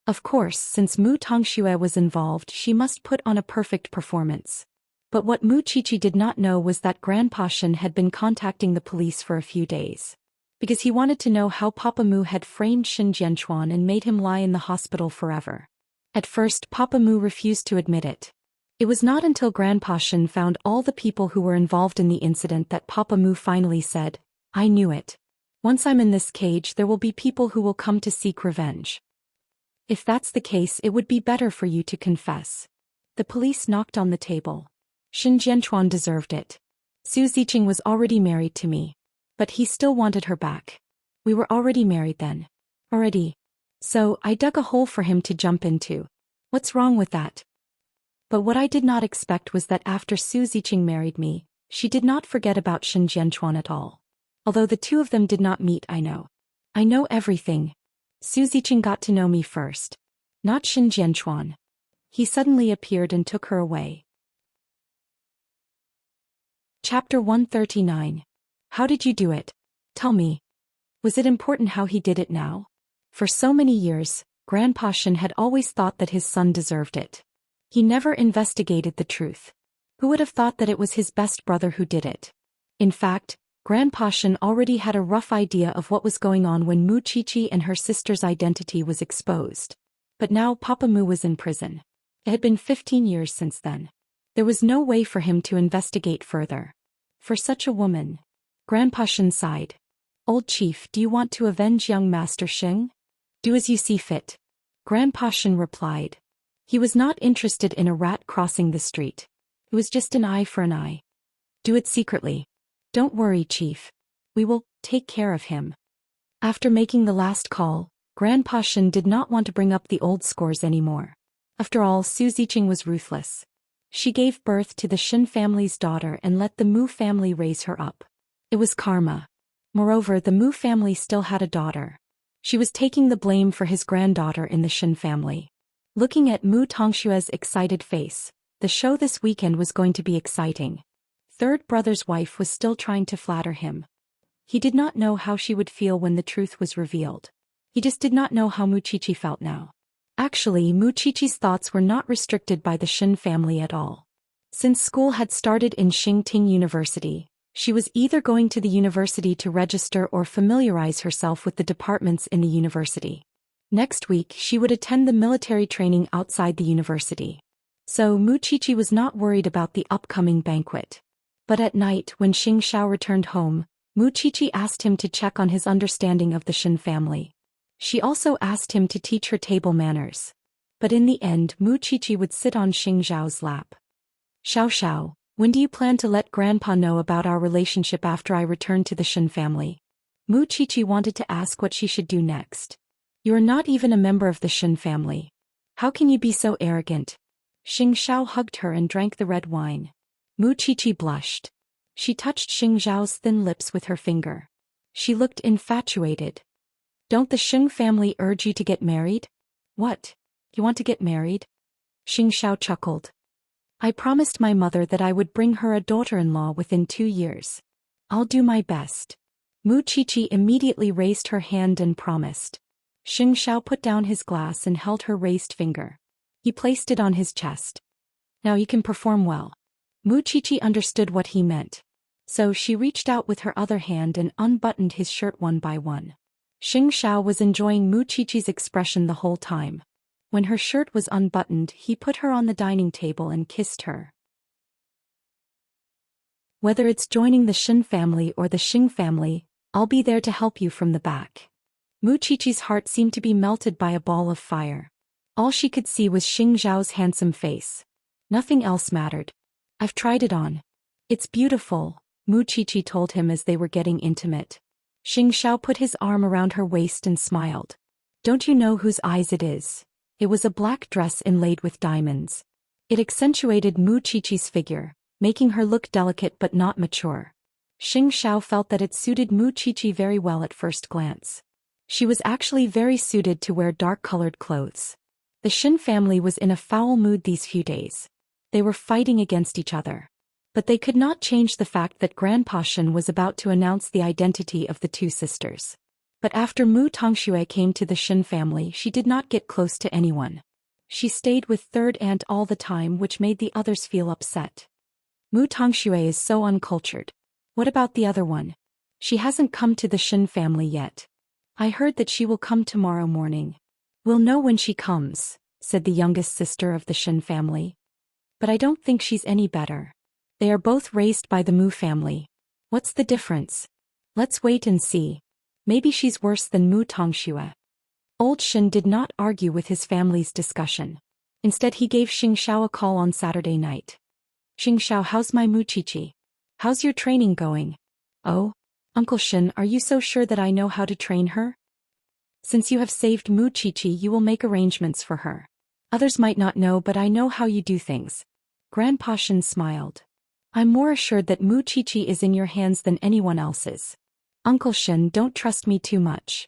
Of course, since Mu Tongxue was involved, she must put on a perfect performance. But what Mu Qiqi did not know was that Grandpa Shen had been contacting the police for a few days. Because he wanted to know how Papa Mu had framed Shen Jianchuan and made him lie in the hospital forever. At first, Papa Mu refused to admit it. It was not until Grandpa Shen found all the people who were involved in the incident that Papa Mu finally said, I knew it. Once I'm in this cage, there will be people who will come to seek revenge. If that's the case, it would be better for you to confess. The police knocked on the table. Shen Jianchuan deserved it. Su Ziqing was already married to me. But he still wanted her back. We were already married then. Already. So I dug a hole for him to jump into. What's wrong with that? But what I did not expect was that after Su Ziqing married me, she did not forget about Shen Jianchuan at all. Although the two of them did not meet, I know. I know everything. Su Ziqing got to know me first. Not Shen Jianchuan. He suddenly appeared and took her away. Chapter 139. How did you do it? Tell me. Was it important how he did it now? For so many years, Grandpa Shen had always thought that his son deserved it. He never investigated the truth. Who would have thought that it was his best brother who did it? In fact, Grandpa Shen already had a rough idea of what was going on when Mu Qiqi and her sister's identity was exposed. But now Papa Mu was in prison. It had been 15 years since then. There was no way for him to investigate further. For such a woman. Grandpa Shen sighed. Old chief, do you want to avenge young Master Sheng? Do as you see fit. Grandpa Shen replied. He was not interested in a rat crossing the street. It was just an eye for an eye. Do it secretly. Don't worry, chief. We will take care of him. After making the last call, Grandpa Shen did not want to bring up the old scores anymore. After all, Su Ziqing was ruthless. She gave birth to the Shen family's daughter and let the Mu family raise her up. It was karma. Moreover, the Mu family still had a daughter. She was taking the blame for his granddaughter in the Shen family. Looking at Mu Tongshue's excited face, the show this weekend was going to be exciting. Third brother's wife was still trying to flatter him. He did not know how she would feel when the truth was revealed. He just did not know how Mu Qiqi felt now. Actually, Mu Qiqi's thoughts were not restricted by the Shen family at all. Since school had started in Xingting University, she was either going to the university to register or familiarize herself with the departments in the university. Next week, she would attend the military training outside the university. So Mu Qiqi was not worried about the upcoming banquet. But at night, when Xianxia returned home, Mu Qiqi asked him to check on his understanding of the Shen family. She also asked him to teach her table manners. But in the end, Mu Qiqi would sit on Xingzhao's lap. Xiao, when do you plan to let Grandpa know about our relationship after I return to the Shen family? Mu Qiqi wanted to ask what she should do next. You are not even a member of the Xin family. How can you be so arrogant? Xianxia hugged her and drank the red wine. Mu Qiqi blushed. She touched Xianxia's thin lips with her finger. She looked infatuated. Don't the Xin family urge you to get married? What? You want to get married? Xianxia chuckled. I promised my mother that I would bring her a daughter-in-law within 2 years. I'll do my best. Mu Qiqi immediately raised her hand and promised. Xianxia put down his glass and held her raised finger. He placed it on his chest. Now you can perform well. Mu Qiqi understood what he meant. So she reached out with her other hand and unbuttoned his shirt one by one. Xianxia was enjoying Mu Qiqi's expression the whole time. When her shirt was unbuttoned, he put her on the dining table and kissed her. Whether it's joining the Xin family or the Xing family, I'll be there to help you from the back. Mu Qiqi's heart seemed to be melted by a ball of fire. All she could see was Xianxiao's handsome face. Nothing else mattered. I've tried it on. It's beautiful, Mu Qiqi told him as they were getting intimate. Xianxia put his arm around her waist and smiled. Don't you know whose eyes it is? It was a black dress inlaid with diamonds. It accentuated Mu Qiqi's figure, making her look delicate but not mature. Xianxia felt that it suited Mu Qiqi very well at first glance. She was actually very suited to wear dark-colored clothes. The Xin family was in a foul mood these few days. They were fighting against each other. But they could not change the fact that Grandpa Xin was about to announce the identity of the two sisters. But after Mu Tongxue came to the Xin family, she did not get close to anyone. She stayed with third aunt all the time, which made the others feel upset. Mu Tongxue is so uncultured. What about the other one? She hasn't come to the Xin family yet. I heard that she will come tomorrow morning. We'll know when she comes, said the youngest sister of the Xin family. But I don't think she's any better. They are both raised by the Mu family. What's the difference? Let's wait and see. Maybe she's worse than Mu Tongxue. Old Xin did not argue with his family's discussion. Instead he gave Xianxiao a call on Saturday night. Xianxiao, how's my Mu Qiqi? How's your training going? Oh, Uncle Xin, are you so sure that I know how to train her? Since you have saved Mu Qiqi, you will make arrangements for her. Others might not know, but I know how you do things. Grandpa Xin smiled. I'm more assured that Mu Qiqi is in your hands than anyone else's. Uncle Xin, don't trust me too much.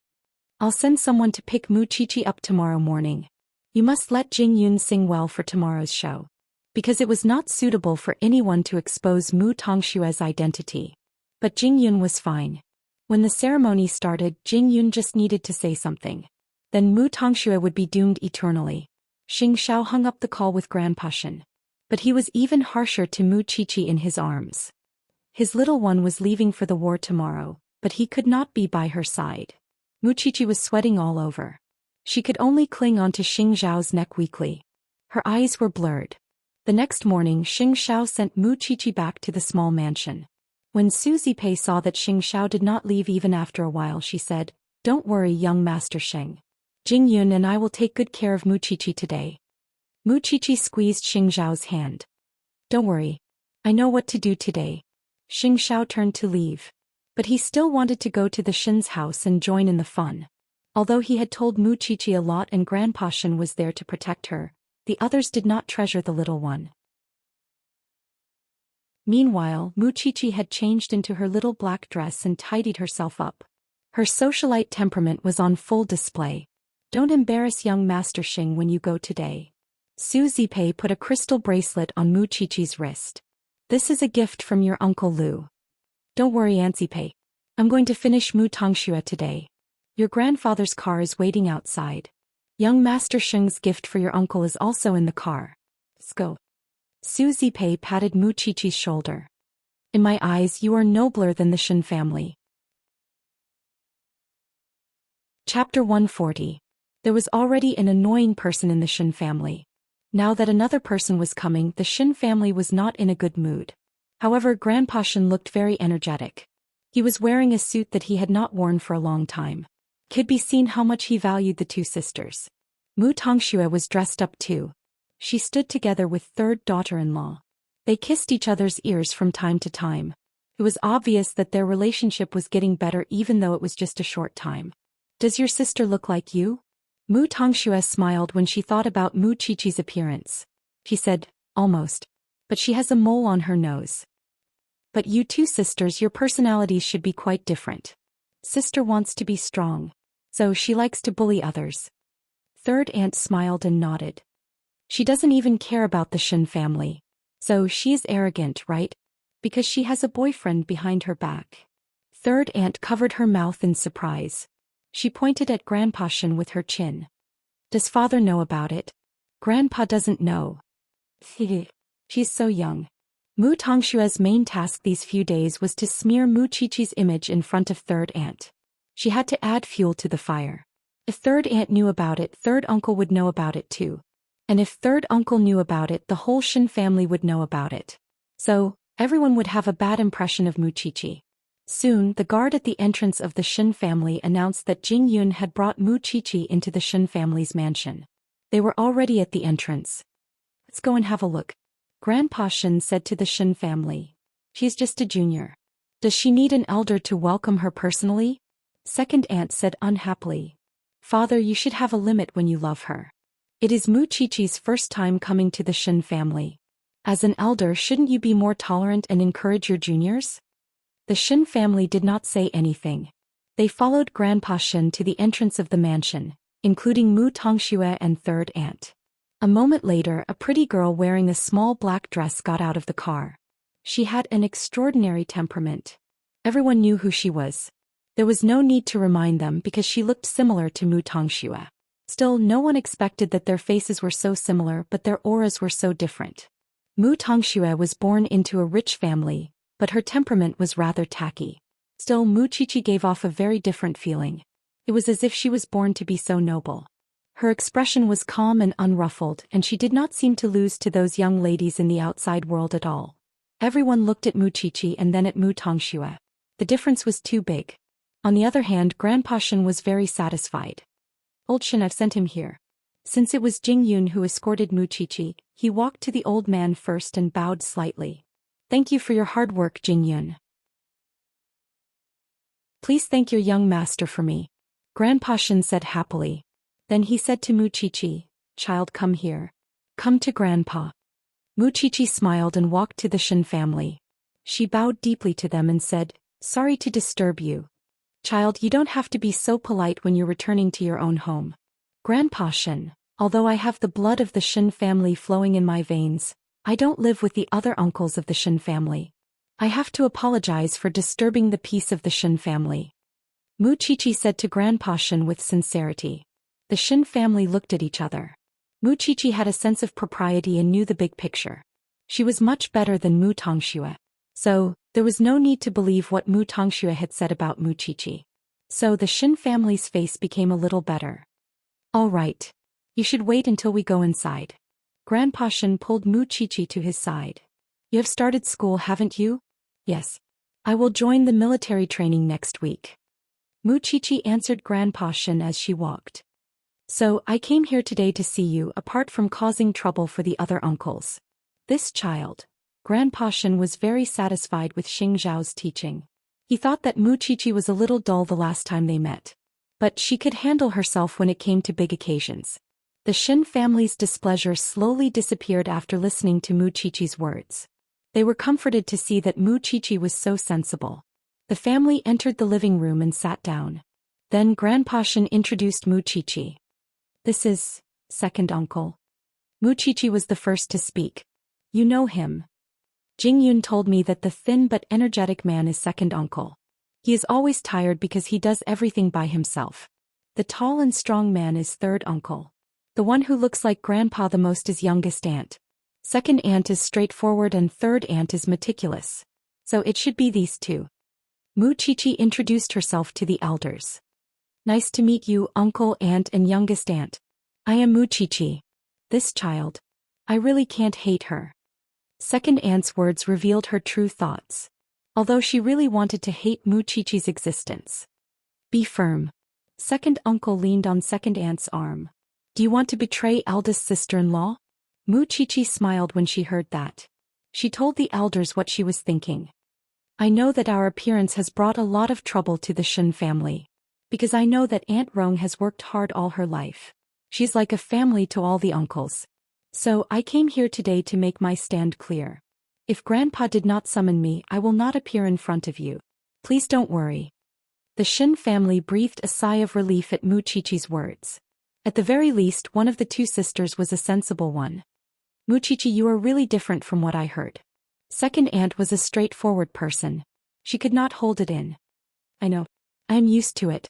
I'll send someone to pick Mu Qiqi up tomorrow morning. You must let Jing Yun sing well for tomorrow's show. Because it was not suitable for anyone to expose Mu Tongxue's identity. But Jing Yun was fine. When the ceremony started, Jing Yun just needed to say something. Then Mu Tongxue would be doomed eternally. Xianxiao hung up the call with Grandpa Xin. But he was even harsher to Mu Qiqi in his arms. His little one was leaving for the war tomorrow, but he could not be by her side. Mu Qiqi was sweating all over. She could only cling onto Xianxiao's neck weakly. Her eyes were blurred. The next morning, Xianxiao sent Mu Qiqi back to the small mansion. When Su Zipei saw that Xianxiao did not leave even after a while, she said, Don't worry, young Master Sheng. Jing Yun and I will take good care of Mu Qiqi today. Mu Qiqi squeezed Xianxiao's hand. Don't worry. I know what to do today. Xianxiao turned to leave. But he still wanted to go to the Xin's house and join in the fun. Although he had told Mu Qiqi a lot and Grandpa Xin was there to protect her, the others did not treasure the little one. Meanwhile, Mu Qiqi had changed into her little black dress and tidied herself up. Her socialite temperament was on full display. Don't embarrass young Master Xing when you go today. Su Zipei put a crystal bracelet on Mu Qiqi's wrist. This is a gift from your Uncle Lu. Don't worry, Aunt Zipei. I'm going to finish Mu Tongxue today. Your grandfather's car is waiting outside. Young Master Xing's gift for your uncle is also in the car. Let's go. Su Zipei patted Mu Qiqi's shoulder. In my eyes, you are nobler than the Xin family. Chapter 140. There was already an annoying person in the Xin family. Now that another person was coming, the Xin family was not in a good mood. However, Grandpa Xin looked very energetic. He was wearing a suit that he had not worn for a long time. Could be seen how much he valued the two sisters. Mu Tongxue was dressed up too. She stood together with third daughter-in-law. They kissed each other's ears from time to time. It was obvious that their relationship was getting better even though it was just a short time. Does your sister look like you? Mu Tongxue smiled when she thought about Mu Qiqi's appearance. She said, almost. But she has a mole on her nose. But you two sisters, your personalities should be quite different. Sister wants to be strong. So she likes to bully others. Third aunt smiled and nodded. She doesn't even care about the Shen family. So she is arrogant, right? Because she has a boyfriend behind her back. Third aunt covered her mouth in surprise. She pointed at Grandpa Shen with her chin. Does father know about it? Grandpa doesn't know. She's so young. Mu Tongshue's main task these few days was to smear Mu Qiqi's image in front of third aunt. She had to add fuel to the fire. If third aunt knew about it, third uncle would know about it too. And if third uncle knew about it, the whole Shen family would know about it. So, everyone would have a bad impression of Mu Qiqi. Soon, the guard at the entrance of the Shen family announced that Jing Yun had brought Mu Qiqi into the Shen family's mansion. They were already at the entrance. Let's go and have a look. Grandpa Shen said to the Shen family. She's just a junior. Does she need an elder to welcome her personally? Second aunt said unhappily. Father, you should have a limit when you love her. It is Mu Qiqi's first time coming to the Shen family. As an elder, shouldn't you be more tolerant and encourage your juniors? The Shen family did not say anything. They followed Grandpa Shen to the entrance of the mansion, including Mu Tongxue and third aunt. A moment later, a pretty girl wearing a small black dress got out of the car. She had an extraordinary temperament. Everyone knew who she was. There was no need to remind them because she looked similar to Mu Tongxue. Still, no one expected that their faces were so similar, but their auras were so different. Mu Tongxue was born into a rich family, but her temperament was rather tacky. Still, Mu Qiqi gave off a very different feeling. It was as if she was born to be so noble. Her expression was calm and unruffled, and she did not seem to lose to those young ladies in the outside world at all. Everyone looked at Mu Qiqi and then at Mu Tongxue. The difference was too big. On the other hand, Grandpa Shen was very satisfied. Old Shen, I've sent him here. Since it was Jing Yun who escorted Mu Qiqi, he walked to the old man first and bowed slightly. Thank you for your hard work, Jing Yun. Please thank your young master for me. Grandpa Shen said happily. Then he said to Mu Qiqi, child, come here. Come to Grandpa. Mu Qiqi smiled and walked to the Shen family. She bowed deeply to them and said, sorry to disturb you. Child, you don't have to be so polite when you're returning to your own home. Grandpa Shen, although I have the blood of the Shen family flowing in my veins, I don't live with the other uncles of the Shen family. I have to apologize for disturbing the peace of the Shen family. Mu Qiqi said to Grandpa Shen with sincerity. The Shen family looked at each other. Mu Qiqi had a sense of propriety and knew the big picture. She was much better than Mu Tongxue. So, there was no need to believe what Mu Tongxue had said about Mu Qiqi. So the Shen family's face became a little better. All right. You should wait until we go inside. Grandpa Shen pulled Mu Qiqi to his side. You have started school, haven't you? Yes. I will join the military training next week. Mu Qiqi answered Grandpa Shen as she walked. So, I came here today to see you apart from causing trouble for the other uncles. This child. Grandpa Shen was very satisfied with Xing Zhao's teaching. He thought that Mu Qiqi was a little dull the last time they met. But she could handle herself when it came to big occasions. The Shen family's displeasure slowly disappeared after listening to Mu Qiqi's words. They were comforted to see that Mu Qiqi was so sensible. The family entered the living room and sat down. Then Grandpa Shen introduced Mu Qiqi. This is second uncle. Mu Qiqi was the first to speak. You know him. Jing Yun told me that the thin but energetic man is second uncle. He is always tired because he does everything by himself. The tall and strong man is third uncle. The one who looks like grandpa the most is youngest aunt. Second aunt is straightforward and third aunt is meticulous. So it should be these two. Mu Qiqi introduced herself to the elders. Nice to meet you, uncle, aunt, and youngest aunt. I am Mu Qiqi. This child. I really can't hate her. Second aunt's words revealed her true thoughts. Although she really wanted to hate Mu Qiqi's existence. Be firm. Second uncle leaned on second aunt's arm. Do you want to betray eldest sister-in-law? Mu Qiqi smiled when she heard that. She told the elders what she was thinking. I know that our appearance has brought a lot of trouble to the Shen family. Because I know that Aunt Rong has worked hard all her life. She's like a family to all the uncles. So I came here today to make my stand clear. If Grandpa did not summon me, I will not appear in front of you. Please don't worry. The Shen family breathed a sigh of relief at Mu Qiqi's words. At the very least, one of the two sisters was a sensible one. Mu Qiqi, you are really different from what I heard. Second aunt was a straightforward person. She could not hold it in. I know. I am used to it.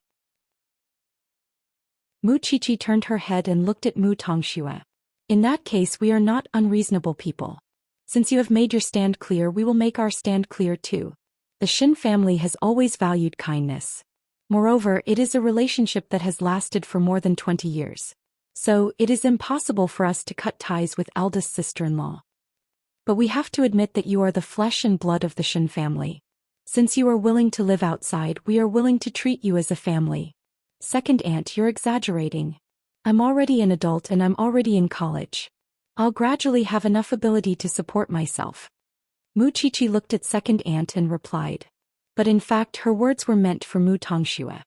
Mu Qiqi turned her head and looked at Mu Tongxue. In that case, we are not unreasonable people. Since you have made your stand clear, we will make our stand clear too. The Shen family has always valued kindness. Moreover, it is a relationship that has lasted for more than 20 years. So, it is impossible for us to cut ties with eldest sister-in-law. But we have to admit that you are the flesh and blood of the Shen family. Since you are willing to live outside, we are willing to treat you as a family. Second aunt, you're exaggerating. I'm already an adult and I'm already in college. I'll gradually have enough ability to support myself. Mu Qiqi looked at second aunt and replied. But in fact her words were meant for Mu Tongxue.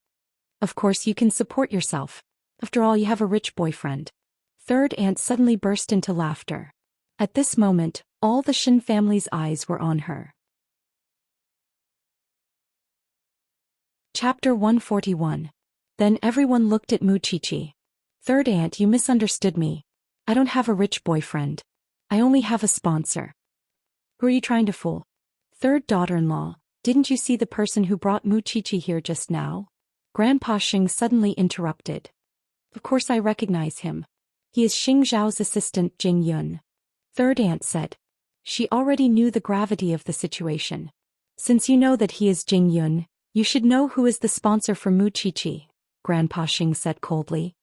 Of course you can support yourself. After all, you have a rich boyfriend. Third aunt suddenly burst into laughter. At this moment, all the Shen family's eyes were on her. Chapter 141. Then everyone looked at Mu Qiqi. Third aunt, you misunderstood me. I don't have a rich boyfriend. I only have a sponsor. Who are you trying to fool? Third daughter-in-law, didn't you see the person who brought Mu Qiqi here just now? Grandpa Xing suddenly interrupted. Of course I recognize him. He is Xing Zhao's assistant Jing Yun. Third aunt said. She already knew the gravity of the situation. Since you know that he is Jing Yun, you should know who is the sponsor for Mu Qiqi, Grandpa Xing said coldly.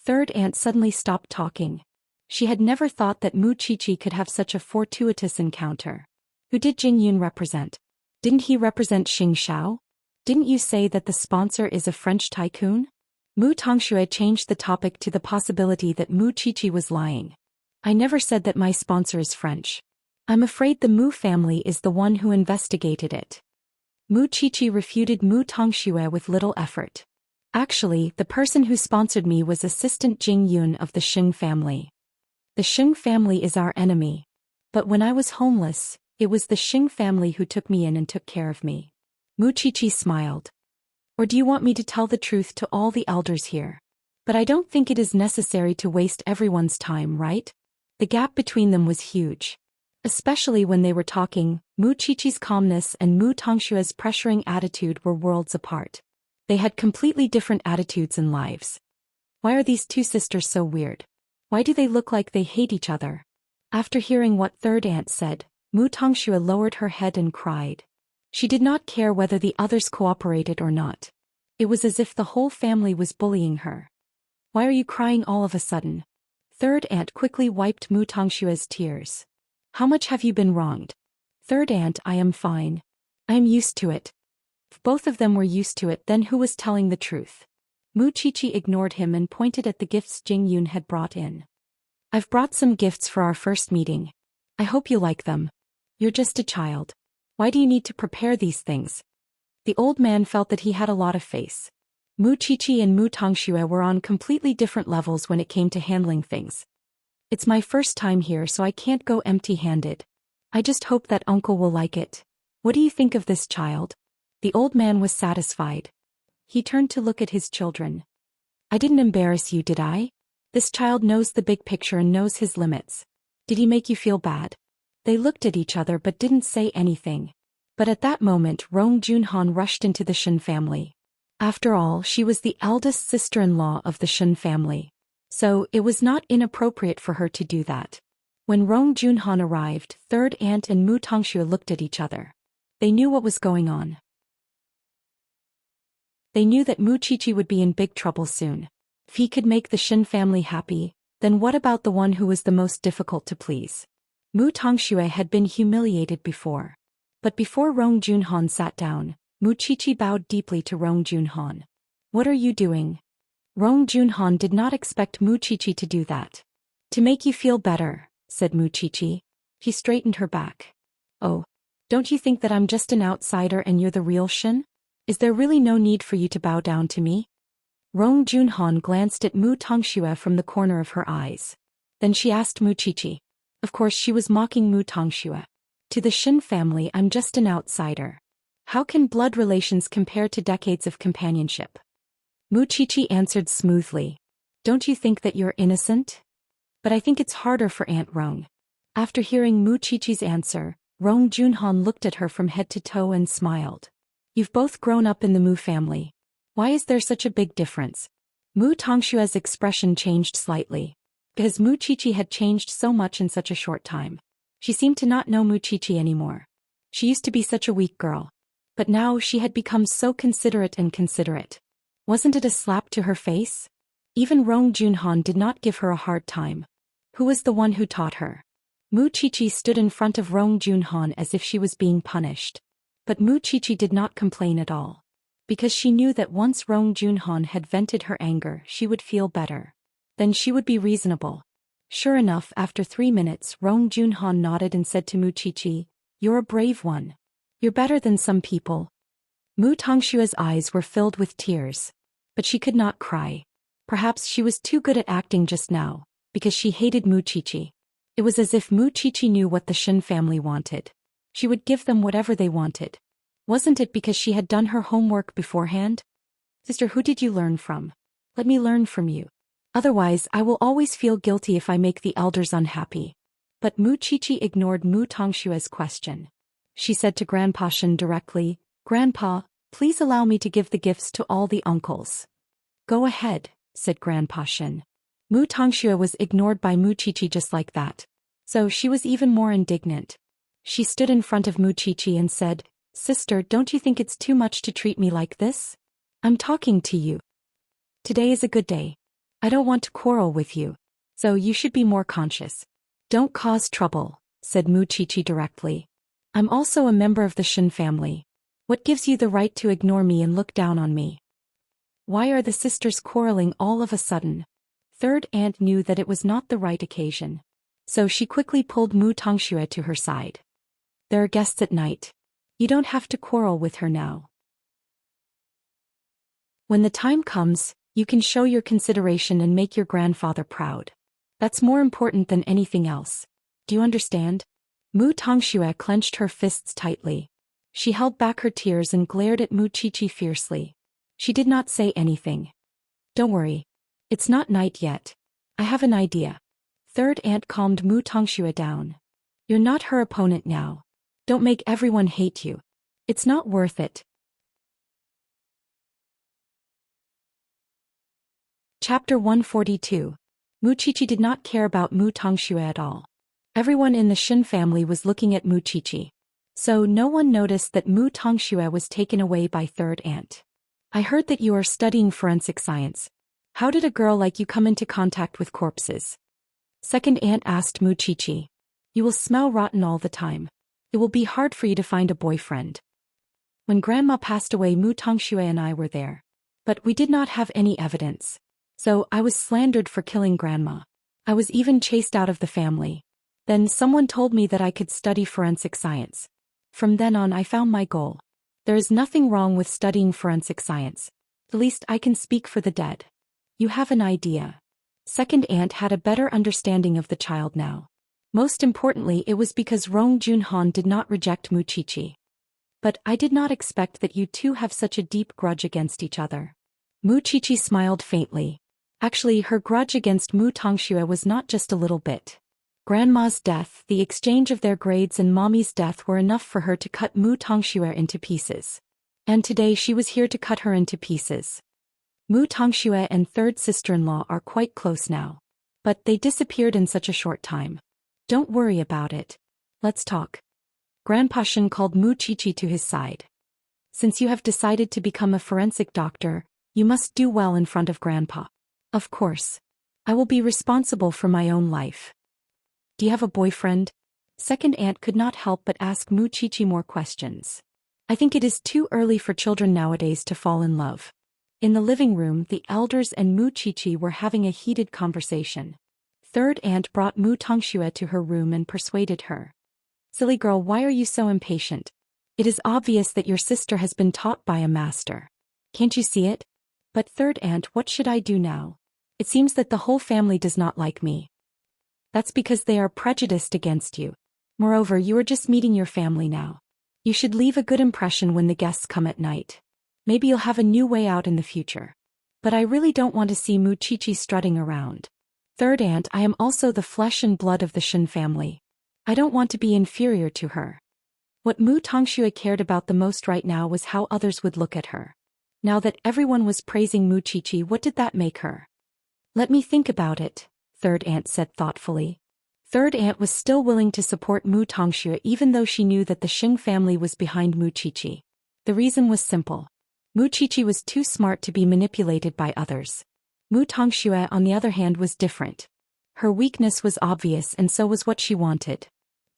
Third aunt suddenly stopped talking. She had never thought that Mu Qiqi could have such a fortuitous encounter. Who did Jing Yun represent? Didn't he represent Xianxia? Didn't you say that the sponsor is a French tycoon? Mu Tongxue changed the topic to the possibility that Mu Qiqi was lying. I never said that my sponsor is French. I'm afraid the Mu family is the one who investigated it. Mu Qiqi refuted Mu Tongxue with little effort. Actually, the person who sponsored me was assistant Jing Yun of the Xing family. The Xing family is our enemy. But when I was homeless, it was the Xing family who took me in and took care of me. Mu Qiqi smiled. Or do you want me to tell the truth to all the elders here? But I don't think it is necessary to waste everyone's time, right? The gap between them was huge. Especially when they were talking, Mu Qiqi's calmness and Mu Tongxue's pressuring attitude were worlds apart. They had completely different attitudes and lives. Why are these two sisters so weird? Why do they look like they hate each other? After hearing what third aunt said, Mu Tongxue lowered her head and cried. She did not care whether the others cooperated or not. It was as if the whole family was bullying her. Why are you crying all of a sudden? Third aunt quickly wiped Mu Tongxue's tears. How much have you been wronged? Third aunt, I am fine. I am used to it. If both of them were used to it, then who was telling the truth? Mu Qiqi ignored him and pointed at the gifts Jing Yun had brought in. I've brought some gifts for our first meeting. I hope you like them. You're just a child. Why do you need to prepare these things? The old man felt that he had a lot of face. Mu Qiqi and Mu Tongxue were on completely different levels when it came to handling things. It's my first time here, so I can't go empty-handed. I just hope that uncle will like it. What do you think of this child? The old man was satisfied. He turned to look at his children. I didn't embarrass you, did I? This child knows the big picture and knows his limits. Did he make you feel bad? They looked at each other but didn't say anything. But at that moment Rong Junhan rushed into the Shen family. After all, she was the eldest sister-in-law of the Shen family. So, it was not inappropriate for her to do that. When Rong Junhan arrived, third aunt and Mu Tongxue looked at each other. They knew what was going on. They knew that Mu Qiqi would be in big trouble soon. If he could make the Shen family happy, then what about the one who was the most difficult to please? Mu Tongxue had been humiliated before. But before Rong Junhan sat down, Mu Qiqi bowed deeply to Rong Junhan. What are you doing? Rong Junhan did not expect Mu Qiqi to do that. To make you feel better, said Mu Qiqi. He straightened her back. Oh. Don't you think that I'm just an outsider and you're the real Shin? Is there really no need for you to bow down to me? Rong Junhan glanced at Mu Tongxue from the corner of her eyes. Then she asked Mu Qiqi. Of course she was mocking Mu Tongxue. To the Shin family I'm just an outsider. How can blood relations compare to decades of companionship? Mu Qiqi answered smoothly. Don't you think that you're innocent? But I think it's harder for Aunt Rong. After hearing Mu Qiqi's answer, Rong Junhan looked at her from head to toe and smiled. You've both grown up in the Mu family. Why is there such a big difference? Mu Tongshue's expression changed slightly. Because Mu Qiqi had changed so much in such a short time. She seemed to not know Mu Qiqi anymore. She used to be such a weak girl. But now she had become so considerate and considerate. Wasn't it a slap to her face? Even Rong Junhan did not give her a hard time. Who was the one who taught her? Mu Qiqi stood in front of Rong Junhan as if she was being punished. But Mu Qiqi did not complain at all. Because she knew that once Rong Junhan had vented her anger, she would feel better. Then she would be reasonable. Sure enough, after 3 minutes, Rong Junhan nodded and said to Mu Qiqi, "You're a brave one. You're better than some people." Mu Tongshue's eyes were filled with tears. But she could not cry. Perhaps she was too good at acting just now, because she hated Mu Qiqi. It was as if Mu Qiqi knew what the Shin family wanted. She would give them whatever they wanted. Wasn't it because she had done her homework beforehand? Sister, who did you learn from? Let me learn from you. Otherwise, I will always feel guilty if I make the elders unhappy. But Mu Qiqi ignored Mu Tongshue's question. She said to Grandpa Shen directly, "Grandpa, please allow me to give the gifts to all the uncles." "Go ahead," said Grandpa Shen. Mu Tongxue was ignored by Mu Qiqi just like that. So she was even more indignant. She stood in front of Mu Qiqi and said, "Sister, don't you think it's too much to treat me like this? I'm talking to you. Today is a good day. I don't want to quarrel with you. So you should be more conscious. Don't cause trouble," said Mu Qiqi directly. "I'm also a member of the Shin family. What gives you the right to ignore me and look down on me? Why are the sisters quarreling all of a sudden?" Third aunt knew that it was not the right occasion. So she quickly pulled Mu Tongxue to her side. "There are guests at night. You don't have to quarrel with her now. When the time comes, you can show your consideration and make your grandfather proud. That's more important than anything else. Do you understand?" Mu Tongxue clenched her fists tightly. She held back her tears and glared at Mu Qiqi fiercely. She did not say anything. "Don't worry. It's not night yet. I have an idea." Third aunt calmed Mu Tongxue down. "You're not her opponent now. Don't make everyone hate you. It's not worth it." Chapter 142. Mu Qiqi did not care about Mu Tongxue at all. Everyone in the Shin family was looking at Mu Qiqi. So no one noticed that Mu Tongxue was taken away by third aunt. "I heard that you are studying forensic science. How did a girl like you come into contact with corpses?" Second aunt asked Mu Qiqi. "You will smell rotten all the time. It will be hard for you to find a boyfriend." When Grandma passed away, Mu Tongxue and I were there. But we did not have any evidence. So I was slandered for killing Grandma. I was even chased out of the family. Then someone told me that I could study forensic science. From then on I found my goal. There is nothing wrong with studying forensic science. At least I can speak for the dead. You have an idea. Second aunt had a better understanding of the child now. Most importantly, it was because Rong Junhan did not reject Mu Qiqi. "But I did not expect that you two have such a deep grudge against each other." Mu Qiqi smiled faintly. Actually, her grudge against Mu Tongxue was not just a little bit. Grandma's death, the exchange of their grades, and Mommy's death were enough for her to cut Mu Tongxue into pieces. And today she was here to cut her into pieces. Mu Tongxue and third sister-in-law are quite close now. But they disappeared in such a short time. Don't worry about it. Let's talk. Grandpa Shen called Mu Qiqi to his side. "Since you have decided to become a forensic doctor, you must do well in front of Grandpa." "Of course. I will be responsible for my own life." "Do you have a boyfriend?" Second aunt could not help but ask Mu Qiqi more questions. "I think it is too early for children nowadays to fall in love." In the living room, the elders and Mu Qiqi were having a heated conversation. Third aunt brought Mu Tongxue to her room and persuaded her. Silly girl, why are you so impatient? It is obvious that your sister has been taught by a master. Can't you see it? But third aunt, what should I do now? It seems that the whole family does not like me. That's because they are prejudiced against you. Moreover, you are just meeting your family now. You should leave a good impression when the guests come at night. Maybe you'll have a new way out in the future. But I really don't want to see Mu Qiqi strutting around. Third aunt, I am also the flesh and blood of the Shen family. I don't want to be inferior to her. What Mu Tongxue cared about the most right now was how others would look at her. Now that everyone was praising Mu Qiqi, what did that make her? Let me think about it, third aunt said thoughtfully. Third aunt was still willing to support Mu Tongxue even though she knew that the Xing family was behind Mu Qiqi. The reason was simple. Mu Qiqi was too smart to be manipulated by others. Mu Tongxue, on the other hand, was different. Her weakness was obvious and so was what she wanted.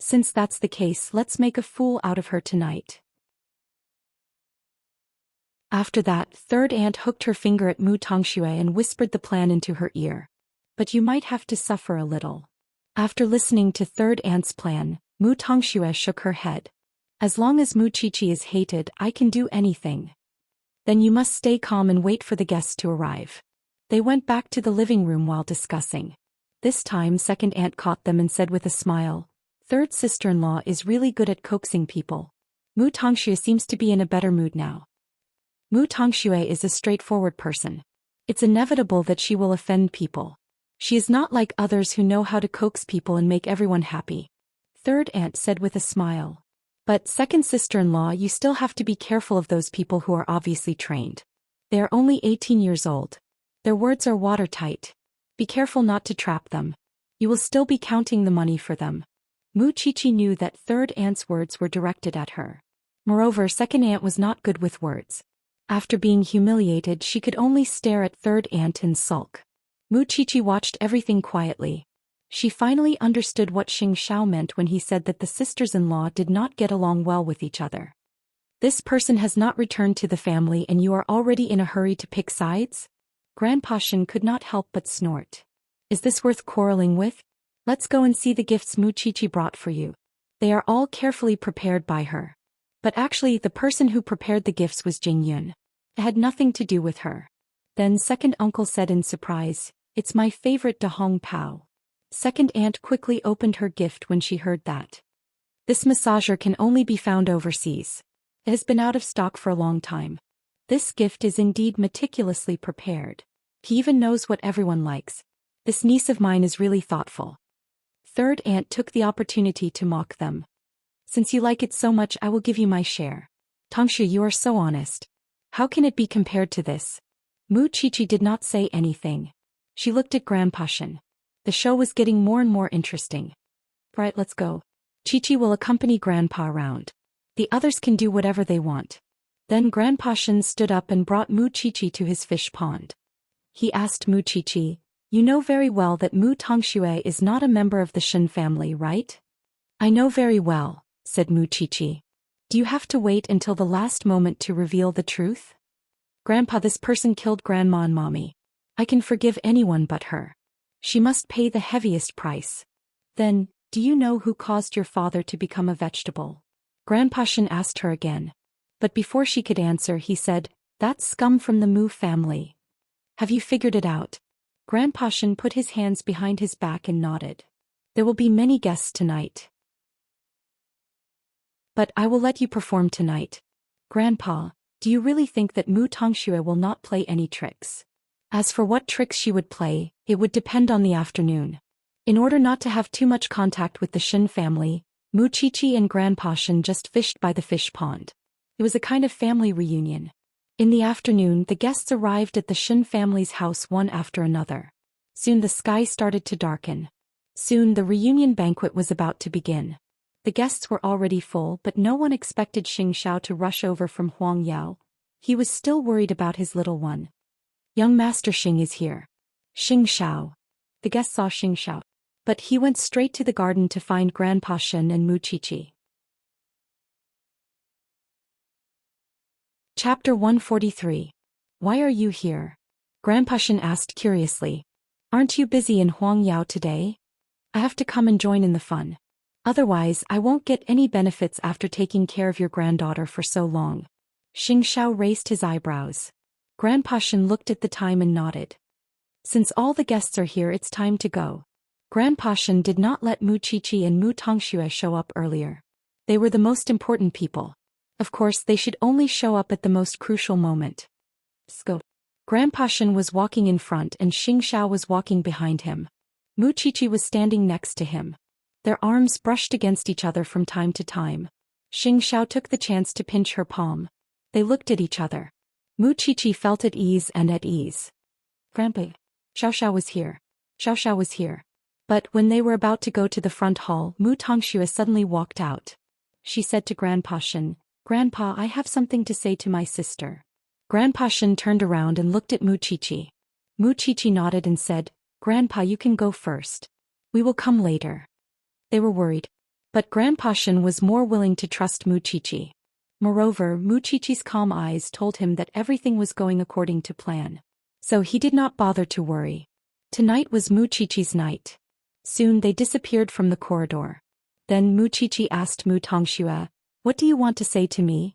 Since that's the case, let's make a fool out of her tonight. After that, third aunt hooked her finger at Mu Tongxue and whispered the plan into her ear. But you might have to suffer a little. After listening to third aunt's plan, Mu Tongxue shook her head. As long as Mu Qiqi is hated, I can do anything. Then you must stay calm and wait for the guests to arrive. They went back to the living room while discussing. This time second aunt caught them and said with a smile, third sister-in-law is really good at coaxing people. Mu Tongxue seems to be in a better mood now. Mu Tongxue is a straightforward person. It's inevitable that she will offend people. She is not like others who know how to coax people and make everyone happy. Third aunt said with a smile. But second sister-in-law, you still have to be careful of those people who are obviously trained. They are only 18 years old. Their words are watertight. Be careful not to trap them. You will still be counting the money for them. Mu Qiqi knew that third aunt's words were directed at her. Moreover, second aunt was not good with words. After being humiliated, she could only stare at third aunt and sulk. Mu Qiqi watched everything quietly. She finally understood what Xianxia meant when he said that the sisters-in-law did not get along well with each other. This person has not returned to the family and you are already in a hurry to pick sides? Grandpa Shen could not help but snort. Is this worth quarreling with? Let's go and see the gifts Mu Qiqi brought for you. They are all carefully prepared by her. But actually the person who prepared the gifts was Jing Yun. It had nothing to do with her. Then second uncle said in surprise, it's my favorite Da Hong Pao. Second aunt quickly opened her gift when she heard that. This massager can only be found overseas. It has been out of stock for a long time. This gift is indeed meticulously prepared. He even knows what everyone likes. This niece of mine is really thoughtful. Third aunt took the opportunity to mock them. Since you like it so much, I will give you my share. Tongxue, you are so honest. How can it be compared to this? Mu Qiqi did not say anything. She looked at Grandpa Shen. The show was getting more and more interesting. Right, let's go. Qiqi will accompany Grandpa around. The others can do whatever they want. Then Grandpa Shen stood up and brought Mu Qiqi to his fish pond. He asked Mu Qiqi, you know very well that Mu Tongxue is not a member of the Shen family, right? I know very well, said Mu Qiqi. Do you have to wait until the last moment to reveal the truth? Grandpa, this person killed Grandma and Mommy. I can forgive anyone but her. She must pay the heaviest price. Then, do you know who caused your father to become a vegetable? Grandpa Shen asked her again. But before she could answer, he said, that's scum from the Mu family. Have you figured it out? Grandpa Shen put his hands behind his back and nodded. There will be many guests tonight. But I will let you perform tonight. Grandpa, do you really think that Mu Tongxue will not play any tricks? As for what tricks she would play, it would depend on the afternoon. In order not to have too much contact with the Shen family, Mu Qiqi and Grandpa Shen just fished by the fish pond. It was a kind of family reunion. In the afternoon, the guests arrived at the Shen family's house one after another. Soon the sky started to darken. Soon the reunion banquet was about to begin. The guests were already full, but no one expected Xianxia to rush over from Huangyao. He was still worried about his little one. Young Master Xing is here. Xianxia. The guests saw Xianxia. But he went straight to the garden to find Grandpa Shen and Mu Qiqi. Chapter 143. Why are you here? Grandpa Shen asked curiously. Aren't you busy in Huangyao today? I have to come and join in the fun. Otherwise, I won't get any benefits after taking care of your granddaughter for so long. Xianxia raised his eyebrows. Grandpa Xian looked at the time and nodded. Since all the guests are here, it's time to go. Grandpa Xian did not let Mu Qiqi and Mu Tongxue show up earlier. They were the most important people. Of course, they should only show up at the most crucial moment. Go. Grandpa Xian was walking in front and Xianxia was walking behind him. Mu Qiqi was standing next to him. Their arms brushed against each other from time to time. Xianxia took the chance to pinch her palm. They looked at each other. Mu Qiqi felt at ease and at ease. Grandpa. Xiaoxia was here. Xiaoxia was here. But when they were about to go to the front hall, Mu Tongxue suddenly walked out. She said to Grandpa Xian, "Grandpa, I have something to say to my sister." Grandpa Xian turned around and looked at Mu Qiqi. Mu Qiqi nodded and said, "Grandpa, you can go first. We will come later." They were worried. But Grandpa Xian was more willing to trust Mu Qiqi. Moreover, Mu Qiqi's calm eyes told him that everything was going according to plan. So he did not bother to worry. Tonight was Mu Qiqi's night. Soon they disappeared from the corridor. Then Mu Qiqi asked Mu Tongxue, "What do you want to say to me?"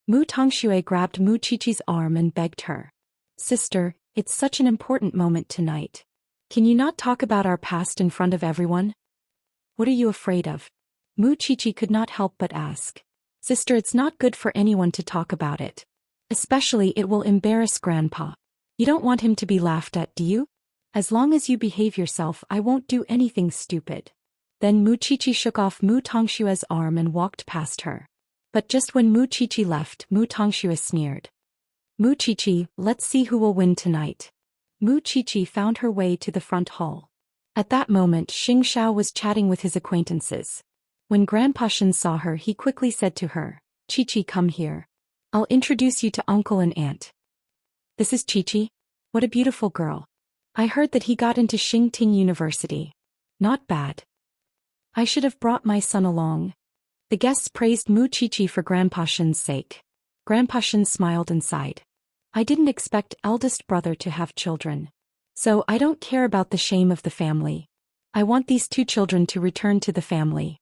Mu Tongxue grabbed Mu Qiqi's arm and begged her. "Sister, it's such an important moment tonight. Can you not talk about our past in front of everyone?" "What are you afraid of?" Mu Qiqi could not help but ask. "Sister, it's not good for anyone to talk about it. Especially it will embarrass Grandpa. You don't want him to be laughed at, do you? As long as you behave yourself, I won't do anything stupid." Then Mu Qiqi shook off Mu Tongshue's arm and walked past her. But just when Mu Qiqi left, Mu Tongxue sneered. "Mu Qiqi, let's see who will win tonight." Mu Qiqi found her way to the front hall. At that moment, Xianxia was chatting with his acquaintances. When Grandpa Xian saw her, he quickly said to her, "Qiqi, come here. I'll introduce you to uncle and aunt. This is Qiqi. What a beautiful girl. I heard that he got into Xingting University. Not bad. I should have brought my son along." The guests praised Mu Qiqi for Grandpa Xian's sake. Grandpa Xian smiled and sighed. "I didn't expect eldest brother to have children. So I don't care about the shame of the family. I want these two children to return to the family.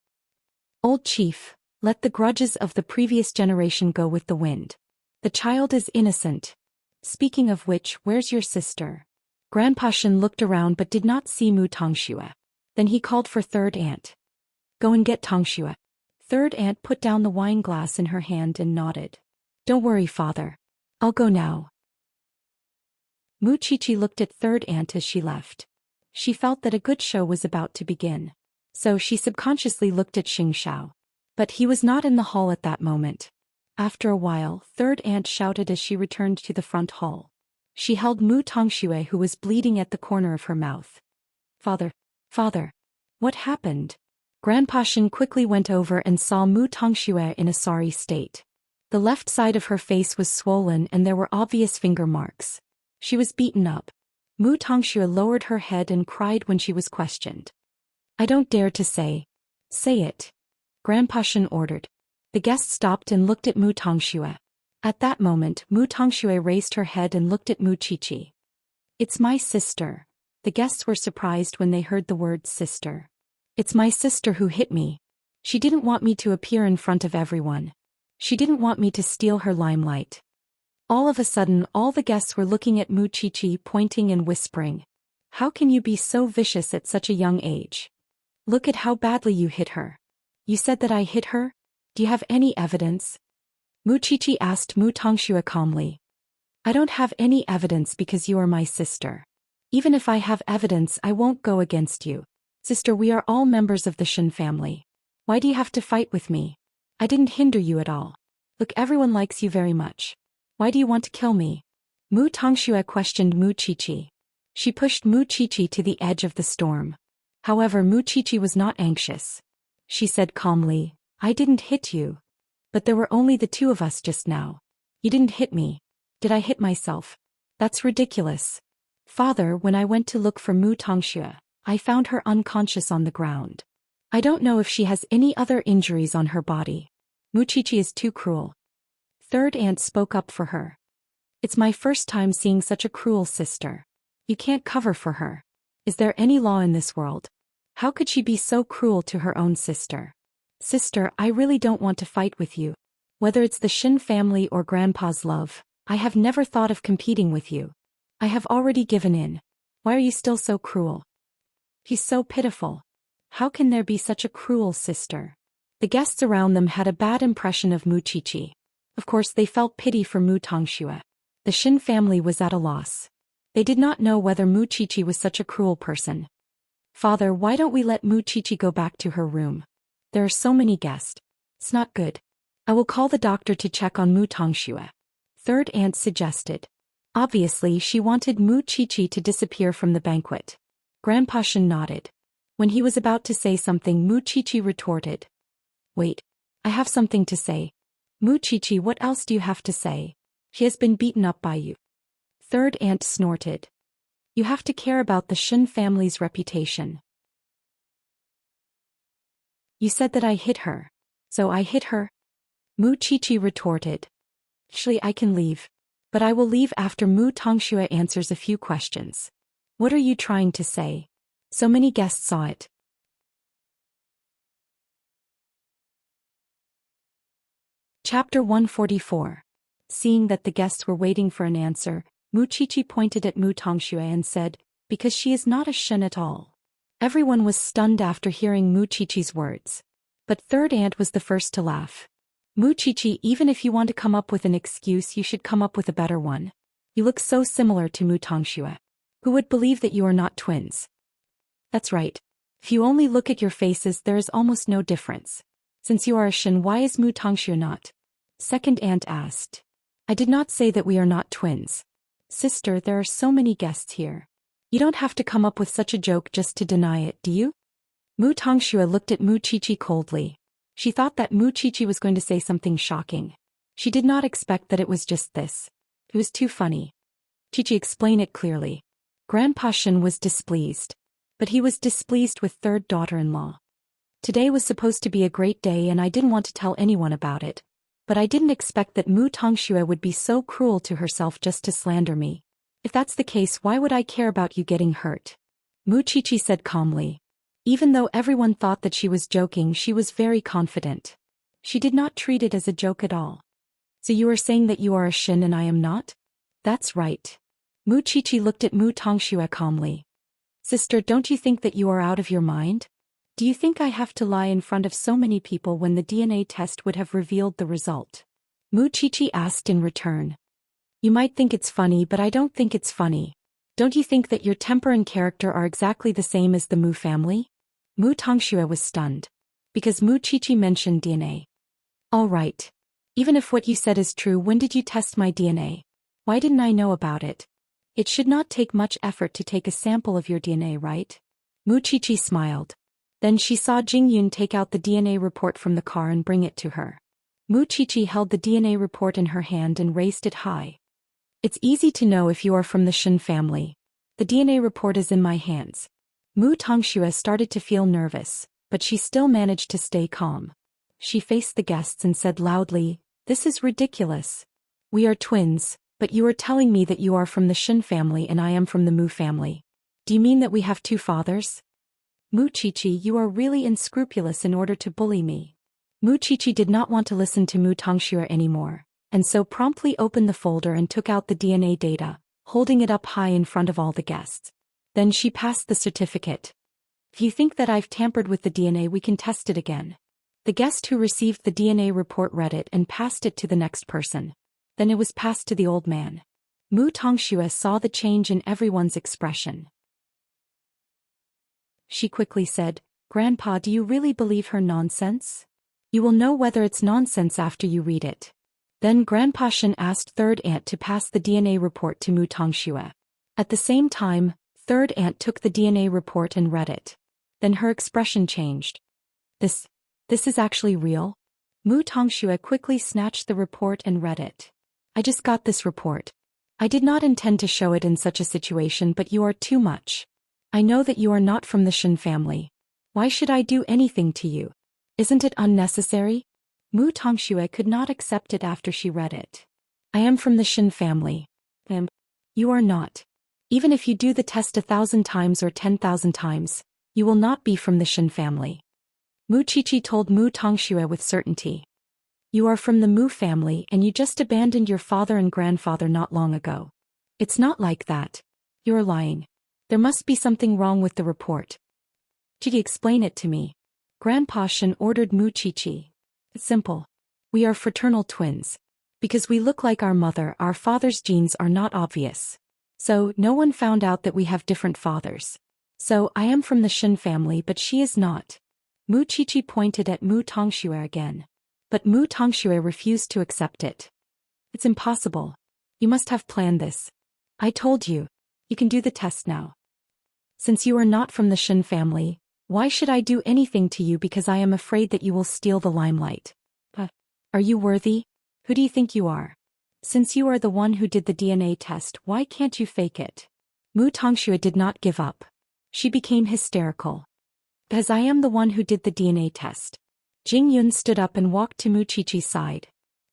Old chief, let the grudges of the previous generation go with the wind. The child is innocent. Speaking of which, where's your sister?" Grandpa Xian looked around but did not see Mu Tongxue. Then he called for third aunt. "Go and get Tongxue." Third aunt put down the wine glass in her hand and nodded. "Don't worry, father. I'll go now." Mu Qiqi looked at third aunt as she left. She felt that a good show was about to begin. So she subconsciously looked at Xianxia. But he was not in the hall at that moment. After a while, third aunt shouted as she returned to the front hall. She held Mu Tongxue, who was bleeding at the corner of her mouth. "Father, father, what happened?" Grandpa Xian quickly went over and saw Mu Tongxue in a sorry state. The left side of her face was swollen and there were obvious finger marks. She was beaten up. Mu Tongxue lowered her head and cried when she was questioned. "I don't dare to say." "Say it," Grandpa Xian ordered. The guest stopped and looked at Mu Tongxue. At that moment, Mu Tongxue raised her head and looked at Mu Qiqi. "It's my sister." The guests were surprised when they heard the word sister. "It's my sister who hit me. She didn't want me to appear in front of everyone. She didn't want me to steal her limelight." All of a sudden, all the guests were looking at Mu Qiqi, pointing and whispering. "How can you be so vicious at such a young age? Look at how badly you hit her. You said that I hit her? Do you have any evidence?" Mu Qiqi asked Mu Tongxue calmly. "I don't have any evidence because you are my sister. Even if I have evidence, I won't go against you. Sister, we are all members of the Xian family. Why do you have to fight with me? I didn't hinder you at all. Look, everyone likes you very much. Why do you want to kill me?" Mu Tongxue questioned Mu Qiqi. She pushed Mu Qiqi to the edge of the storm. However, Mu Qiqi was not anxious. She said calmly, "I didn't hit you. But there were only the two of us just now. You didn't hit me. Did I hit myself? That's ridiculous. Father, when I went to look for Mu Tongxue, I found her unconscious on the ground. I don't know if she has any other injuries on her body. Mu Qiqi is too cruel." Third aunt spoke up for her. "It's my first time seeing such a cruel sister. You can't cover for her. Is there any law in this world? How could she be so cruel to her own sister?" Sister, I really don't want to fight with you. Whether it's the Xin family or Grandpa's love, I have never thought of competing with you. I have already given in. Why are you still so cruel? He's so pitiful. How can there be such a cruel sister? The guests around them had a bad impression of Mu Qiqi. Of course they felt pity for Mu Tongxue. The Xin family was at a loss. They did not know whether Mu Qiqi was such a cruel person. Father, why don't we let Mu Qiqi go back to her room? There are so many guests. It's not good. I will call the doctor to check on Mu Tongxue. Third aunt suggested. Obviously she wanted Mu Qiqi to disappear from the banquet. Grandpa Shen nodded. When he was about to say something, Mu Qiqi retorted. Wait. I have something to say. Mu Qiqi, what else do you have to say? She has been beaten up by you. Third aunt snorted. You have to care about the Shen family's reputation. You said that I hit her. So I hit her? Mu Qiqi retorted. Actually, I can leave. But I will leave after Mu Tongxue answers a few questions. What are you trying to say? So many guests saw it. Chapter 144. Seeing that the guests were waiting for an answer, Mu Qiqi pointed at Mu Tongxue and said, because she is not a Shen at all. Everyone was stunned after hearing Mu Qiqi's words. But third aunt was the first to laugh. Mu Qiqi, even if you want to come up with an excuse, you should come up with a better one. You look so similar to Mu Tongxue. Who would believe that you are not twins? That's right. If you only look at your faces, there is almost no difference. Since you are a Shen, why is Mu Tongxue not? Second aunt asked. I did not say that we are not twins. Sister, there are so many guests here. You don't have to come up with such a joke just to deny it, do you? Mu Tongxue looked at Mu Qiqi coldly. She thought that Mu Qiqi was going to say something shocking. She did not expect that it was just this. It was too funny. Qiqi, explain it clearly. Grandpa Shen was displeased. But he was displeased with third daughter-in-law. Today was supposed to be a great day and I didn't want to tell anyone about it. But I didn't expect that Mu Tongxue would be so cruel to herself just to slander me. If that's the case, why would I care about you getting hurt? Mu Qiqi said calmly. Even though everyone thought that she was joking, she was very confident. She did not treat it as a joke at all. So you are saying that you are a Shen and I am not? That's right. Mu Qiqi looked at Mu Tongxue calmly. Sister, don't you think that you are out of your mind? Do you think I have to lie in front of so many people when the DNA test would have revealed the result? Mu Qiqi asked in return. You might think it's funny, but I don't think it's funny. Don't you think that your temper and character are exactly the same as the Mu family? Mu Tongxue was stunned. Because Mu Qiqi mentioned DNA. All right. Even if what you said is true, when did you test my DNA? Why didn't I know about it? It should not take much effort to take a sample of your DNA, right? Mu Qiqi smiled. Then she saw Jingyun take out the DNA report from the car and bring it to her. Mu Qiqi held the DNA report in her hand and raised it high. It's easy to know if you are from the Shen family. The DNA report is in my hands. Mu Tongxue started to feel nervous, but she still managed to stay calm. She faced the guests and said loudly, this is ridiculous. We are twins, but you are telling me that you are from the Shen family and I am from the Mu family. Do you mean that we have two fathers? Mu Qiqi, you are really unscrupulous in order to bully me. Mu Qiqi did not want to listen to Mu Tongxue anymore, and so promptly opened the folder and took out the DNA data, holding it up high in front of all the guests. Then she passed the certificate. If you think that I've tampered with the DNA, we can test it again. The guest who received the DNA report read it and passed it to the next person. Then it was passed to the old man. Mu Tongxue saw the change in everyone's expression. She quickly said, Grandpa, do you really believe her nonsense? You will know whether it's nonsense after you read it. Then Grandpa Shen asked third aunt to pass the DNA report to Mu Tongxue. At the same time, third aunt took the DNA report and read it. Then her expression changed. This is actually real? Mu Tongxue quickly snatched the report and read it. I just got this report. I did not intend to show it in such a situation, but you are too much. I know that you are not from the Shen family. Why should I do anything to you? Isn't it unnecessary? Mu Tongxue could not accept it after she read it. I am from the Shen family. You are not. Even if you do the test 1,000 times or 10,000 times, you will not be from the Shen family. Mu Qiqi told Mu Tongxue with certainty. You are from the Mu family and you just abandoned your father and grandfather not long ago. It's not like that. You're lying. There must be something wrong with the report. Qiqi, explain it to me. Grandpa Xian ordered Mu Qiqi. It's simple. We are fraternal twins. Because we look like our mother, our father's genes are not obvious. So, no one found out that we have different fathers. So, I am from the Xian family but she is not. Mu Qiqi pointed at Mu Tongxue again. But Mu Tongxue refused to accept it. It's impossible. You must have planned this. I told you. You can do the test now. Since you are not from the Xian family, why should I do anything to you because I am afraid that you will steal the limelight? Are you worthy? Who do you think you are? Since you are the one who did the DNA test, why can't you fake it? Mu Tongxue did not give up. She became hysterical. Because I am the one who did the DNA test. Jing Yun stood up and walked to Mu Qiqi's side.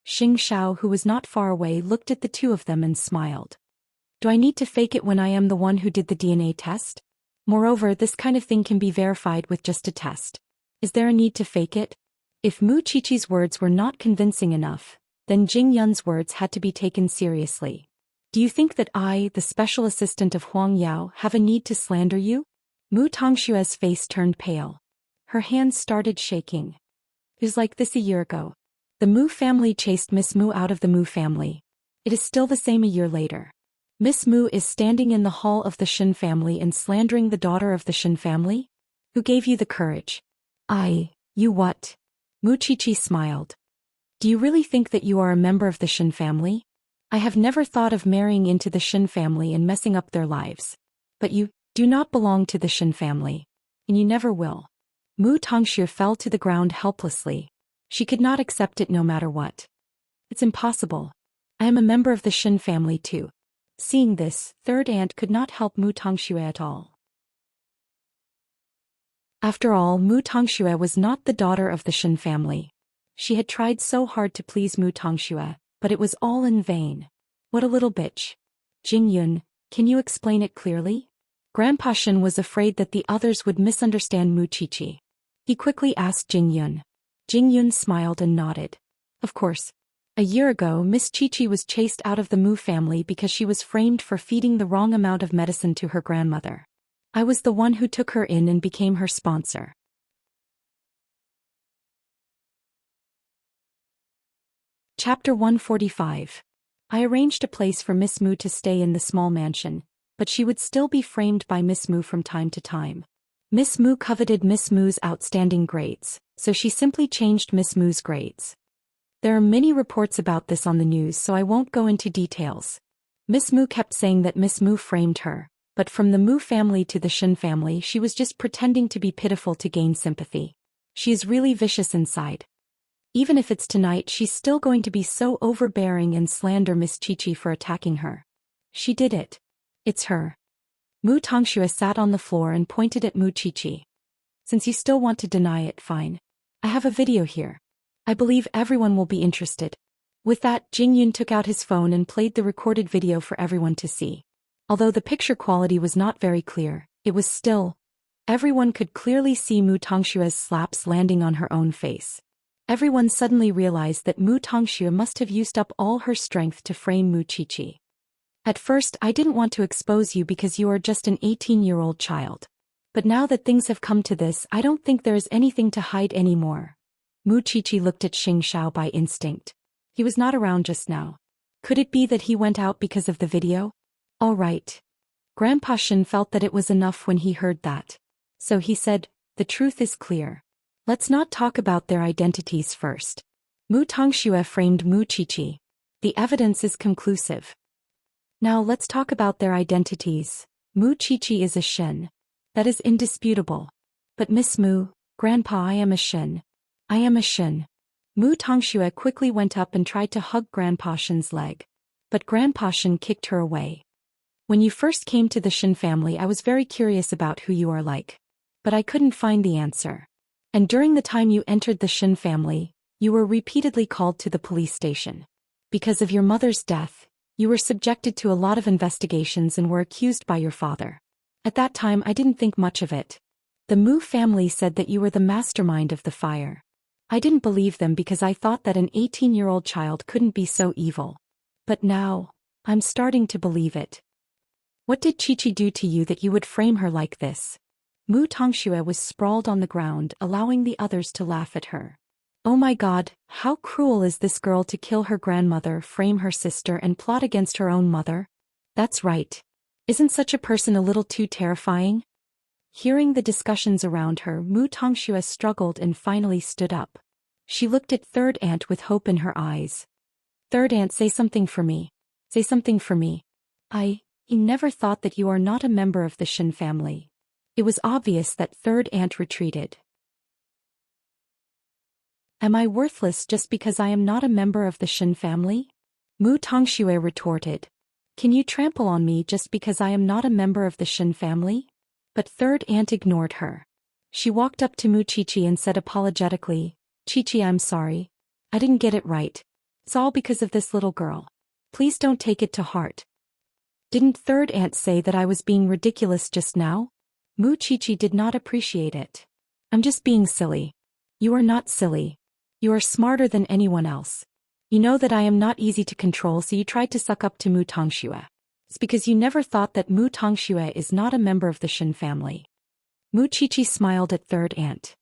Xianxia, who was not far away, looked at the two of them and smiled. Do I need to fake it when I am the one who did the DNA test? Moreover, this kind of thing can be verified with just a test. Is there a need to fake it? If Mu Qiqi's words were not convincing enough, then Jing Yun's words had to be taken seriously. Do you think that I, the special assistant of Huang Yao, have a need to slander you? Mu Tongxue's face turned pale. Her hands started shaking. It was like this a year ago. The Mu family chased Miss Mu out of the Mu family. It is still the same a year later. Miss Mu is standing in the hall of the Xian family and slandering the daughter of the Xian family? Who gave you the courage? You what? Mu Qiqi smiled. Do you really think that you are a member of the Xian family? I have never thought of marrying into the Xian family and messing up their lives. But you do not belong to the Xian family. And you never will. Mu Tongxue fell to the ground helplessly. She could not accept it no matter what. It's impossible. I am a member of the Xian family too. Seeing this, third aunt could not help Mu Tongxue at all. After all, Mu Tongxue was not the daughter of the Xian family. She had tried so hard to please Mu Tongxue, but it was all in vain. What a little bitch. Jing Yun, can you explain it clearly? Grandpa Xian was afraid that the others would misunderstand Mu Qiqi. He quickly asked Jing Yun. Jing Yun smiled and nodded. Of course. A year ago, Miss Qiqi was chased out of the Mu family because she was framed for feeding the wrong amount of medicine to her grandmother. I was the one who took her in and became her sponsor. Chapter 145. I arranged a place for Miss Mu to stay in the small mansion, but she would still be framed by Miss Mu from time to time. Miss Mu coveted Miss Mu's outstanding grades, so she simply changed Miss Mu's grades. There are many reports about this on the news, so I won't go into details. Miss Mu kept saying that Miss Mu framed her, but from the Mu family to the Xian family she was just pretending to be pitiful to gain sympathy. She is really vicious inside. Even if it's tonight, she's still going to be so overbearing and slander Miss Qiqi for attacking her. She did it. It's her. Mu Tongxue sat on the floor and pointed at Mu Qiqi. Since you still want to deny it, fine. I have a video here. I believe everyone will be interested. With that, Jing Yun took out his phone and played the recorded video for everyone to see. Although the picture quality was not very clear, it was still. Everyone could clearly see Mu Tongshue's slaps landing on her own face. Everyone suddenly realized that Mu Tongxue must have used up all her strength to frame Mu Qiqi. At first, I didn't want to expose you because you are just an 18-year-old child. But now that things have come to this, I don't think there is anything to hide anymore. Mu Qiqi looked at Xianxia by instinct. He was not around just now. Could it be that he went out because of the video? All right. Grandpa Xian felt that it was enough when he heard that. So he said, the truth is clear. Let's not talk about their identities first. Mu Tongxue framed Mu Qiqi. The evidence is conclusive. Now let's talk about their identities. Mu Qiqi is a Xian. That is indisputable. But Miss Mu, Grandpa, I am a Xian. I am a Xian. Mu Tongxue quickly went up and tried to hug Grandpa Xian's leg. But Grandpa Xian kicked her away. When you first came to the Xian family, I was very curious about who you are like. But I couldn't find the answer. And during the time you entered the Xian family, you were repeatedly called to the police station. Because of your mother's death, you were subjected to a lot of investigations and were accused by your father. At that time I didn't think much of it. The Mu family said that you were the mastermind of the fire. I didn't believe them because I thought that an 18-year-old child couldn't be so evil. But now, I'm starting to believe it. What did Qiqi do to you that you would frame her like this? Mu Tongxue was sprawled on the ground, allowing the others to laugh at her. Oh my God, how cruel is this girl to kill her grandmother, frame her sister and plot against her own mother? That's right. Isn't such a person a little too terrifying? Hearing the discussions around her, Mu Tongxue struggled and finally stood up. She looked at Third Aunt with hope in her eyes. Third Aunt, say something for me. Say something for me. I never thought that you are not a member of the Xian family. It was obvious that Third Aunt retreated. Am I worthless just because I am not a member of the Xian family? Mu Tongxue retorted. Can you trample on me just because I am not a member of the Xian family? But Third Aunt ignored her. She walked up to Mu Qiqi and said apologetically, Qiqi, I'm sorry. I didn't get it right. It's all because of this little girl. Please don't take it to heart. Didn't Third Aunt say that I was being ridiculous just now? Mu Qiqi did not appreciate it. I'm just being silly. You are not silly. You are smarter than anyone else. You know that I am not easy to control, so you tried to suck up to Mu Tongxue. It's because you never thought that Mu Tongxue is not a member of the Xian family. Mu Qiqi smiled at Third Aunt.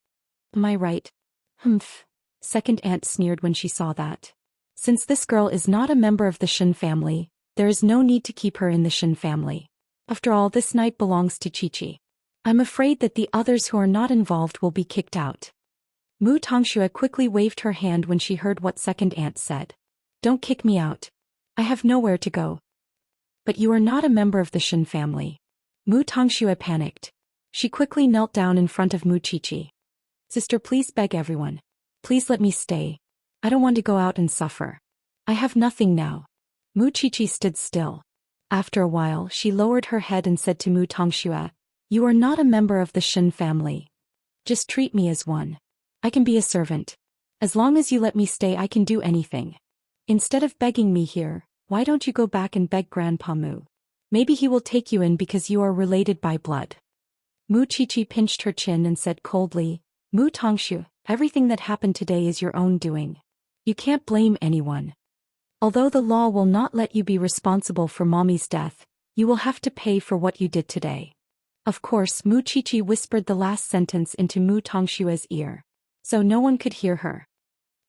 Am I right? Humph. Second Aunt sneered when she saw that. Since this girl is not a member of the Xian family, there is no need to keep her in the Xian family. After all, this night belongs to Qiqi. I'm afraid that the others who are not involved will be kicked out. Mu Tongxue quickly waved her hand when she heard what Second Aunt said. Don't kick me out. I have nowhere to go. But you are not a member of the Xian family. Mu Tongxue panicked. She quickly knelt down in front of Mu Qiqi. Sister, please beg everyone. Please let me stay. I don't want to go out and suffer. I have nothing now. Mu Qiqi stood still. After a while, she lowered her head and said to Mu Tongxue, You are not a member of the Xian family. Just treat me as one. I can be a servant. As long as you let me stay, I can do anything. Instead of begging me here, why don't you go back and beg Grandpa Mu? Maybe he will take you in because you are related by blood. Mu Qiqi pinched her chin and said coldly, Mu Tongxue, everything that happened today is your own doing. You can't blame anyone. Although the law will not let you be responsible for Mommy's death, you will have to pay for what you did today. Of course, Mu Qiqi whispered the last sentence into Mu Tongshue's ear, so no one could hear her.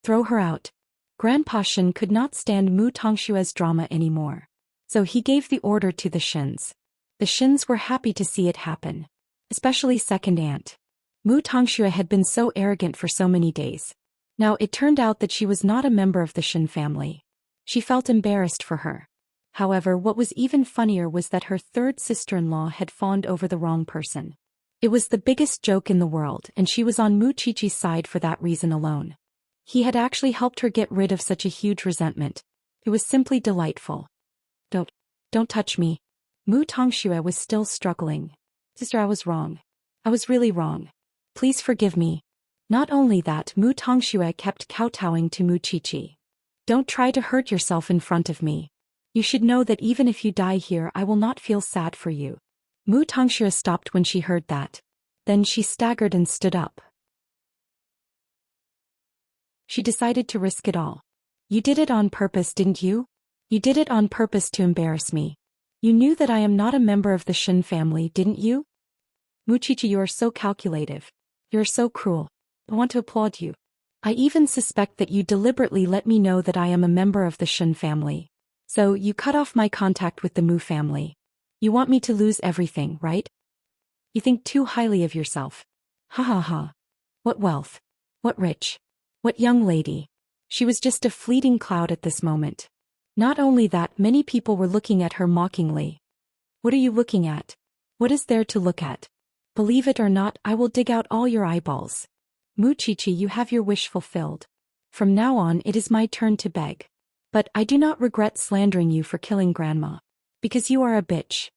Throw her out. Grandpa Xian could not stand Mu Tongshue's drama anymore. So he gave the order to the Xians. The Xians were happy to see it happen. Especially Second Aunt. Mu Tongxue had been so arrogant for so many days. Now it turned out that she was not a member of the Xian family. She felt embarrassed for her. However, what was even funnier was that her third sister-in-law had fawned over the wrong person. It was the biggest joke in the world, and she was on Mu Qiqi's side for that reason alone. He had actually helped her get rid of such a huge resentment. It was simply delightful. Don't touch me. Mu Tongxue was still struggling. Sister, I was wrong. I was really wrong. Please forgive me. Not only that, Mu Tongxue kept kowtowing to Mu Qiqi. Don't try to hurt yourself in front of me. You should know that even if you die here, I will not feel sad for you. Mu Tongxue stopped when she heard that. Then she staggered and stood up. She decided to risk it all. You did it on purpose, didn't you? You did it on purpose to embarrass me. You knew that I am not a member of the Xian family, didn't you? Mu Qiqi, you are so calculative. You are so cruel. I want to applaud you. I even suspect that you deliberately let me know that I am a member of the Xian family. So you cut off my contact with the Mu family. You want me to lose everything, right? You think too highly of yourself. Ha ha ha. What wealth. What rich. What young lady. She was just a fleeting cloud at this moment. Not only that, many people were looking at her mockingly. What are you looking at? What is there to look at? Believe it or not, I will dig out all your eyeballs. Mu Qiqi, you have your wish fulfilled. From now on, it is my turn to beg. But I do not regret slandering you for killing Grandma. Because you are a bitch.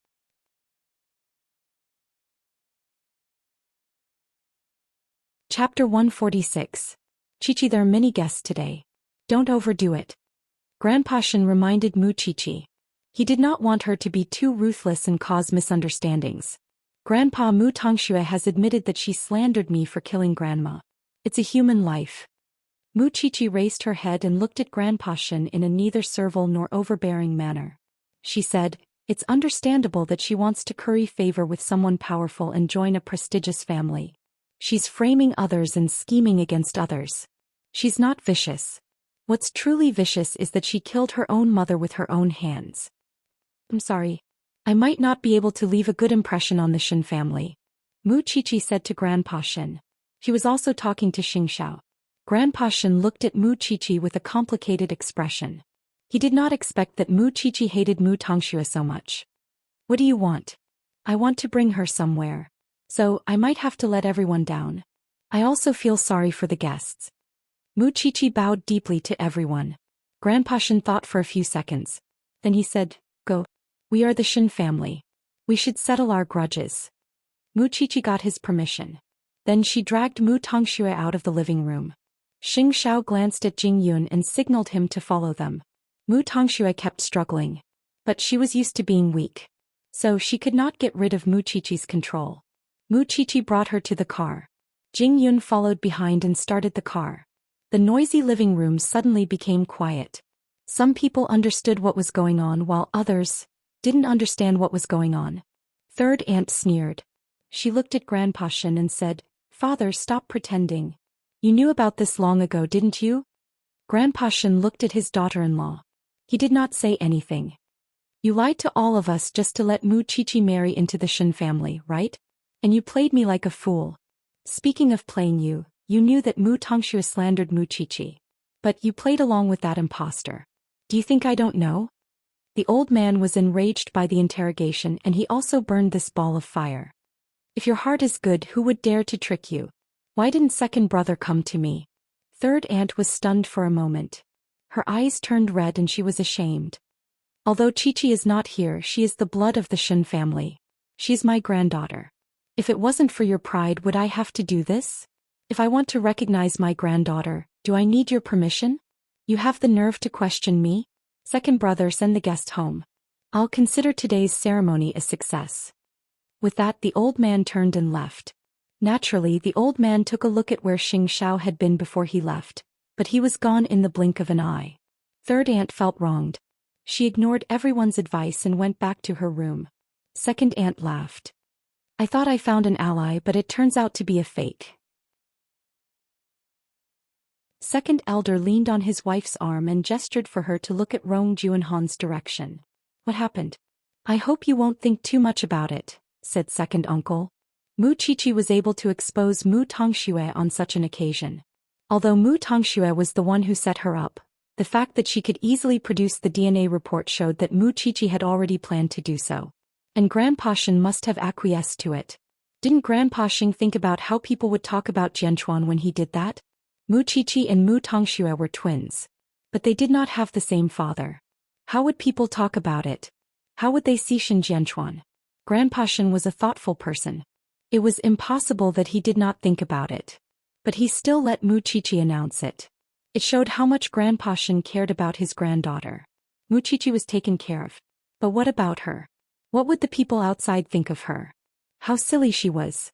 Chapter 146. Qiqi, there are many guests today. Don't overdo it. Grandpa Xian reminded Mu Qiqi. He did not want her to be too ruthless and cause misunderstandings. Grandpa Mu Tongxue has admitted that she slandered me for killing Grandma. It's a human life. Mu Qiqi raised her head and looked at Grandpa Shen in a neither servile nor overbearing manner. She said, it's understandable that she wants to curry favor with someone powerful and join a prestigious family. She's framing others and scheming against others. She's not vicious. What's truly vicious is that she killed her own mother with her own hands. I'm sorry. I might not be able to leave a good impression on the Shen family. Mu Qiqi said to Grandpa Shen. He was also talking to Xianxia. Grandpa Shen looked at Mu Qiqi with a complicated expression. He did not expect that Mu Qiqi hated Mu Tongxue so much. What do you want? I want to bring her somewhere. So, I might have to let everyone down. I also feel sorry for the guests. Mu Qiqi bowed deeply to everyone. Grandpa Shen thought for a few seconds. Then he said, go. We are the Shen family. We should settle our grudges. Mu Qiqi got his permission. Then she dragged Mu Tongxue out of the living room. Xianxia glanced at Jing Yun and signaled him to follow them. Mu Tongxue kept struggling. But she was used to being weak. So she could not get rid of Mu Qiqi's control. Mu Qiqi brought her to the car. Jing Yun followed behind and started the car. The noisy living room suddenly became quiet. Some people understood what was going on while others didn't understand what was going on. Third aunt sneered. She looked at Grandpa Shen and said, Father, stop pretending. You knew about this long ago, didn't you? Grandpa Shen looked at his daughter-in-law. He did not say anything. You lied to all of us just to let Mu Qiqi marry into the Shen family, right? And you played me like a fool. Speaking of playing you knew that Mu Tongxue slandered Mu Qiqi. But you played along with that impostor. Do you think I don't know? The old man was enraged by the interrogation and he also burned this ball of fire. If your heart is good, who would dare to trick you? Why didn't second brother come to me? Third aunt was stunned for a moment. Her eyes turned red and she was ashamed. Although Qiqi is not here, she is the blood of the Shen family. She's my granddaughter. If it wasn't for your pride, would I have to do this? If I want to recognize my granddaughter, do I need your permission? You have the nerve to question me? Second brother, send the guest home. I'll consider today's ceremony a success. With that, the old man turned and left. Naturally, the old man took a look at where Xianxia had been before he left, but he was gone in the blink of an eye. Third aunt felt wronged. She ignored everyone's advice and went back to her room. Second aunt laughed. I thought I found an ally, but it turns out to be a fake. Second elder leaned on his wife's arm and gestured for her to look at Rong Juanhan's direction. What happened? I hope you won't think too much about it, said second uncle. Mu Qiqi was able to expose Mu Tongxue on such an occasion. Although Mu Tongxue was the one who set her up, the fact that she could easily produce the DNA report showed that Mu Qiqi had already planned to do so. And Grandpa Shen must have acquiesced to it. Didn't Grandpa Shen think about how people would talk about Jianchuan when he did that? Mu Qiqi and Mu Tongxue were twins. But they did not have the same father. How would people talk about it? How would they see Shen Jianchuan? Grandpa Shen was a thoughtful person. It was impossible that he did not think about it. But he still let Mu Qiqi announce it. It showed how much Grandpa Shen cared about his granddaughter. Mu Qiqi was taken care of. But what about her? What would the people outside think of her? How silly she was.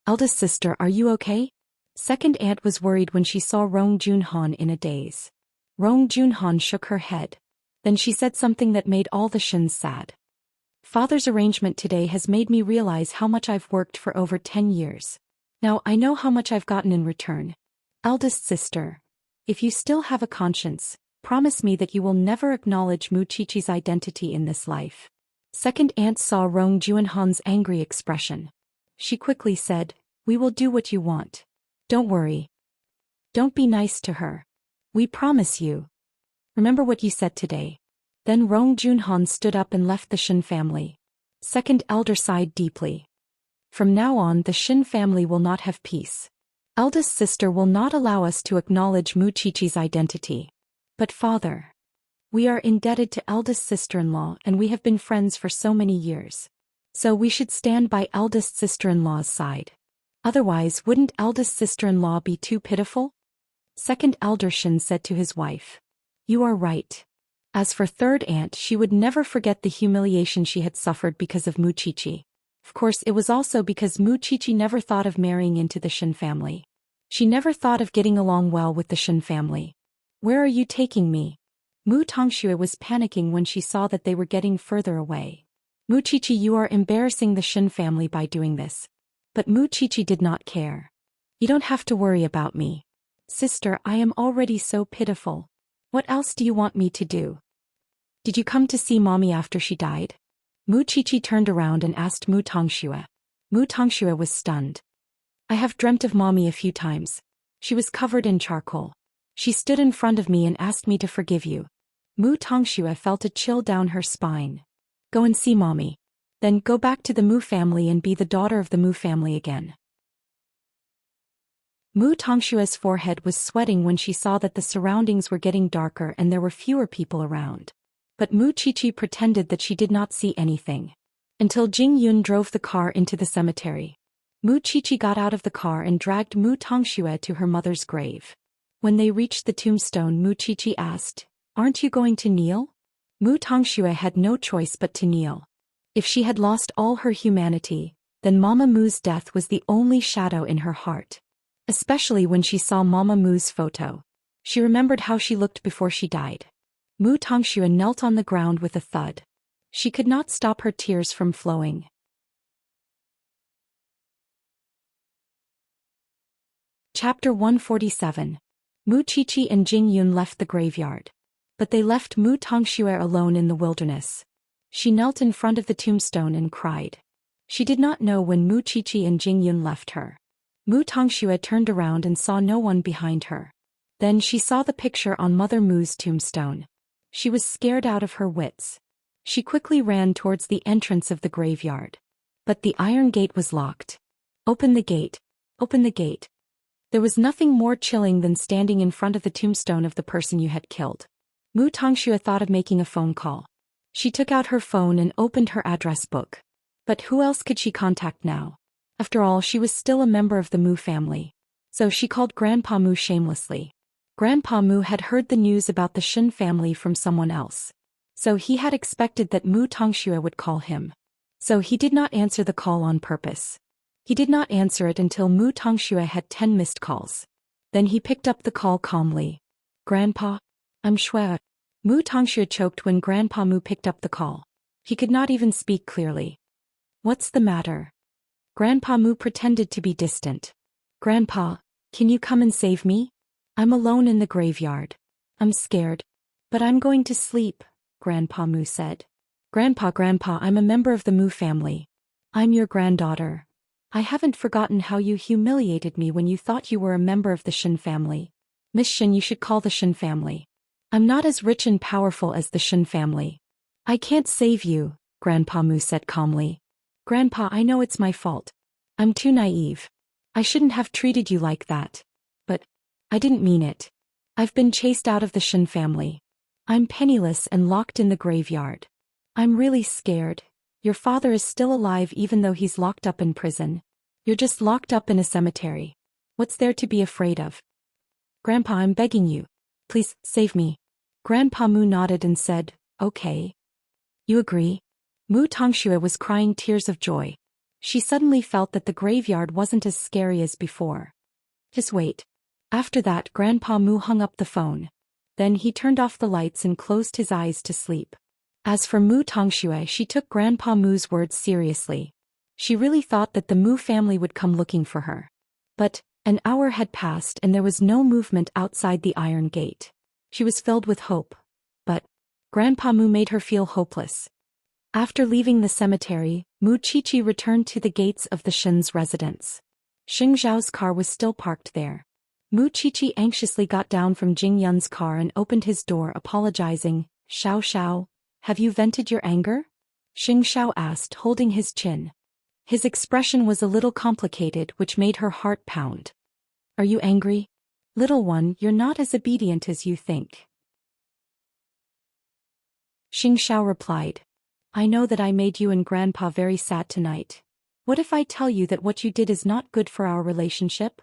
Eldest sister, are you okay? Second aunt was worried when she saw Rong Junhan in a daze. Rong Junhan shook her head. Then she said something that made all the Shens sad. Father's arrangement today has made me realize how much I've worked for over 10 years. Now I know how much I've gotten in return. Eldest sister, if you still have a conscience, promise me that you will never acknowledge Mu Qiqi's identity in this life. Second aunt saw Rong Juanhan's angry expression. She quickly said, we will do what you want. Don't worry. Don't be nice to her. We promise you. Remember what you said today. Then Rong Junhan stood up and left the Shen family. Second elder sighed deeply. From now on, the Shen family will not have peace. Eldest sister will not allow us to acknowledge Mu Qiqi's identity. But father, we are indebted to eldest sister-in-law and we have been friends for so many years. So we should stand by eldest sister-in-law's side. Otherwise, wouldn't eldest sister-in-law be too pitiful? Second elder Shen said to his wife. You are right. As for third aunt, she would never forget the humiliation she had suffered because of Mu Qiqi. Of course, it was also because Mu Qiqi never thought of marrying into the Xian family. She never thought of getting along well with the Xian family. Where are you taking me? Mu Tongxue was panicking when she saw that they were getting further away. Mu Qiqi, you are embarrassing the Xian family by doing this. But Mu Qiqi did not care. You don't have to worry about me. Sister, I am already so pitiful. What else do you want me to do? Did you come to see mommy after she died? Mu Qiqi turned around and asked Mu Tongxue. Mu Tongxue was stunned. I have dreamt of mommy a few times. She was covered in charcoal. She stood in front of me and asked me to forgive you. Mu Tongxue felt a chill down her spine. Go and see mommy. Then go back to the Mu family and be the daughter of the Mu family again. Mu Tongshua's forehead was sweating when she saw that the surroundings were getting darker and there were fewer people around. But Mu Qiqi pretended that she did not see anything. Until Jing Yun drove the car into the cemetery. Mu Qiqi got out of the car and dragged Mu Tongxue to her mother's grave. When they reached the tombstone, Mu Qiqi asked, "Aren't you going to kneel?" Mu Tongxue had no choice but to kneel. If she had lost all her humanity, then Mama Mu's death was the only shadow in her heart. Especially when she saw Mama Mu's photo. She remembered how she looked before she died. Mu Tongxue knelt on the ground with a thud. She could not stop her tears from flowing. Chapter 147. Mu Qiqi and Jing Yun left the graveyard. But they left Mu Tongxue alone in the wilderness. She knelt in front of the tombstone and cried. She did not know when Mu Qiqi and Jing Yun left her. Mu Tongxue turned around and saw no one behind her. Then she saw the picture on Mother Mu's tombstone. She was scared out of her wits. She quickly ran towards the entrance of the graveyard. But the iron gate was locked. Open the gate. Open the gate. There was nothing more chilling than standing in front of the tombstone of the person you had killed. Mu Tongxue thought of making a phone call. She took out her phone and opened her address book. But who else could she contact now? After all, she was still a member of the Mu family. So she called Grandpa Mu shamelessly. Grandpa Mu had heard the news about the Xian family from someone else. So he had expected that Mu Tongxue would call him. So he did not answer the call on purpose. He did not answer it until Mu Tongxue had 10 missed calls. Then he picked up the call calmly. Grandpa? I'm Xue. Mu Tongxue choked when Grandpa Mu picked up the call. He could not even speak clearly. What's the matter? Grandpa Mu pretended to be distant. Grandpa, can you come and save me? I'm alone in the graveyard. I'm scared. But I'm going to sleep, Grandpa Mu said. Grandpa, I'm a member of the Mu family. I'm your granddaughter. I haven't forgotten how you humiliated me when you thought you were a member of the Xian family. Miss Xian, you should call the Xian family. I'm not as rich and powerful as the Xian family. I can't save you, Grandpa Mu said calmly. Grandpa, I know it's my fault. I'm too naive. I shouldn't have treated you like that. But I didn't mean it. I've been chased out of the Xian family. I'm penniless and locked in the graveyard. I'm really scared. Your father is still alive even though he's locked up in prison. You're just locked up in a cemetery. What's there to be afraid of? Grandpa, I'm begging you. Please, save me. Grandpa Mu nodded and said, okay. You agree? Mu Tongxue was crying tears of joy. She suddenly felt that the graveyard wasn't as scary as before. Just wait. After that, Grandpa Mu hung up the phone. Then he turned off the lights and closed his eyes to sleep. As for Mu Tongxue, she took Grandpa Mu's words seriously. She really thought that the Mu family would come looking for her. But an hour had passed and there was no movement outside the iron gate. She was filled with hope. But Grandpa Mu made her feel hopeless. After leaving the cemetery, Mu Qiqi returned to the gates of the Xian's residence. Xing Zhao's car was still parked there. Mu Qiqi anxiously got down from Jing Yun's car and opened his door, apologizing. Xiao, have you vented your anger? Xing Xiao asked, holding his chin. His expression was a little complicated, which made her heart pound. Are you angry? Little one, you're not as obedient as you think. Xing Xiao replied. I know that I made you and Grandpa very sad tonight. What if I tell you that what you did is not good for our relationship?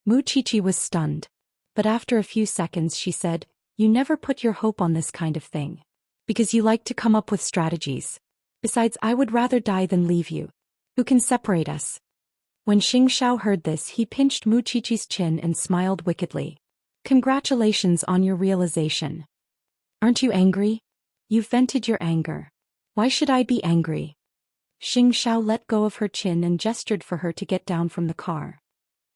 Mu Qiqi was stunned. But after a few seconds she said, you never put your hope on this kind of thing. Because you like to come up with strategies. Besides, I would rather die than leave you. Who can separate us? When Xianxia heard this, he pinched Mu Qiqi's chin and smiled wickedly. Congratulations on your realization. Aren't you angry? You've vented your anger. Why should I be angry? Xianxia let go of her chin and gestured for her to get down from the car.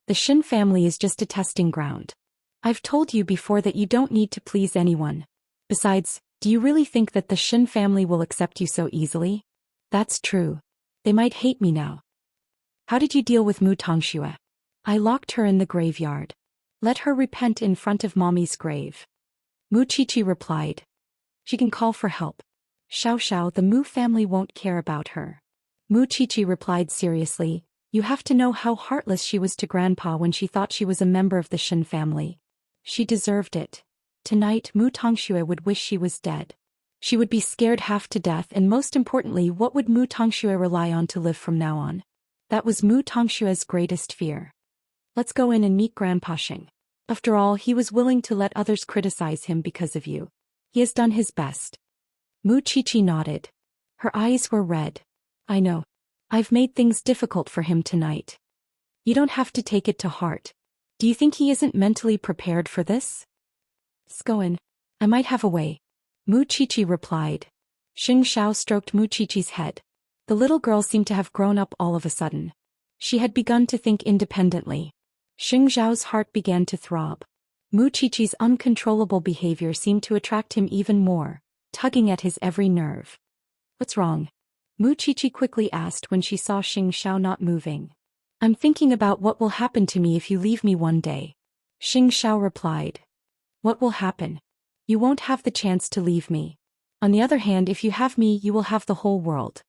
The Xin family is just a testing ground. I've told you before that you don't need to please anyone. Besides, do you really think that the Xin family will accept you so easily? That's true. They might hate me now. How did you deal with Mu Tongxue? I locked her in the graveyard. Let her repent in front of mommy's grave. Mu Qiqi replied. She can call for help. Xiao, the Mu family won't care about her. Mu Qiqi replied seriously, you have to know how heartless she was to Grandpa when she thought she was a member of the Xin family. She deserved it. Tonight Mu Tongxue would wish she was dead. She would be scared half to death, and most importantly, what would Mu Tongxue rely on to live from now on? That was Mu Tongshue's greatest fear. Let's go in and meet Grandpa Xing. After all, he was willing to let others criticize him because of you. He has done his best. Mu Qiqi nodded. Her eyes were red. I know. I've made things difficult for him tonight. You don't have to take it to heart. Do you think he isn't mentally prepared for this? Let's go in. I might have a way. Mu Qiqi replied. Xianxia stroked Mu Qiqi's head. The little girl seemed to have grown up all of a sudden. She had begun to think independently. Xianxiao's heart began to throb. Mu Qiqi's uncontrollable behavior seemed to attract him even more, tugging at his every nerve. What's wrong? Mu Qiqi quickly asked when she saw Xianxia not moving. I'm thinking about what will happen to me if you leave me one day. Xianxia replied. What will happen? You won't have the chance to leave me. On the other hand, if you have me, you will have the whole world.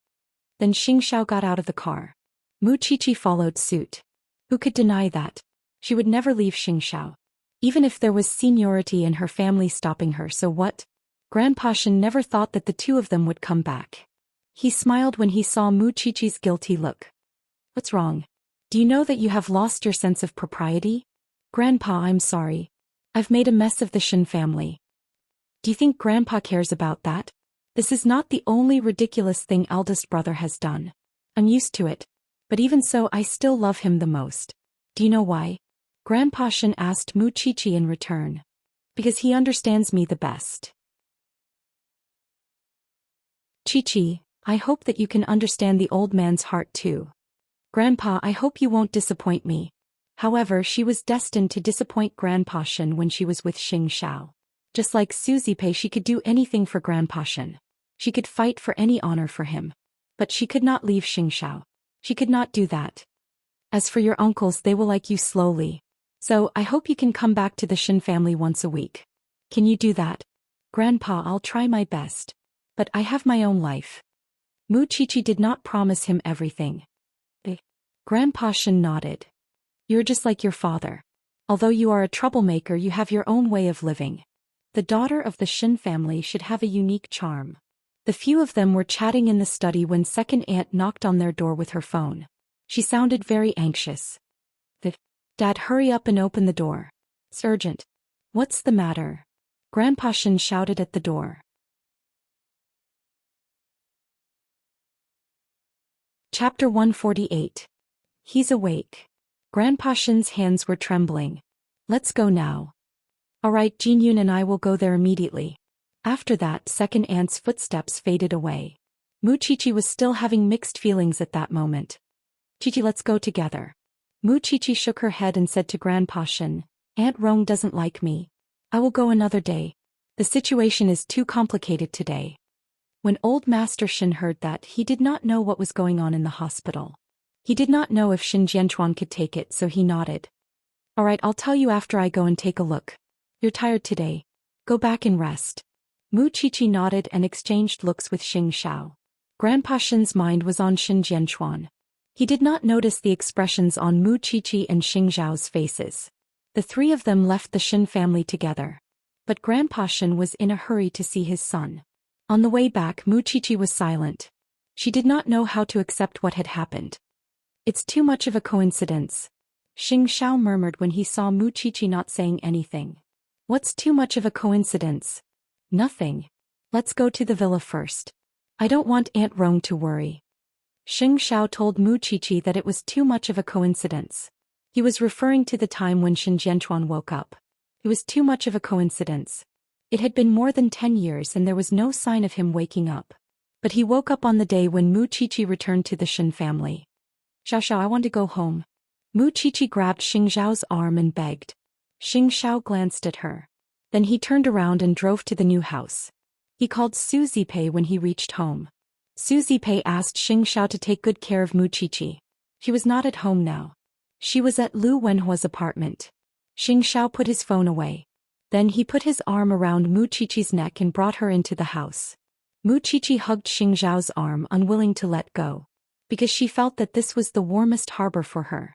Then Xianxia got out of the car. Mu Qiqi followed suit. Who could deny that? She would never leave Xianxia. Even if there was seniority in her family stopping her, so what? Grandpa Xin never thought that the two of them would come back. He smiled when he saw Mu Qiqi's guilty look. What's wrong? Do you know that you have lost your sense of propriety? Grandpa, I'm sorry. I've made a mess of the Xin family. Do you think Grandpa cares about that? This is not the only ridiculous thing eldest brother has done. I'm used to it. But even so, I still love him the most. Do you know why? Grandpa Xin asked Mu Qiqi in return. Because he understands me the best. Qiqi, I hope that you can understand the old man's heart too. Grandpa, I hope you won't disappoint me. However, she was destined to disappoint Grandpa Xin when she was with Xianxia. Just like Susie Pei, she could do anything for Grandpa Xin. She could fight for any honor for him. But she could not leave Xianxia. She could not do that. As for your uncles, they will like you slowly. So, I hope you can come back to the Xin family once a week. Can you do that? Grandpa, I'll try my best. But I have my own life. Mu Qiqi did not promise him everything. Grandpa Xin nodded. You're just like your father. Although you are a troublemaker, you have your own way of living. The daughter of the Xin family should have a unique charm. The few of them were chatting in the study when second aunt knocked on their door with her phone. She sounded very anxious. Dad, hurry up and open the door. It's urgent. What's the matter? Grandpa Xin shouted at the door. Chapter 148. He's awake. Grandpa Xin's hands were trembling. Let's go now. All right, Jinyun and I will go there immediately. After that, second aunt's footsteps faded away. Mu Qiqi was still having mixed feelings at that moment. Qiqi, let's go together. Mu Qiqi shook her head and said to Grandpa Xin, Aunt Rong doesn't like me. I will go another day. The situation is too complicated today. When old Master Xin heard that, he did not know what was going on in the hospital. He did not know if Xin Jianchuan could take it, so he nodded. All right, I'll tell you after I go and take a look. You're tired today. Go back and rest. Mu Qiqi nodded and exchanged looks with Xianxia. Grandpa Xin's mind was on Xin Jianchuan. He did not notice the expressions on Mu Qiqi and Xingzhao's faces. The three of them left the Xin family together. But Grandpa Xin was in a hurry to see his son. On the way back, Mu Qiqi was silent. She did not know how to accept what had happened. It's too much of a coincidence. Xingxiao murmured when he saw Mu Qiqi not saying anything. What's too much of a coincidence? Nothing. Let's go to the villa first. I don't want Aunt Rong to worry. Xianxia told Mu Qiqi that it was too much of a coincidence. He was referring to the time when Shen Jianchuan woke up. It was too much of a coincidence. It had been more than 10 years and there was no sign of him waking up. But he woke up on the day when Mu Qiqi returned to the Shen family. Xiao, I want to go home. Mu Qiqi grabbed Xingxiao's arm and begged. Xingxiao glanced at her. Then he turned around and drove to the new house. He called Su Zipei when he reached home. Su Zipei asked Xingxiao to take good care of Mu Qiqi. She was not at home now. She was at Lu Wenhua's apartment. Xingxiao put his phone away. Then he put his arm around Mu Qiqi's neck and brought her into the house. Mu Qiqi hugged Xingxiao's arm, unwilling to let go, because she felt that this was the warmest harbor for her.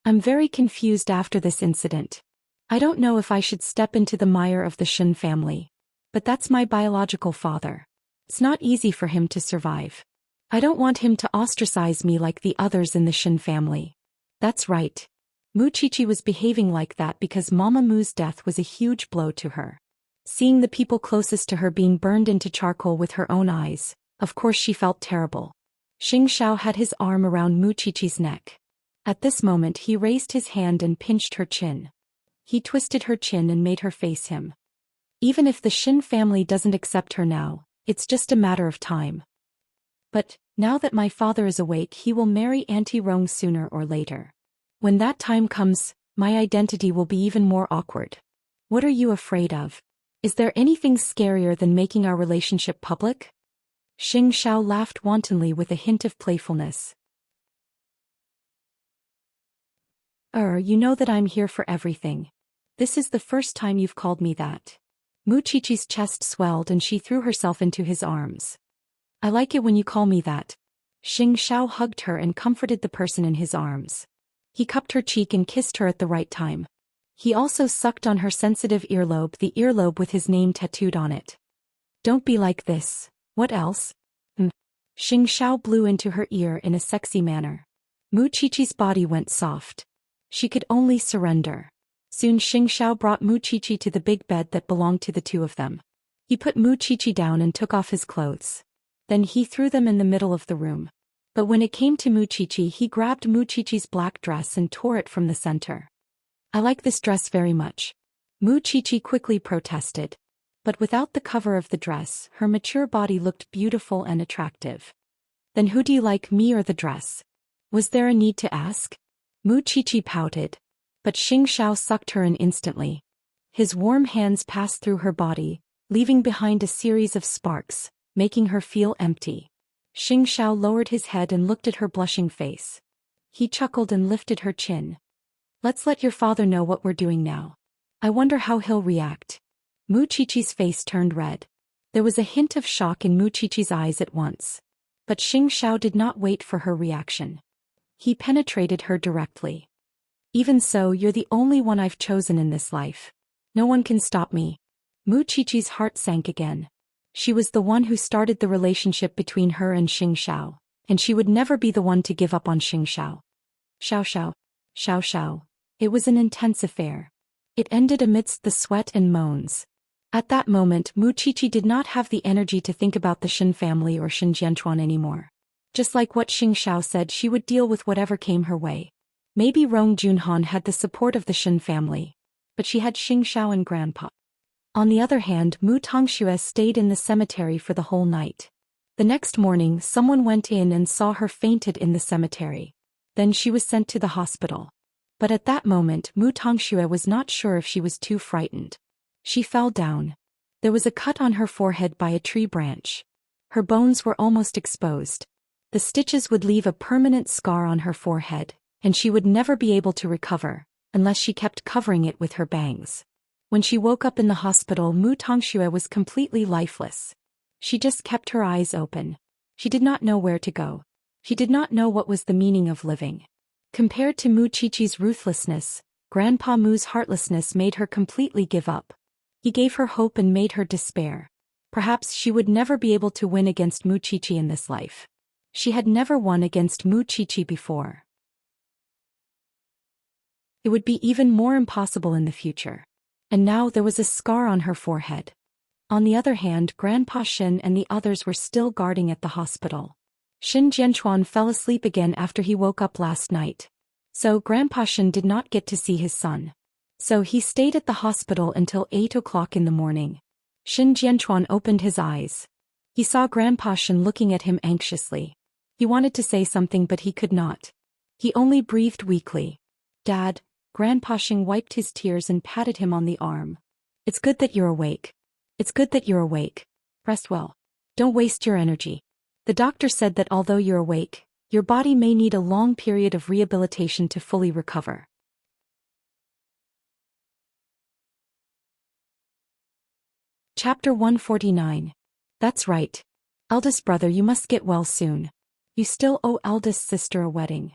I'm very confused after this incident. I don't know if I should step into the mire of the Shen family. But that's my biological father. It's not easy for him to survive. I don't want him to ostracize me like the others in the Shen family. That's right. Mu Qiqi was behaving like that because Mama Mu's death was a huge blow to her. Seeing the people closest to her being burned into charcoal with her own eyes, of course she felt terrible. Xingxiao had his arm around Mu Qiqi's neck. At this moment he raised his hand and pinched her chin. He twisted her chin and made her face him. Even if the Shen family doesn't accept her now, it's just a matter of time. But, now that my father is awake, he will marry Auntie Rong sooner or later. When that time comes, my identity will be even more awkward. What are you afraid of? Is there anything scarier than making our relationship public? Xingxiao laughed wantonly with a hint of playfulness. You know that I'm here for everything. This is the first time you've called me that. Mu Qiqi's chest swelled and she threw herself into his arms. I like it when you call me that. Xingxiao hugged her and comforted the person in his arms. He cupped her cheek and kissed her at the right time. He also sucked on her sensitive earlobe, the earlobe with his name tattooed on it. Don't be like this. What else? Xingxiao blew into her ear in a sexy manner. Mu Qiqi's body went soft. She could only surrender. Soon Xingxiao brought Mu Qiqi to the big bed that belonged to the two of them. He put Mu Qiqi down and took off his clothes. Then he threw them in the middle of the room. But when it came to Mu Qiqi, he grabbed Mu Qiqi's black dress and tore it from the center. I like this dress very much. Mu Qiqi quickly protested. But without the cover of the dress, her mature body looked beautiful and attractive. Then who do you like, me or the dress? Was there a need to ask? Mu Qiqi pouted. But Xingxiao sucked her in instantly. His warm hands passed through her body, leaving behind a series of sparks, making her feel empty. Xingxiao lowered his head and looked at her blushing face. He chuckled and lifted her chin. Let's let your father know what we're doing now. I wonder how he'll react. Mu Qiqi's face turned red. There was a hint of shock in Mu Qiqi's eyes at once. But Xingxiao did not wait for her reaction. He penetrated her directly. Even so, you're the only one I've chosen in this life. No one can stop me. Mu Qiqi's heart sank again. She was the one who started the relationship between her and Xingxiao, and she would never be the one to give up on Xingxiao. Xiao. It was an intense affair. It ended amidst the sweat and moans. At that moment, Mu Qiqi did not have the energy to think about the Shen family or Shen Jianchuan anymore. Just like what Xingxiao said, she would deal with whatever came her way. Maybe Rong Junhan had the support of the Shen family, but she had Xingxiao and Grandpa. On the other hand, Mu Tongxue stayed in the cemetery for the whole night. The next morning, someone went in and saw her fainted in the cemetery. Then she was sent to the hospital. But at that moment, Mu Tongxue was not sure if she was too frightened. She fell down. There was a cut on her forehead by a tree branch. Her bones were almost exposed. The stitches would leave a permanent scar on her forehead, and she would never be able to recover, unless she kept covering it with her bangs. When she woke up in the hospital, Mu Tongxue was completely lifeless. She just kept her eyes open. She did not know where to go. She did not know what was the meaning of living. Compared to Mu Qiqi's ruthlessness, Grandpa Mu's heartlessness made her completely give up. He gave her hope and made her despair. Perhaps she would never be able to win against Mu Qiqi in this life. She had never won against Mu Qiqi before. It would be even more impossible in the future. And now there was a scar on her forehead. On the other hand, Grandpa Shen and the others were still guarding at the hospital. Xin Jianchuan fell asleep again after he woke up last night. So Grandpa Xin did not get to see his son. So he stayed at the hospital until 8 o'clock in the morning. Xin Jianchuan opened his eyes. He saw Grandpa Xin looking at him anxiously. He wanted to say something but he could not. He only breathed weakly. Dad, Grandpa Xin wiped his tears and patted him on the arm. It's good that you're awake. It's good that you're awake. Rest well. Don't waste your energy. The doctor said that although you're awake, your body may need a long period of rehabilitation to fully recover. Chapter 149. That's right. Eldest brother, you must get well soon. You still owe eldest sister a wedding.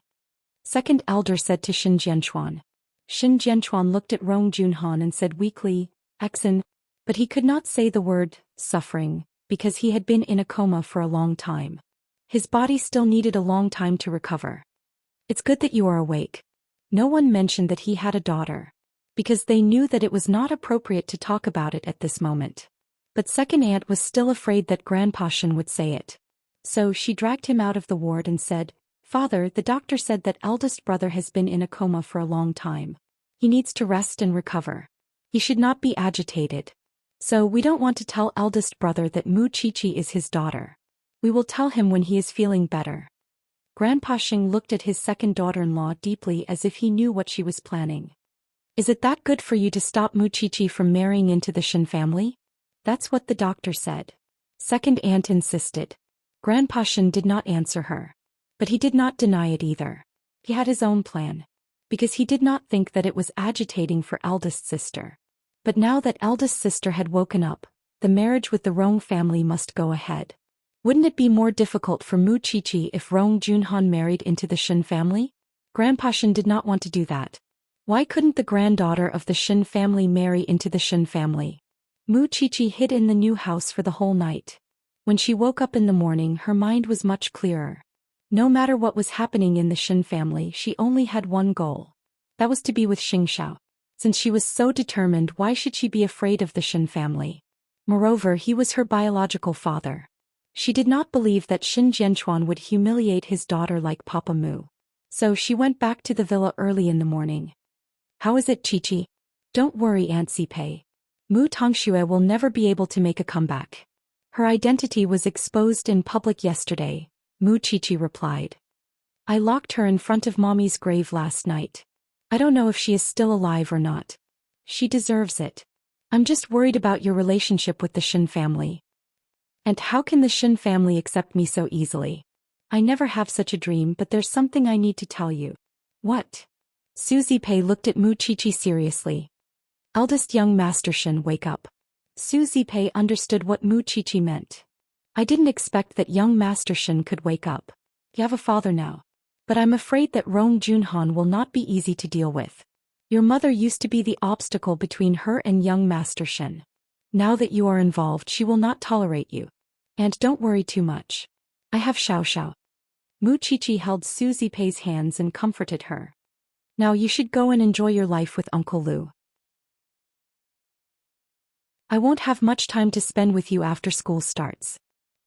Second elder said to Xin Jianchuan. Xin Jianchuan looked at Rong Junhan and said weakly, Exen, but he could not say the word, suffering, because he had been in a coma for a long time. His body still needed a long time to recover. It's good that you are awake. No one mentioned that he had a daughter, because they knew that it was not appropriate to talk about it at this moment. But second aunt was still afraid that Grandpa Xin would say it. So she dragged him out of the ward and said, Father, the doctor said that eldest brother has been in a coma for a long time. He needs to rest and recover. He should not be agitated. So we don't want to tell eldest brother that Mu Qiqi is his daughter. We will tell him when he is feeling better. Grandpa Xing looked at his second daughter-in-law deeply as if he knew what she was planning. Is it that good for you to stop Mu Qiqi from marrying into the Xin family? That's what the doctor said. Second aunt insisted. Grandpa Xin did not answer her. But he did not deny it either. He had his own plan. Because he did not think that it was agitating for eldest sister. But now that eldest sister had woken up, the marriage with the Rong family must go ahead. Wouldn't it be more difficult for Mu Qiqi if Rong Junhan married into the Xin family? Grandpa Xin did not want to do that. Why couldn't the granddaughter of the Xin family marry into the Xin family? Mu Qiqi hid in the new house for the whole night. When she woke up in the morning, her mind was much clearer. No matter what was happening in the Xin family, she only had one goal. That was to be with Xianxia. Since she was so determined, why should she be afraid of the Xin family? Moreover, he was her biological father. She did not believe that Xin Jianchuan would humiliate his daughter like Papa Mu. So she went back to the villa early in the morning. How is it, Qiqi? Don't worry, Aunt Sipei. Mu Tongxue will never be able to make a comeback. Her identity was exposed in public yesterday, Mu Qiqi replied. I locked her in front of Mommy's grave last night. I don't know if she is still alive or not. She deserves it. I'm just worried about your relationship with the Xin family. And how can the Xin family accept me so easily? I never have such a dream, but there's something I need to tell you. What? Suzy Pei looked at Mu Qiqi seriously. Eldest young Master Xin, wake up. Suzy Pei understood what Mu Qiqi meant. I didn't expect that young Master Xin could wake up. You have a father now. But I'm afraid that Rong Junhan will not be easy to deal with. Your mother used to be the obstacle between her and young Master Xin. Now that you are involved, she will not tolerate you. And don't worry too much. I have Xiao. Mu Qiqi held Suzy Pei's hands and comforted her. Now you should go and enjoy your life with Uncle Lu. I won't have much time to spend with you after school starts.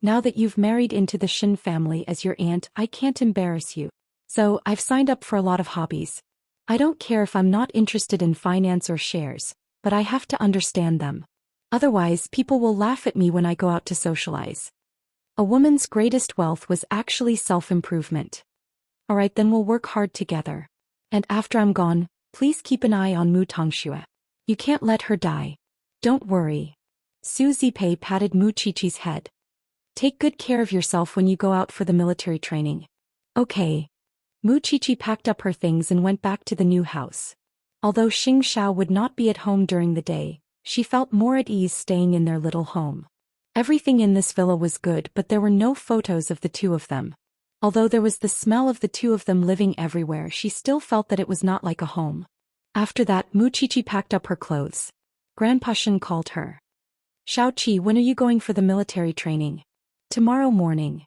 Now that you've married into the Xin family as your aunt, I can't embarrass you. So, I've signed up for a lot of hobbies. I don't care if I'm not interested in finance or shares, but I have to understand them. Otherwise, people will laugh at me when I go out to socialize. A woman's greatest wealth was actually self-improvement. Alright, then we'll work hard together. And after I'm gone, please keep an eye on Mu Tongxue. You can't let her die. Don't worry. Suzy Pei patted Mu Qiqi's head. Take good care of yourself when you go out for the military training. Okay. Mu Qiqi packed up her things and went back to the new house. Although Xing Xiao would not be at home during the day, she felt more at ease staying in their little home. Everything in this villa was good, but there were no photos of the two of them. Although there was the smell of the two of them living everywhere, she still felt that it was not like a home. After that, Mu Qiqi packed up her clothes. Grandpa Xin called her. Xiaoqi, when are you going for the military training? Tomorrow morning.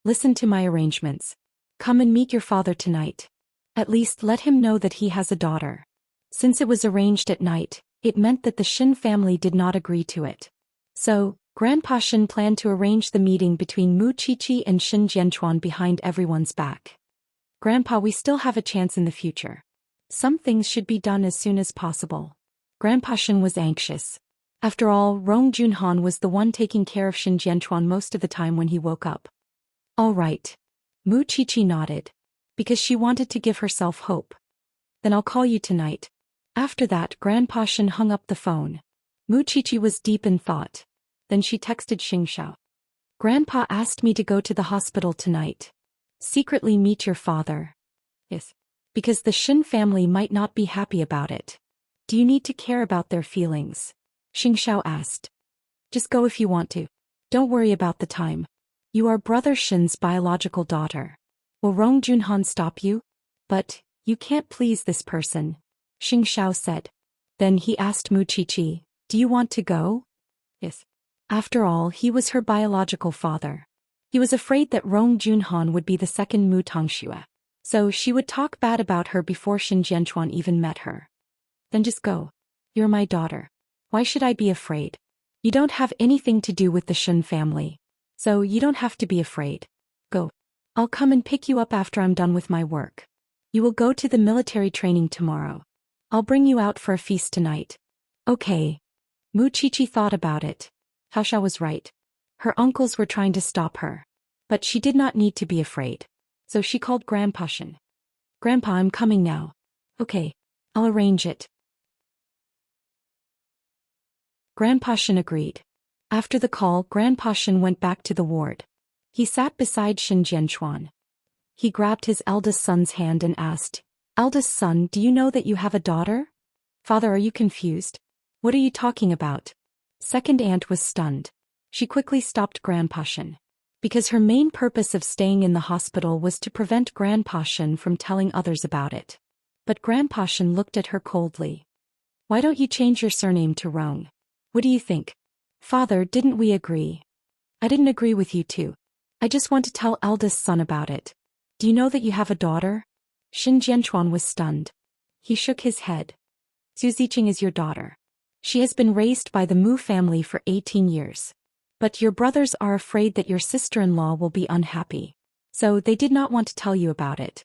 Listen to my arrangements. Come and meet your father tonight. At least let him know that he has a daughter. Since it was arranged at night, it meant that the Xin family did not agree to it. So, Grandpa Shen planned to arrange the meeting between Mu Qiqi and Shen Jianchuan behind everyone's back. Grandpa, we still have a chance in the future. Some things should be done as soon as possible. Grandpa Shen was anxious. After all, Rong Junhan was the one taking care of Shen Jianchuan most of the time when he woke up. All right. Mu Qiqi nodded. Because she wanted to give herself hope. Then I'll call you tonight. After that, Grandpa Shen hung up the phone. Mu Qiqi was deep in thought. Then she texted Xianxia. Grandpa asked me to go to the hospital tonight. Secretly meet your father. Yes. Because the Shen family might not be happy about it. Do you need to care about their feelings? Xianxia asked. Just go if you want to. Don't worry about the time. You are Brother Shen's biological daughter. Will Rong Junhan stop you? But, you can't please this person. Xianxia said. Then he asked Mu Qiqi, do you want to go? Yes. After all, he was her biological father. He was afraid that Rong Junhan would be the second Mu Tongxue. So she would talk bad about her before Shen Jianchuan even met her. Then just go. You're my daughter. Why should I be afraid? You don't have anything to do with the Shen family. So you don't have to be afraid. Go. I'll come and pick you up after I'm done with my work. You will go to the military training tomorrow. I'll bring you out for a feast tonight. Okay. Mu Qiqi thought about it. Xiaoxia was right. Her uncles were trying to stop her. But she did not need to be afraid. So she called Grandpa Shen. Grandpa, I'm coming now. Okay. I'll arrange it. Grandpa Shen agreed. After the call, Grandpa Shen went back to the ward. He sat beside Shen Jianchuan. He grabbed his eldest son's hand and asked, Eldest son, do you know that you have a daughter? Father, are you confused? What are you talking about? Second aunt was stunned. She quickly stopped Grandpa Shen. Because her main purpose of staying in the hospital was to prevent Grandpa Shen from telling others about it. But Grandpa Shen looked at her coldly. Why don't you change your surname to Rong? What do you think? Father, didn't we agree? I didn't agree with you too. I just want to tell eldest son about it. Do you know that you have a daughter? Shen Jianchuan was stunned. He shook his head. Su Ziqing is your daughter. She has been raised by the Mu family for 18 years. But your brothers are afraid that your sister-in-law will be unhappy. So they did not want to tell you about it.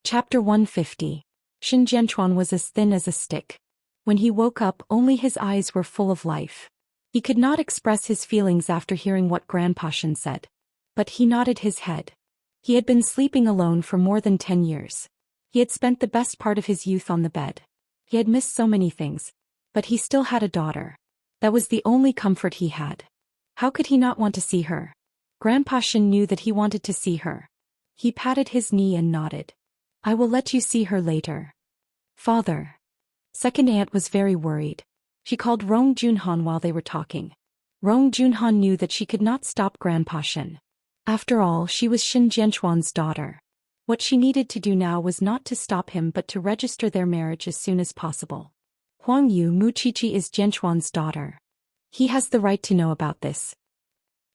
Chapter 150. Shen Jianchuan was as thin as a stick. When he woke up, only his eyes were full of life. He could not express his feelings after hearing what Grandpa Shen said. But he nodded his head. He had been sleeping alone for more than 10 years. He had spent the best part of his youth on the bed. He had missed so many things. But he still had a daughter. That was the only comfort he had. How could he not want to see her? Grandpa Shen knew that he wanted to see her. He patted his knee and nodded. I will let you see her later. Father. Second aunt was very worried. She called Rong Junhan while they were talking. Rong Junhan knew that she could not stop Grandpa Shen. After all, she was Shen Jianchuan's daughter. What she needed to do now was not to stop him but to register their marriage as soon as possible. Huang Yu, Mu Qiqi is Jianchuan's daughter. He has the right to know about this.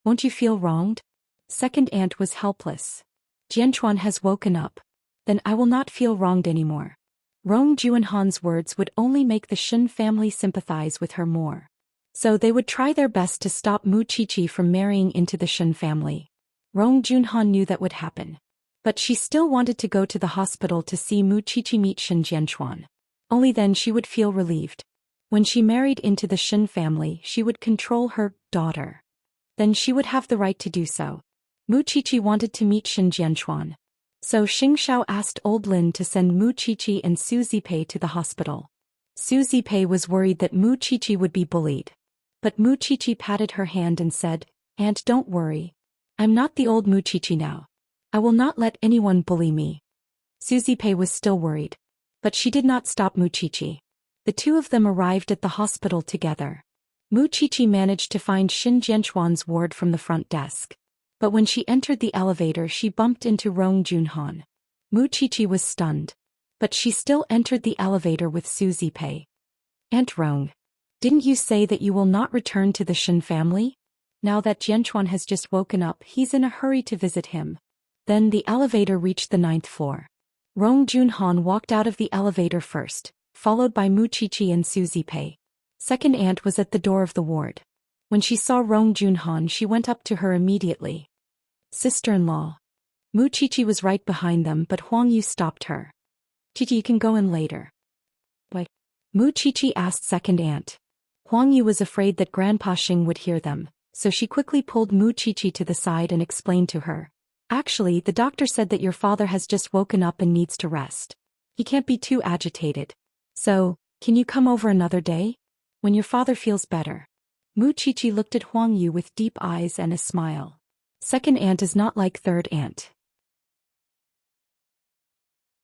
Won't you feel wronged? Second aunt was helpless. Jianchuan has woken up. Then I will not feel wronged anymore. Rong Junhan's words would only make the Shen family sympathize with her more. So they would try their best to stop Mu Qiqi from marrying into the Shen family. Rong Junhan knew that would happen. But she still wanted to go to the hospital to see Mu Qiqi meet Shen Jianchuan. Only then she would feel relieved. When she married into the Shen family, she would control her daughter. Then she would have the right to do so. Mu Qiqi wanted to meet Shen Jianchuan. So Xianxia asked Old Lin to send Mu Qiqi and Su Zipei to the hospital. Su Zipei was worried that Mu Qiqi would be bullied. But Mu Qiqi patted her hand and said, Aunt, don't worry. I'm not the old Mu Qiqi now. I will not let anyone bully me. Su Zipei was still worried. But she did not stop Mu Qiqi. The two of them arrived at the hospital together. Mu Qiqi managed to find Shen Jianchuan's ward from the front desk. But when she entered the elevator, she bumped into Rong Junhan. Mu Qiqi was stunned. But she still entered the elevator with Su Zipei. Aunt Rong, didn't you say that you will not return to the Shen family? Now that Jianchuan has just woken up, he's in a hurry to visit him. Then the elevator reached the 9th floor. Rong Junhan walked out of the elevator first. followed by Mu Qiqi and Su Zipei. Second aunt was at the door of the ward. When she saw Rong Junhan, she went up to her immediately. Sister-in-law. Mu Qiqi was right behind them, but Huang Yu stopped her. Qiqi, you can go in later. Why? Mu Qiqi asked second aunt. Huang Yu was afraid that Grandpa Xing would hear them, so she quickly pulled Mu Qiqi to the side and explained to her. Actually, the doctor said that your father has just woken up and needs to rest. He can't be too agitated. So, can you come over another day? When your father feels better. Mu Qiqi looked at Huang Yu with deep eyes and a smile. Second aunt is not like third aunt.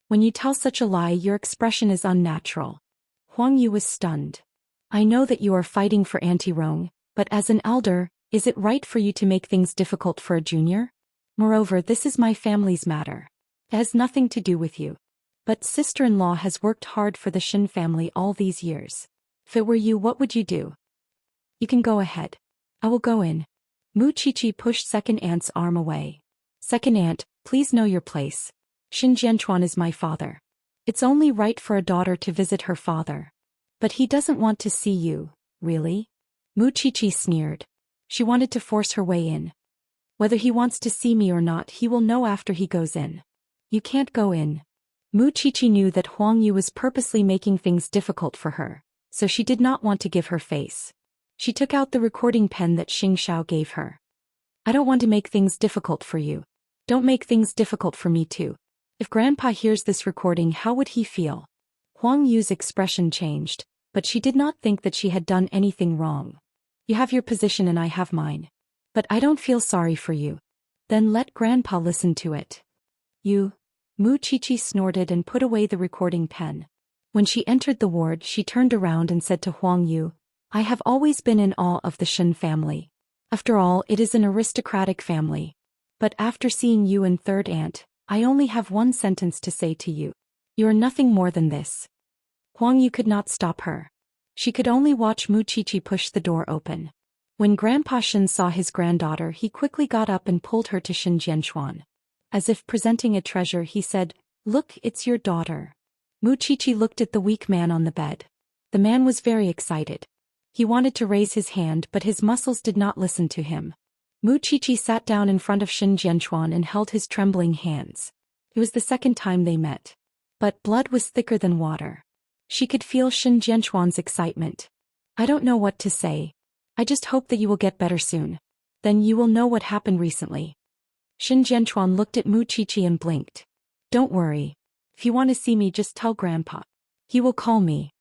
When you tell such a lie, your expression is unnatural. Huang Yu was stunned. I know that you are fighting for Auntie Rong, but as an elder, is it right for you to make things difficult for a junior? Moreover, this is my family's matter. It has nothing to do with you. But sister-in-law has worked hard for the Xin family all these years. If it were you, what would you do? You can go ahead. I will go in. Mu Qiqi pushed second aunt's arm away. Second aunt, please know your place. Xin Jianchuan is my father. It's only right for a daughter to visit her father. But he doesn't want to see you, really? Mu Qiqi sneered. She wanted to force her way in. Whether he wants to see me or not, he will know after he goes in. You can't go in. Mu Qiqi knew that Huang Yu was purposely making things difficult for her, so she did not want to give her face. She took out the recording pen that Xianxia gave her. I don't want to make things difficult for you. Don't make things difficult for me too. If Grandpa hears this recording, how would he feel? Huang Yu's expression changed, but she did not think that she had done anything wrong. You have your position and I have mine. But I don't feel sorry for you. Then let Grandpa listen to it. You. Mu Qiqi snorted and put away the recording pen. When she entered the ward, she turned around and said to Huang Yu, I have always been in awe of the Xin family. After all, it is an aristocratic family. But after seeing you and third aunt, I only have one sentence to say to you. You are nothing more than this. Huang Yu could not stop her. She could only watch Mu Qiqi push the door open. When Grandpa Xin saw his granddaughter, he quickly got up and pulled her to Xin Jianchuan. As if presenting a treasure, he said, Look, it's your daughter. Mu Qiqi looked at the weak man on the bed. The man was very excited. He wanted to raise his hand, but his muscles did not listen to him. Mu Qiqi sat down in front of Xin Jianchuan and held his trembling hands. It was the second time they met. But blood was thicker than water. She could feel Xin Jianchuan's excitement. I don't know what to say. I just hope that you will get better soon. Then you will know what happened recently. Xin Jianchuan looked at Mu Qiqi and blinked. Don't worry. If you want to see me, just tell Grandpa. He will call me.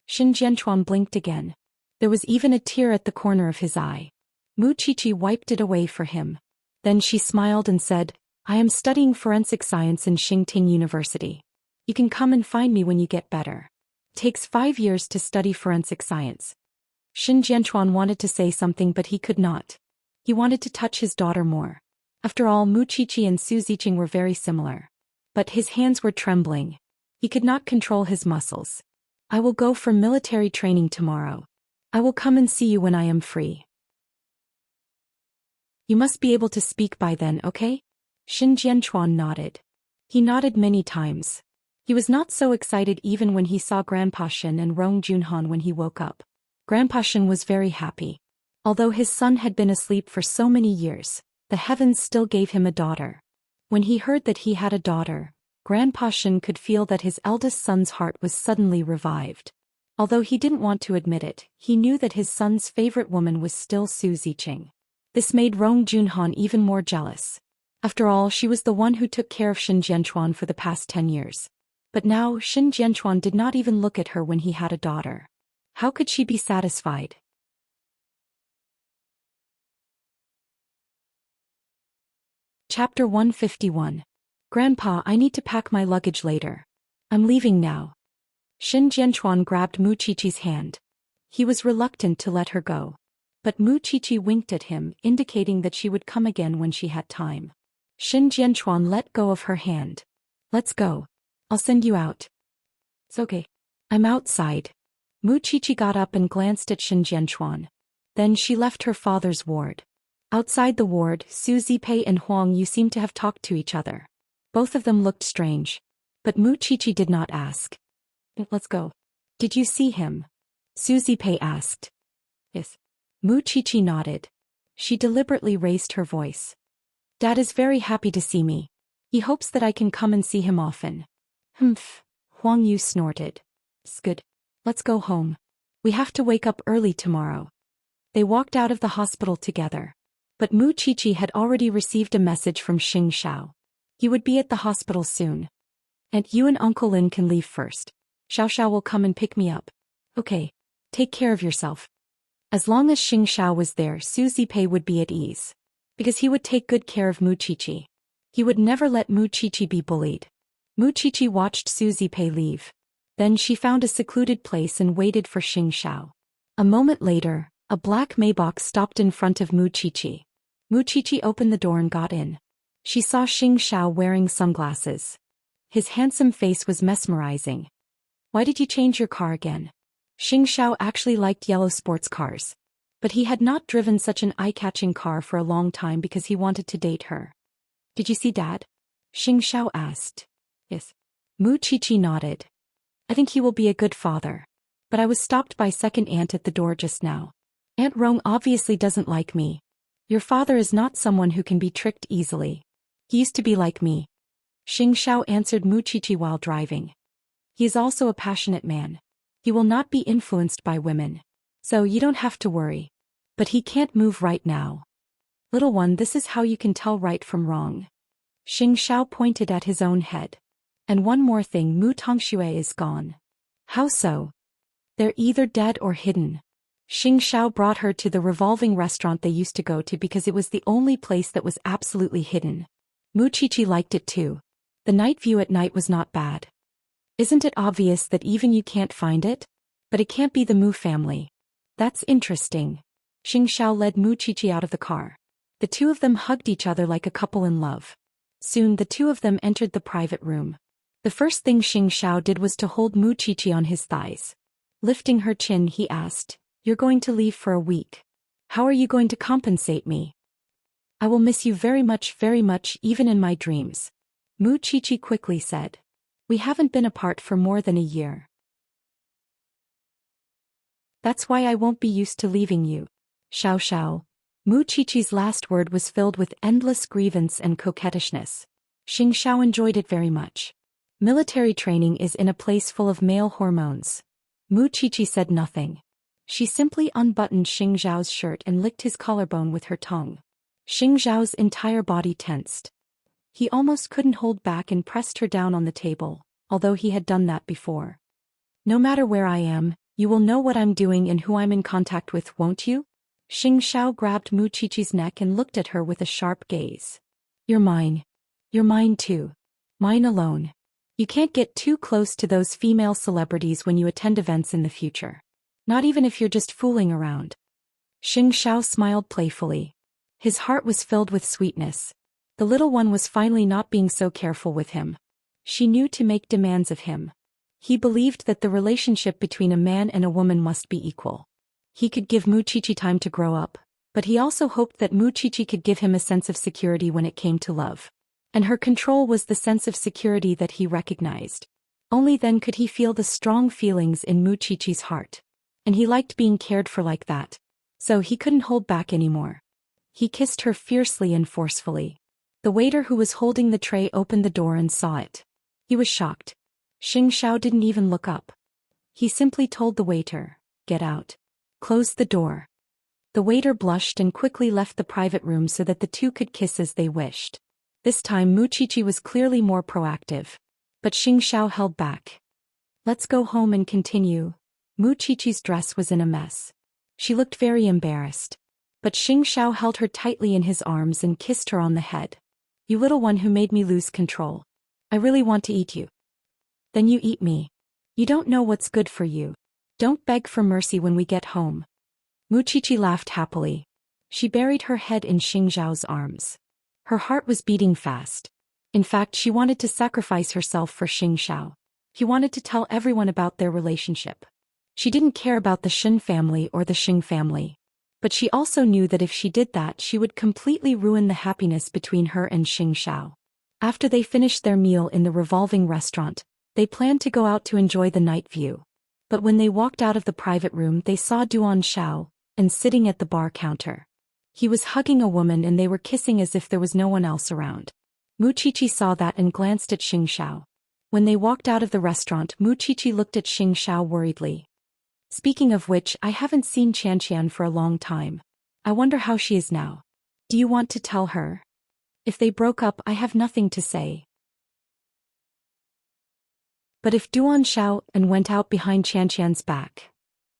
Xin Jianchuan blinked again. There was even a tear at the corner of his eye. Mu Qiqi wiped it away for him. Then she smiled and said, I am studying forensic science in Xingting University. You can come and find me when you get better. It takes 5 years to study forensic science. Xin Jianchuan wanted to say something, but he could not. He wanted to touch his daughter more. After all, Mu Qiqi and Su Ziqing were very similar. But his hands were trembling. He could not control his muscles. I will go for military training tomorrow. I will come and see you when I am free. You must be able to speak by then, okay? Xin Jianchuan nodded. He nodded many times. He was not so excited even when he saw Grandpa Xin and Rong Junhan when he woke up. Grandpa Xin was very happy. Although his son had been asleep for so many years, the heavens still gave him a daughter. When he heard that he had a daughter, Grandpa Xin could feel that his eldest son's heart was suddenly revived. Although he didn't want to admit it, he knew that his son's favorite woman was still Su Ziqing. This made Rong Junhan even more jealous. After all, she was the one who took care of Xin Jianchuan for the past 10 years. But now, Xin Jianchuan did not even look at her when he had a daughter. How could she be satisfied? Chapter 151. Grandpa, I need to pack my luggage later. I'm leaving now. Xin Jianchuan grabbed Mu Qiqi's hand. He was reluctant to let her go. But Mu Qiqi winked at him, indicating that she would come again when she had time. Xin Jianchuan let go of her hand. Let's go. I'll send you out. It's okay. I'm outside. Mu Qiqi got up and glanced at Xin Jianchuan. Then she left her father's ward. Outside the ward, Su Zipei and Huang Yu seemed to have talked to each other. Both of them looked strange. But Mu Qiqi did not ask. Let's go. Did you see him? Susie Pei asked. Yes. Mu Qiqi nodded. She deliberately raised her voice. Dad is very happy to see me. He hopes that I can come and see him often. Humph. Huang Yu snorted. Good. Let's go home. We have to wake up early tomorrow. They walked out of the hospital together. But Mu Qiqi had already received a message from Xiao. He would be at the hospital soon. And you and Uncle Lin can leave first. Xiao will come and pick me up. Okay. Take care of yourself. As long as Xiao was there, Susie Pei would be at ease. Because he would take good care of Mu Qiqi. He would never let Mu Qiqi be bullied. Mu Qiqi watched Susie Pei leave. Then she found a secluded place and waited for Xiao. A moment later, a black Maybach stopped in front of Mu Qiqi. Mu Qiqi opened the door and got in. She saw Xiao wearing sunglasses. His handsome face was mesmerizing. Why did you change your car again? Xiao actually liked yellow sports cars. But he had not driven such an eye-catching car for a long time because he wanted to date her. Did you see Dad? Xiao asked. Yes. Mu Qiqi nodded. I think he will be a good father. But I was stopped by second aunt at the door just now. Aunt Rong obviously doesn't like me. Your father is not someone who can be tricked easily. He used to be like me. Xiao answered Mu Qiqi while driving. He is also a passionate man. He will not be influenced by women. So you don't have to worry. But he can't move right now. Little one, this is how you can tell right from wrong. Xiao pointed at his own head. And one more thing, Mu Tongxue is gone. How so? They're either dead or hidden. Xiao brought her to the revolving restaurant they used to go to because it was the only place that was absolutely hidden. Mu Qiqi liked it too. The night view at night was not bad. Isn't it obvious that even you can't find it? But it can't be the Mu family. That's interesting. Xiao led Mu Qiqi out of the car. The two of them hugged each other like a couple in love. Soon the two of them entered the private room. The first thing Xiao did was to hold Mu Qiqi on his thighs. Lifting her chin, he asked, "You're going to leave for a week. How are you going to compensate me?" "I will miss you very much, even in my dreams." Mu Qiqi quickly said. "We haven't been apart for more than a year. That's why I won't be used to leaving you." Xiao. Mu Qiqi's last word was filled with endless grievance and coquettishness. Xiao enjoyed it very much. Military training is in a place full of male hormones. Mu Qiqi said nothing. She simply unbuttoned Xiao's shirt and licked his collarbone with her tongue. Xiao's entire body tensed. He almost couldn't hold back and pressed her down on the table, although he had done that before. "No matter where I am, you will know what I'm doing and who I'm in contact with, won't you?" Xiao grabbed Mu Qiqi's neck and looked at her with a sharp gaze. "You're mine. You're mine too. Mine alone. You can't get too close to those female celebrities when you attend events in the future. Not even if you're just fooling around." Xiao smiled playfully. His heart was filled with sweetness. The little one was finally not being so careful with him. She knew to make demands of him. He believed that the relationship between a man and a woman must be equal. He could give Mu Qiqi time to grow up, but he also hoped that Mu Qiqi could give him a sense of security when it came to love. And her control was the sense of security that he recognized. Only then could he feel the strong feelings in Mu Qiqi's heart. And he liked being cared for like that. So he couldn't hold back anymore. He kissed her fiercely and forcefully. The waiter who was holding the tray opened the door and saw it. He was shocked. Xiao didn't even look up. He simply told the waiter, "Get out. Close the door." The waiter blushed and quickly left the private room so that the two could kiss as they wished. This time Mu Qiqi was clearly more proactive. But Xiao held back. "Let's go home and continue." Mu Qiqi's dress was in a mess. She looked very embarrassed. But Xiao held her tightly in his arms and kissed her on the head. "You little one who made me lose control. I really want to eat you." "Then you eat me. You don't know what's good for you. Don't beg for mercy when we get home." Mu Qiqi laughed happily. She buried her head in Xiao's arms. Her heart was beating fast. In fact, she wanted to sacrifice herself for Xiao. He wanted to tell everyone about their relationship. She didn't care about the Shen family or the Xing family. But she also knew that if she did that, she would completely ruin the happiness between her and Xiao. After they finished their meal in the revolving restaurant, they planned to go out to enjoy the night view. But when they walked out of the private room they saw Duan Xiao, and sitting at the bar counter. He was hugging a woman and they were kissing as if there was no one else around. Mu Qiqi saw that and glanced at Xianxia. When they walked out of the restaurant Mu Qiqi looked at Xianxia worriedly. Speaking of which, I haven't seen Xianxian for a long time. I wonder how she is now. Do you want to tell her? If they broke up I have nothing to say. But if Duan Xiao and went out behind Xianxian's back.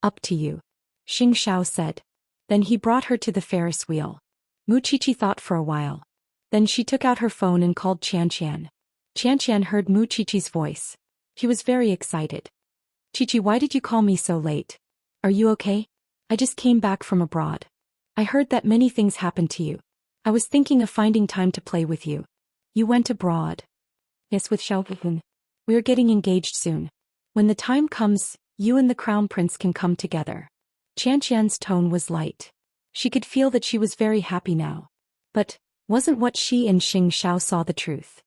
Up to you. Xianxia said. Then he brought her to the Ferris wheel. Mu Qiqi thought for a while. Then she took out her phone and called Xianxian. Xianxian heard Mu Qiqi's voice. He was very excited. Qiqi, why did you call me so late? Are you okay? I just came back from abroad. I heard that many things happened to you. I was thinking of finding time to play with you. You went abroad. Yes, with Xiaohun. We are getting engaged soon. When the time comes, you and the crown prince can come together. Xianxian's tone was light. She could feel that she was very happy now. But, wasn't what she and Xianxia saw the truth?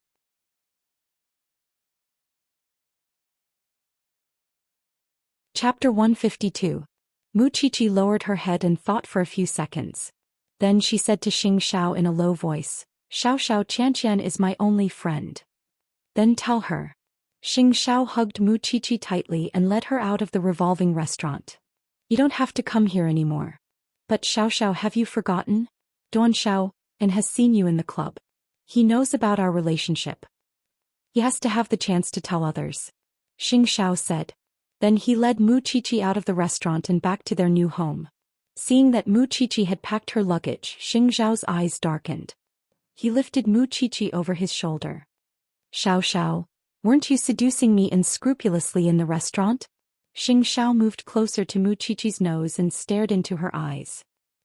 Chapter 152. Mu Qiqi lowered her head and thought for a few seconds. Then she said to Xianxia in a low voice, Xiao Xianxian is my only friend. Then tell her. Xianxia hugged Mu Qiqi tightly and led her out of the revolving restaurant. You don't have to come here anymore. But Xiao, have you forgotten? Duan Xiao, and has seen you in the club. He knows about our relationship. He has to have the chance to tell others. Xianxia said. Then he led Mu Qiqi out of the restaurant and back to their new home. Seeing that Mu Qiqi had packed her luggage, Xianxiao's eyes darkened. He lifted Mu Qiqi over his shoulder. Xiao, weren't you seducing me unscrupulously in the restaurant? Xianxia moved closer to Mu Qiqi's nose and stared into her eyes.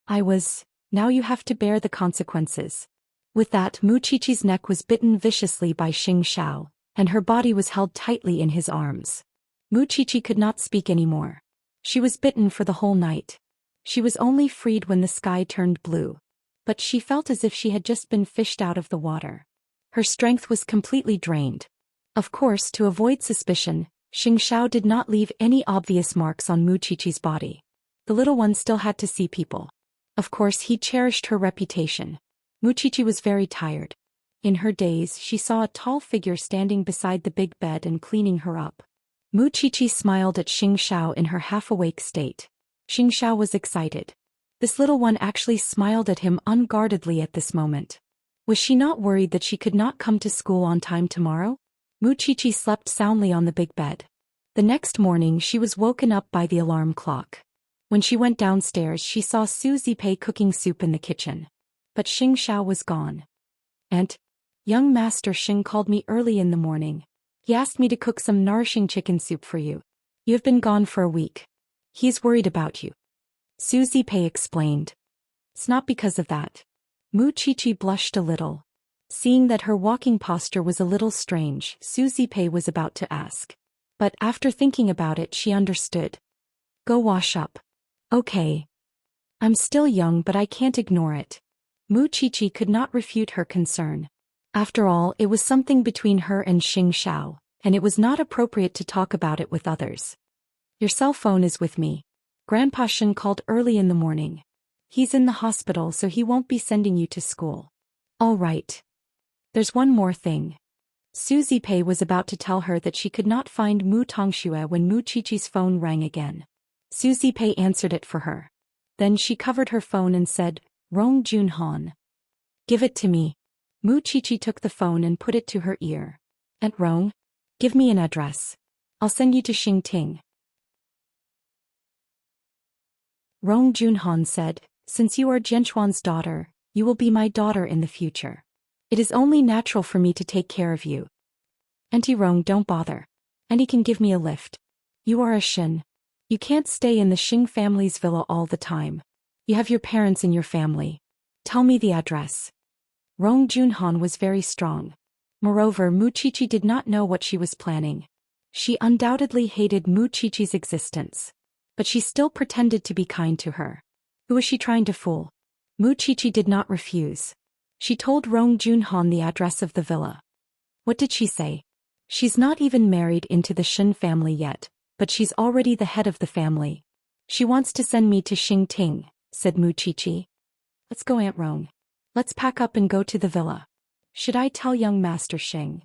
I was. Now you have to bear the consequences. With that, Mu Qiqi's neck was bitten viciously by Xianxia, and her body was held tightly in his arms. Mu Qiqi could not speak anymore. She was bitten for the whole night. She was only freed when the sky turned blue. But she felt as if she had just been fished out of the water. Her strength was completely drained. Of course, to avoid suspicion, Xianxia did not leave any obvious marks on Mu Qiqi's body. The little one still had to see people. Of course, he cherished her reputation. Mu Qiqi was very tired. In her daze, she saw a tall figure standing beside the big bed and cleaning her up. Mu Qiqi smiled at Xianxia in her half-awake state. Xianxia was excited. This little one actually smiled at him unguardedly at this moment. Was she not worried that she could not come to school on time tomorrow? Mu Qiqi slept soundly on the big bed. The next morning she was woken up by the alarm clock. When she went downstairs she saw Su Zipei cooking soup in the kitchen. But Xianxia was gone. Aunt, young Master Xing called me early in the morning. He asked me to cook some nourishing chicken soup for you. You have been gone for a week. He's worried about you. Su Zipei explained. It's not because of that. Mu Qiqi blushed a little. Seeing that her walking posture was a little strange, Su Zipei was about to ask. But after thinking about it she understood. Go wash up. Okay. I'm still young but I can't ignore it. Mu Qiqi could not refute her concern. After all, it was something between her and Xianxia, and it was not appropriate to talk about it with others. Your cell phone is with me. Grandpa Shen called early in the morning. He's in the hospital so he won't be sending you to school. All right. There's one more thing. Su Zipei was about to tell her that she could not find Mu Tongxue when Mu Qiqi's phone rang again. Su Zipei answered it for her. Then she covered her phone and said, Rong Junhan. Give it to me. Mu Qiqi took the phone and put it to her ear. Aunt Rong, give me an address. I'll send you to Xingting. Rong Junhan said, since you are Jianchuan's daughter, you will be my daughter in the future. It is only natural for me to take care of you. Auntie Rong, don't bother. Auntie can give me a lift. You are a Shen. You can't stay in the Xing family's villa all the time. You have your parents in your family. Tell me the address. Rong Junhan was very strong. Moreover, Mu Qiqi did not know what she was planning. She undoubtedly hated Mu Qiqi's existence. But she still pretended to be kind to her. Who was she trying to fool? Mu Qiqi did not refuse. She told Rong Junhan the address of the villa. What did she say? She's not even married into the Shen family yet, but she's already the head of the family. She wants to send me to Xingting, said Mu Qiqi. Let's go, Aunt Rong. Let's pack up and go to the villa. Should I tell young Master Xing?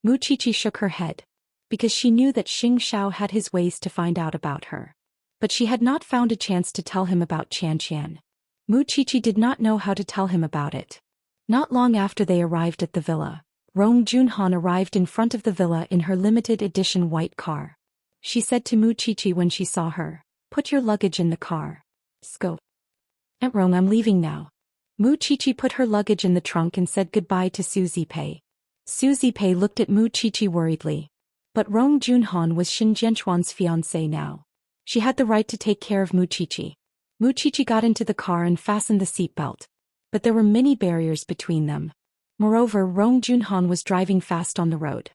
Mu Qiqi shook her head, because she knew that Xianxia had his ways to find out about her. But she had not found a chance to tell him about Xianxian. Mu Qiqi did not know how to tell him about it. Not long after they arrived at the villa, Rong Junhan arrived in front of the villa in her limited edition white car. She said to Mu Qiqi when she saw her, "Put your luggage in the car. Go. Aunt Rong, I'm leaving now." Mu Qiqi put her luggage in the trunk and said goodbye to Su Zipei. Su Zipei looked at Mu Qiqi worriedly. But Rong Junhan was Xin Jianchuan's fiancé now. She had the right to take care of Mu Qiqi. Mu Qiqi got into the car and fastened the seatbelt. But there were many barriers between them. Moreover, Rong Junhan was driving fast on the road.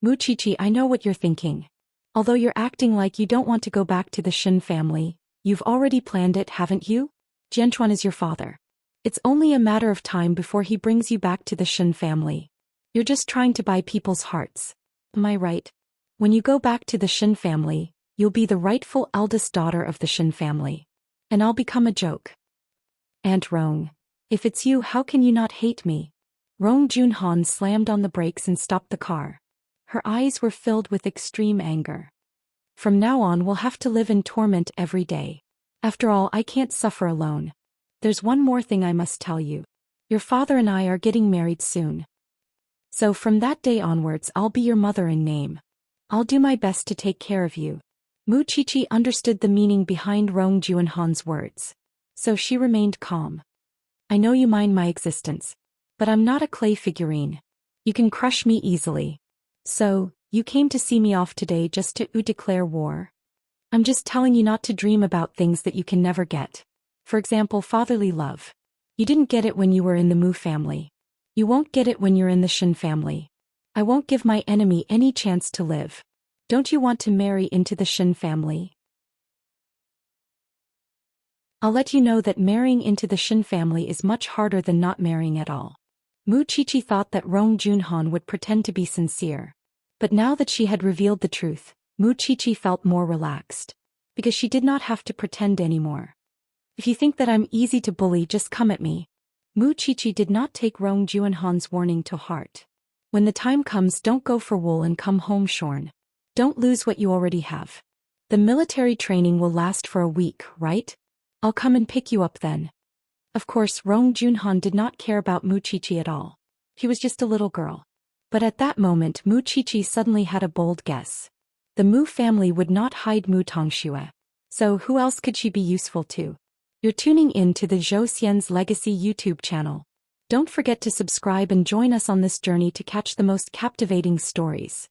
Mu Qiqi, I know what you're thinking. Although you're acting like you don't want to go back to the Xin family, you've already planned it, haven't you? Jianchuan is your father. It's only a matter of time before he brings you back to the Xin family. You're just trying to buy people's hearts. Am I right? When you go back to the Xin family, you'll be the rightful eldest daughter of the Xin family. And I'll become a joke. Aunt Rong, if it's you, how can you not hate me? Rong Junhan slammed on the brakes and stopped the car. Her eyes were filled with extreme anger. From now on, we'll have to live in torment every day. After all, I can't suffer alone. There's one more thing I must tell you. Your father and I are getting married soon. So from that day onwards, I'll be your mother in name. I'll do my best to take care of you. Mu Qiqi understood the meaning behind Rong Junhan's words. So she remained calm. I know you mind my existence. But I'm not a clay figurine. You can crush me easily. So, you came to see me off today just to declare war? I'm just telling you not to dream about things that you can never get. For example, fatherly love. You didn't get it when you were in the Mu family. You won't get it when you're in the Xin family. I won't give my enemy any chance to live. Don't you want to marry into the Xin family? I'll let you know that marrying into the Xin family is much harder than not marrying at all. Mu Qiqi thought that Rong Junhan would pretend to be sincere. But now that she had revealed the truth, Mu Qiqi felt more relaxed. Because she did not have to pretend anymore. If you think that I'm easy to bully, just come at me. Mu Qiqi did not take Rong Junhan's warning to heart. When the time comes, don't go for wool and come home shorn. Don't lose what you already have. The military training will last for a week, right? I'll come and pick you up then. Of course, Rong Junhan did not care about Mu Qiqi at all. She was just a little girl. But at that moment, Mu Qiqi suddenly had a bold guess. The Mu family would not hide Mu Tongxue. So who else could she be useful to? You're tuning in to the Zhou Xian's Legacy YouTube channel. Don't forget to subscribe and join us on this journey to catch the most captivating stories.